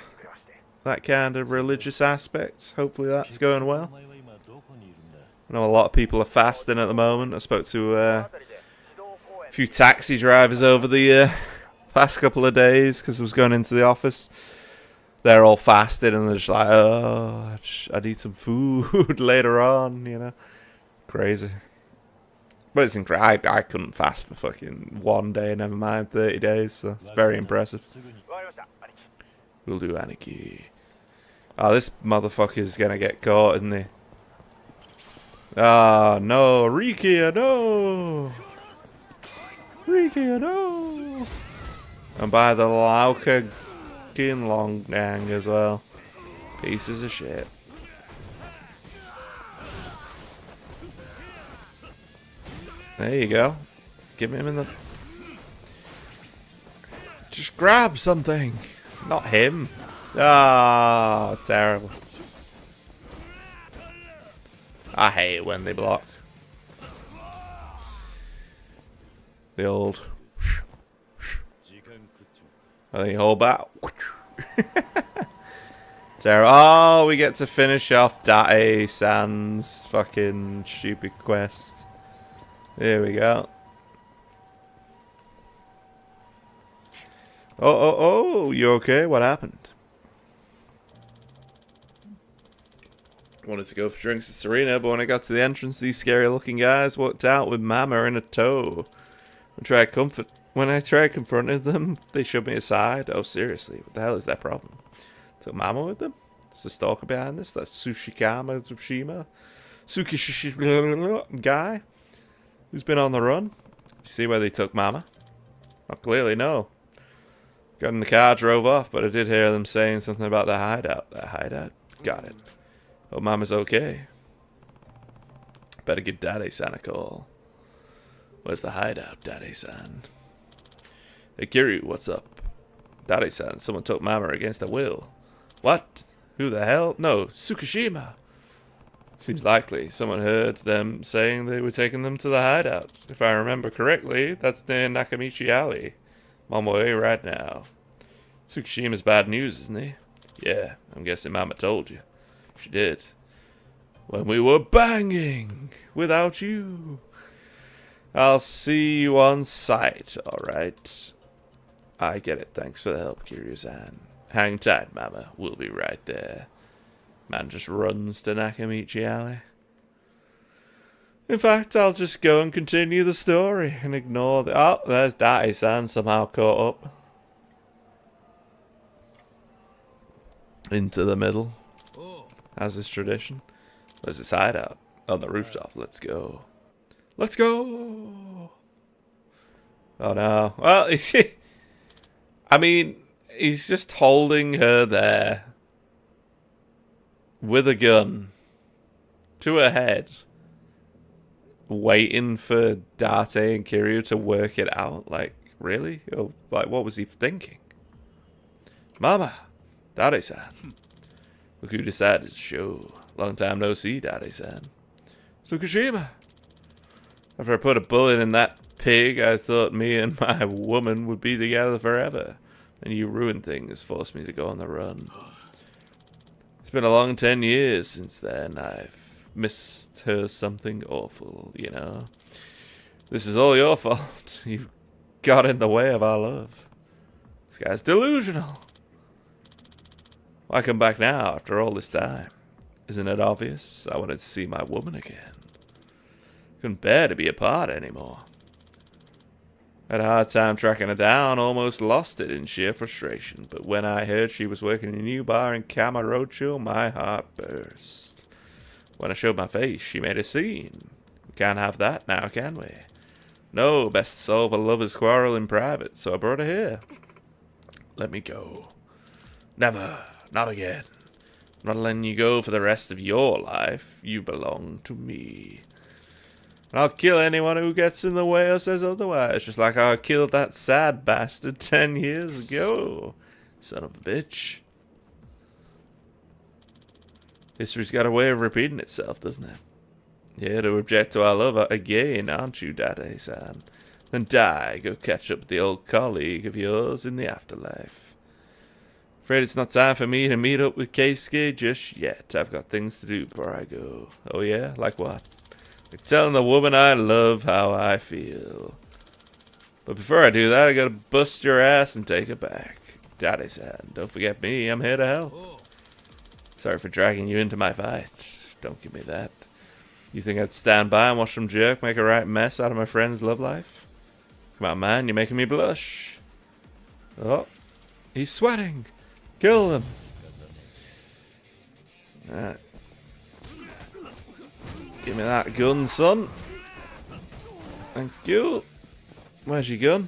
kind of religious aspect, hopefully that's going well. I know a lot of people are fasting at the moment. I spoke to few taxi drivers over the past couple of days because I was going into the office. They're all fasted and they're just like, oh, I need some food later on, you know. Crazy. But it's incredible. I couldn't fast for fucking 1 day, never mind 30 days, so it's very impressive. We'll do Aniki. Oh, this motherfucker's gonna get caught, isn't he? Ah, no. Rikia, no. Rikia, no. And by the Lauka Long Nang as well. Pieces of shit. There you go. Give him in the... Just grab something. Not him. Ah, terrible. I hate it when they block. The old... I think hold back. Terrible. Oh, we get to finish off Date-san's fucking stupid quest. Here we go. Oh, you okay? What happened? Wanted to go for drinks at Serena, but when I got to the entrance, these scary looking guys walked out with Mama in a tow. When I tried confronting them, they shoved me aside. Oh, seriously, what the hell is their problem? Took Mama with them? It's the stalker behind this? That Tsushima guy who's been on the run? You see where they took Mama? Oh, clearly no. Got in the car, drove off, but I did hear them saying something about their hideout. Their hideout? Got it. Hope Mama's okay. Better give Date-san a call. Where's the hideout, Date-san? Hey, Kiryu, what's up? Date-san, someone took Mama against her will. What? Who the hell? No, Tsukushima. Seems likely. Someone heard them saying they were taking them to the hideout. If I remember correctly, that's near Nakamichi Alley. I'm on my way right now. Tsukushima's bad news, isn't he? Yeah, I'm guessing Mama told you. She did. When we were banging without you. I'll see you on site, alright? I get it. Thanks for the help, Kiryu-san. Hang tight, Mama. We'll be right there. Man just runs to Nakamichi Alley. In fact, I'll just go and continue the story and ignore the... Oh, there's Date-san somehow caught up. Into the middle. As is tradition. Where's his hideout? On the rooftop. Let's go. Let's go! Oh no. Well, I mean, he's just holding her there. With a gun. To her head. Waiting for Date and Kiryu to work it out. Like, really? Oh, like, what was he thinking? Mama! Date-san. Look who decided to show. Long time no see, Date-san. Tsukushima! After I put a bullet in that pig, I thought me and my woman would be together forever. And you ruined things, forced me to go on the run. It's been a long 10 years since then. I've missed her something awful, you know. This is all your fault. You got in the way of our love. This guy's delusional. Why come back now after all this time? Isn't it obvious? I wanted to see my woman again. Couldn't bear to be apart anymore. Had a hard time tracking her down, almost lost it in sheer frustration. But when I heard she was working in a new bar in Kamurocho, my heart burst. When I showed my face, she made a scene. We can't have that now, can we? No, best to solve a lover's quarrel in private, so I brought her here. Let me go. Never. Not again. I'm not letting you go for the rest of your life. You belong to me. And I'll kill anyone who gets in the way or says otherwise, just like I killed that sad bastard 10 years ago. Son of a bitch. History's got a way of repeating itself, doesn't it? Here to object to our love again, aren't you, Date-san? Then die, go catch up with the old colleague of yours in the afterlife. Afraid it's not time for me to meet up with Keisuke just yet. I've got things to do before I go. Oh yeah? Like what? Like telling the woman I love how I feel. But before I do that, I gotta bust your ass and take it back. Daddy said, don't forget me, I'm here to help. Sorry for dragging you into my fight. Don't give me that. You think I'd stand by and watch some jerk make a right mess out of my friend's love life? Come on, man, you're making me blush. Oh, he's sweating. Kill him. Alright. Give me that gun, son. Thank you. Where's your gun?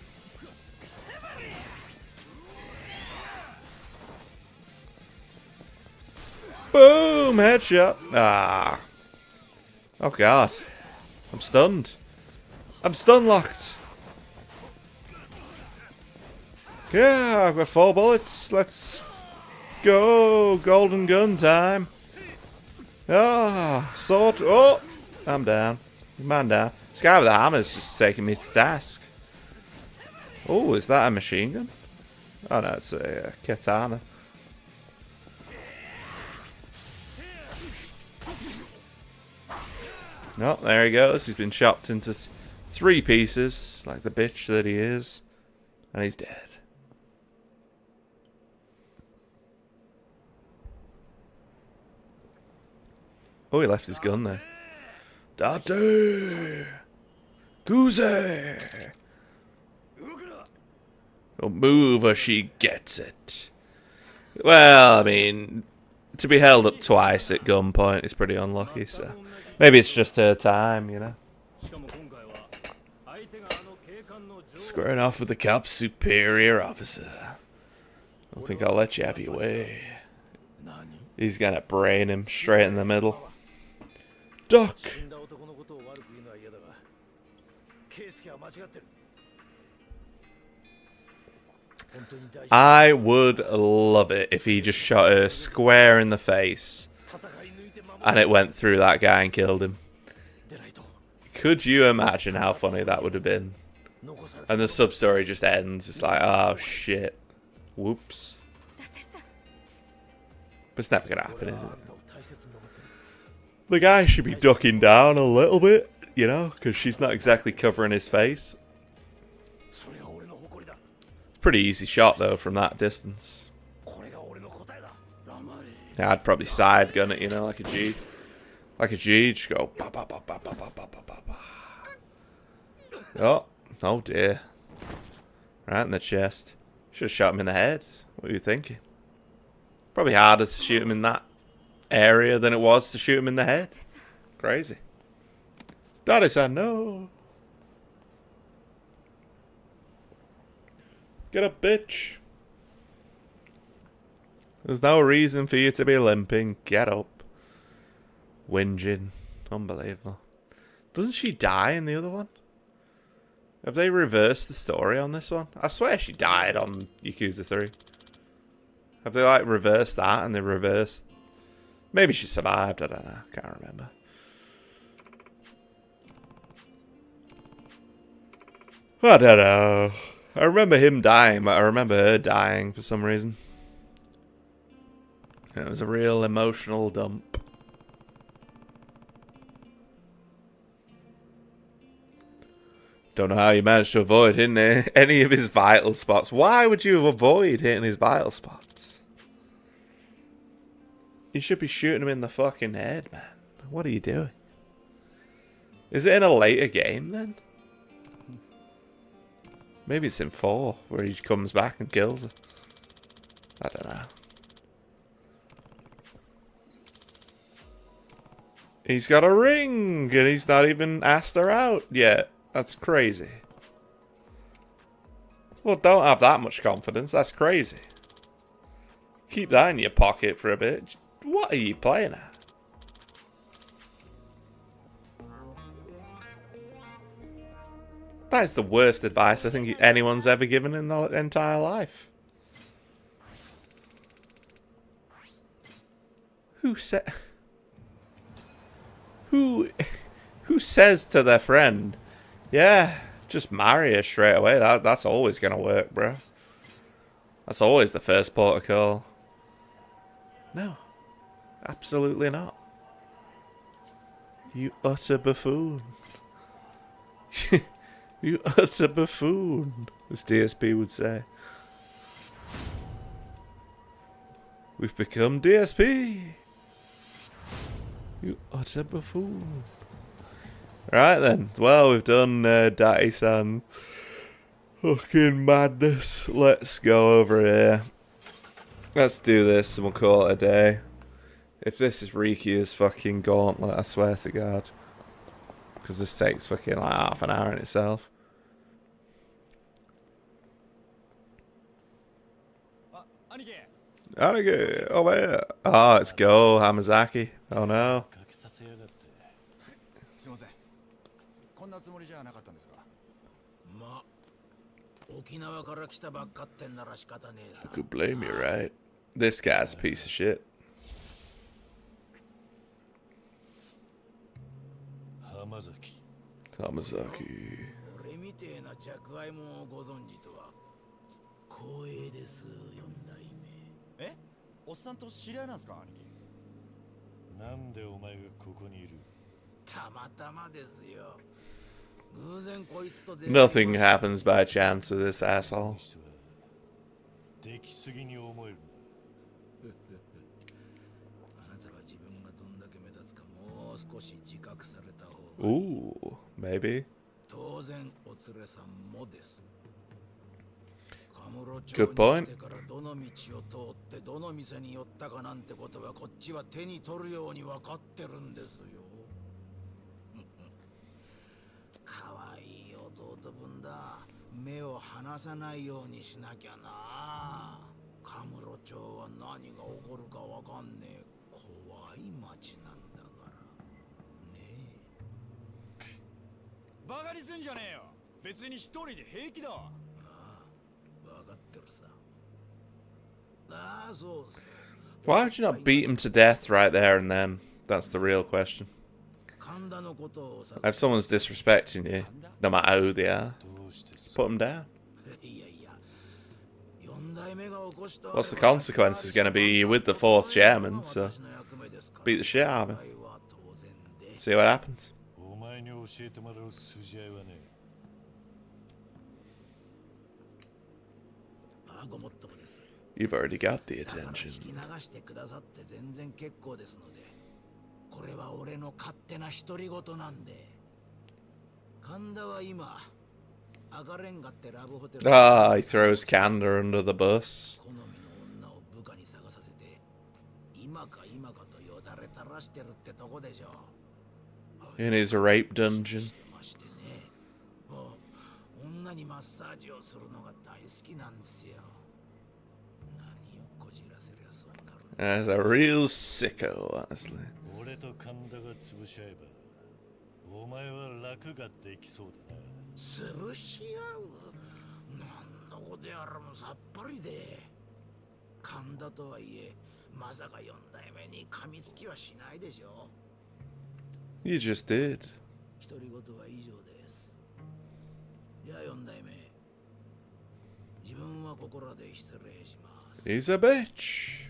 Boom! Headshot. Ah. Oh god. I'm stunned. I'm stun locked. Yeah, I've got 4 bullets. Let's go. Golden gun time. Ah, sword. Oh, I'm down. Man down. This guy with the hammer's just taking me to task. Oh, is that a machine gun? Oh no, it's a katana. No, there he goes. He's been chopped into 3 pieces, like the bitch that he is. And he's dead. Oh, he left his gun there. Date! Yakuza! Don't move or she gets it. Well, I mean, to be held up twice at gunpoint is pretty unlucky, so maybe it's just her time, you know. Squaring off with the Cap's superior officer. Don't think I'll let you have your way. He's gonna brain him straight in the middle. Duck! I would love it if he just shot her square in the face and it went through that guy and killed him. Could you imagine how funny that would have been? And the sub-story just ends. It's like, oh shit. Whoops. But it's never going to happen, is it? The guy should be ducking down a little bit, you know, because she's not exactly covering his face. Pretty easy shot, though, from that distance. Yeah, I'd probably side gun it, you know, like a G. Like a G, just go. Ba, ba, ba, ba, ba, ba, ba, ba, ba. Oh, oh dear. Right in the chest. Should have shot him in the head. What are you thinking? Probably harder to shoot him in that area than it was to shoot him in the head. Crazy. Daddy said no. Get up, bitch. There's no reason for you to be limping. Get up. Whinging. Unbelievable. Doesn't she die in the other one? Have they reversed the story on this one? I swear she died on Yakuza 3. Have they, like, reversed that and they reversed... Maybe she survived, I don't know. Can't remember. I don't know. I remember him dying, but I remember her dying for some reason. It was a real emotional dump. Don't know how you managed to avoid hitting any of his vital spots. Why would you avoid hitting his vital spots? You should be shooting him in the fucking head, man. What are you doing? Is it in a later game, then? Maybe it's in 4, where he comes back and kills her. I don't know. He's got a ring, and he's not even asked her out yet. That's crazy. Well, don't have that much confidence. That's crazy. Keep that in your pocket for a bit. What are you playing at? That is the worst advice I think anyone's ever given in their entire life. Who said... Who says to their friend, yeah, just marry her straight away. That's always going to work, bro. That's always the first port of call. No. Absolutely not. You utter buffoon. You utter buffoon, as DSP would say. We've become DSP. You utter buffoon. Right then. Well, we've done Dai-san. Fucking madness. Let's go over here. Let's do this and we'll call it a day. If this is Riki's fucking gauntlet, I swear to God. Because this takes fucking like half an hour in itself. Anige, oh yeah. Oh, it's Go, Hamazaki. Oh no. すいません。こんなつもりじゃなかったんですか。ま、沖縄から来たばっかってんなら仕方ねえさ。 Could blame you, right? This guy's a piece of shit. 浜崎。 Hamazaki. 俺みてえな着愛もご存知とは光栄です、四代目。え？おっさんと知り合いなんですか、兄貴。なんでお前がここにいる？たまたまですよ。偶然こいつと出会い Nothing happens by chance with this asshole. にしてはできすぎに思えるあなたは自分がどんだけ目立つかもう少し自覚された方が。 Ooh, maybe. 当然お連れさんもです。 Good point. からどの道を通ってどの店に寄ったかなんてことはこっちは手に取るように分かってるんですよ。かわいい弟分だ。目を離さないようにしなきゃな。カムロ町は何が起こるかわかんねえ怖い町なんだからねえ。バカにすんじゃねえよ。別に一人で平気だ。分かってるさ。ああ、そうそう。 Why would you not beat him to death right there and then? That's the real question. 神田のことをさ。 If someone's disrespecting you, no matter who they are, どうして put them down. いやいや。四代目が起こした What's the consequences going to be with the fourth chairman? So beat the shit out of him. See what happens. お前に教えてもらう筋合いはね。ごもっともです。 You've already got the だから attention. 聞き流してくださって全然結構ですので、これは俺の勝手な独り言なんで。神田は今赤レンガってラブホテル。 Ah, he throws Kanda under the bus. 好みの女を部下に探させて、今か今かとよだれ垂らしてるってとこでしょ。 In his rape dungeon. ましてね、もう女にマッサージをするのが大好きなんですよ。何をこじらせりゃそうなる。 That's a real sicko, honestly. 俺と神田が潰し合えば、お前は楽ができそうだな。潰し合う？なんのことやらもさっぱりで。神田とはいえ、まさか四代目に噛みつきはしないでしょ。 You just did. 独り言は以上です。じゃあ四代目、自分はここらで失礼します。 He's a bitch.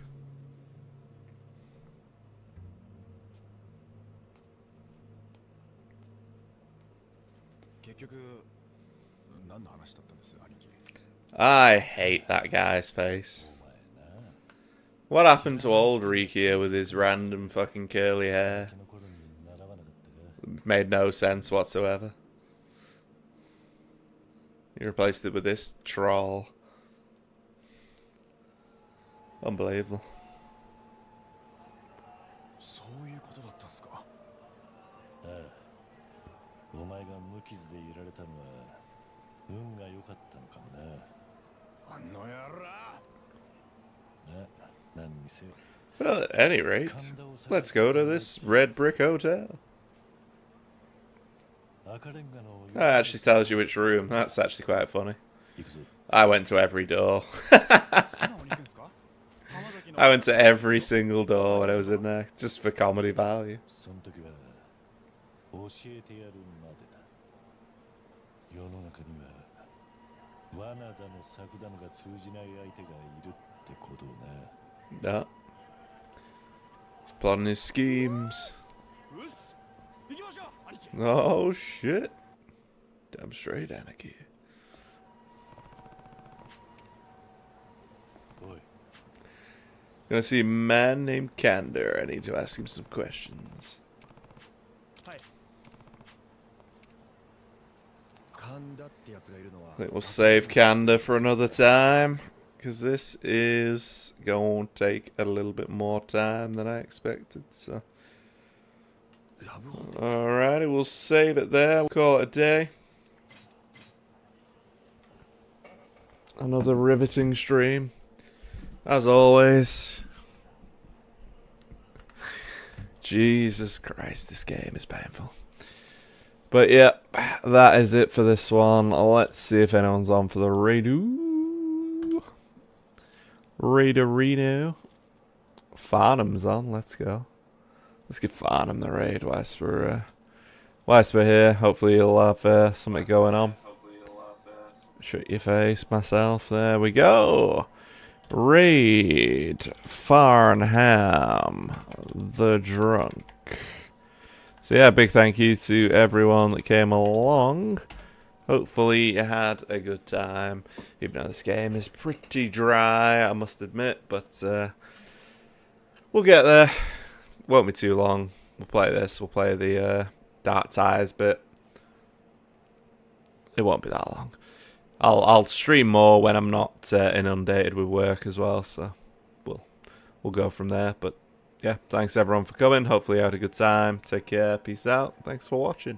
結局何の話だったんです、兄貴。 I hate that guy's face. What happened to old Rikia with his random fucking curly hair? の頃に習わなかったか。 Made no sense whatsoever. You replaced it with this troll. Unbelievable. そういうことだったんですか。ああ、お前が無傷でいられたのは運が良かったのかもな。あの野郎。何にせよ。 Well, at any rate, let's go to this red brick hotel. 赤レンガの That actually tells you which room. That's actually quite funny. 行くぞ。 I went to every door. 素直に行くんですか。浜崎の I went to every single door when I was in there, just for comedy value. その時は教えてやるまでだ。世の中には罠だの策だのが通じない相手がいるってことをな。 No. He's plotting his schemes. うっす。行きましょう、兄貴。 Oh shit. Demonstrate anarchy. Oi. Gonna see a man named Kander. I need to ask him some questions. 神田ってやつがいるのは I think we'll save Kander for another time, because this is going to take a little bit more time than I expected. So, ラブホテル alrighty, we'll save it there. We'll call it a day. Another riveting stream, as always. Jesus Christ, this game is painful. But yeah, that is it for this one. Let's see if anyone's on for the Raidu. Raiderino. Farnham's on, let's go. Let's give Farnham the raid whilst we're here. Hopefully you'll have something going on. Shut your face, myself. There we go. Raid Farnham the Drunk. So yeah, big thank you to everyone that came along. Hopefully you had a good time. Even though this game is pretty dry, I must admit. But we'll get there. Won't be too long. We'll play this. We'll play the Dark Ties bit. It won't be that long. I'll stream more when I'm not inundated with work as well. So we'll go from there. But yeah, thanks everyone for coming. Hopefully you had a good time. Take care. Peace out. Thanks for watching.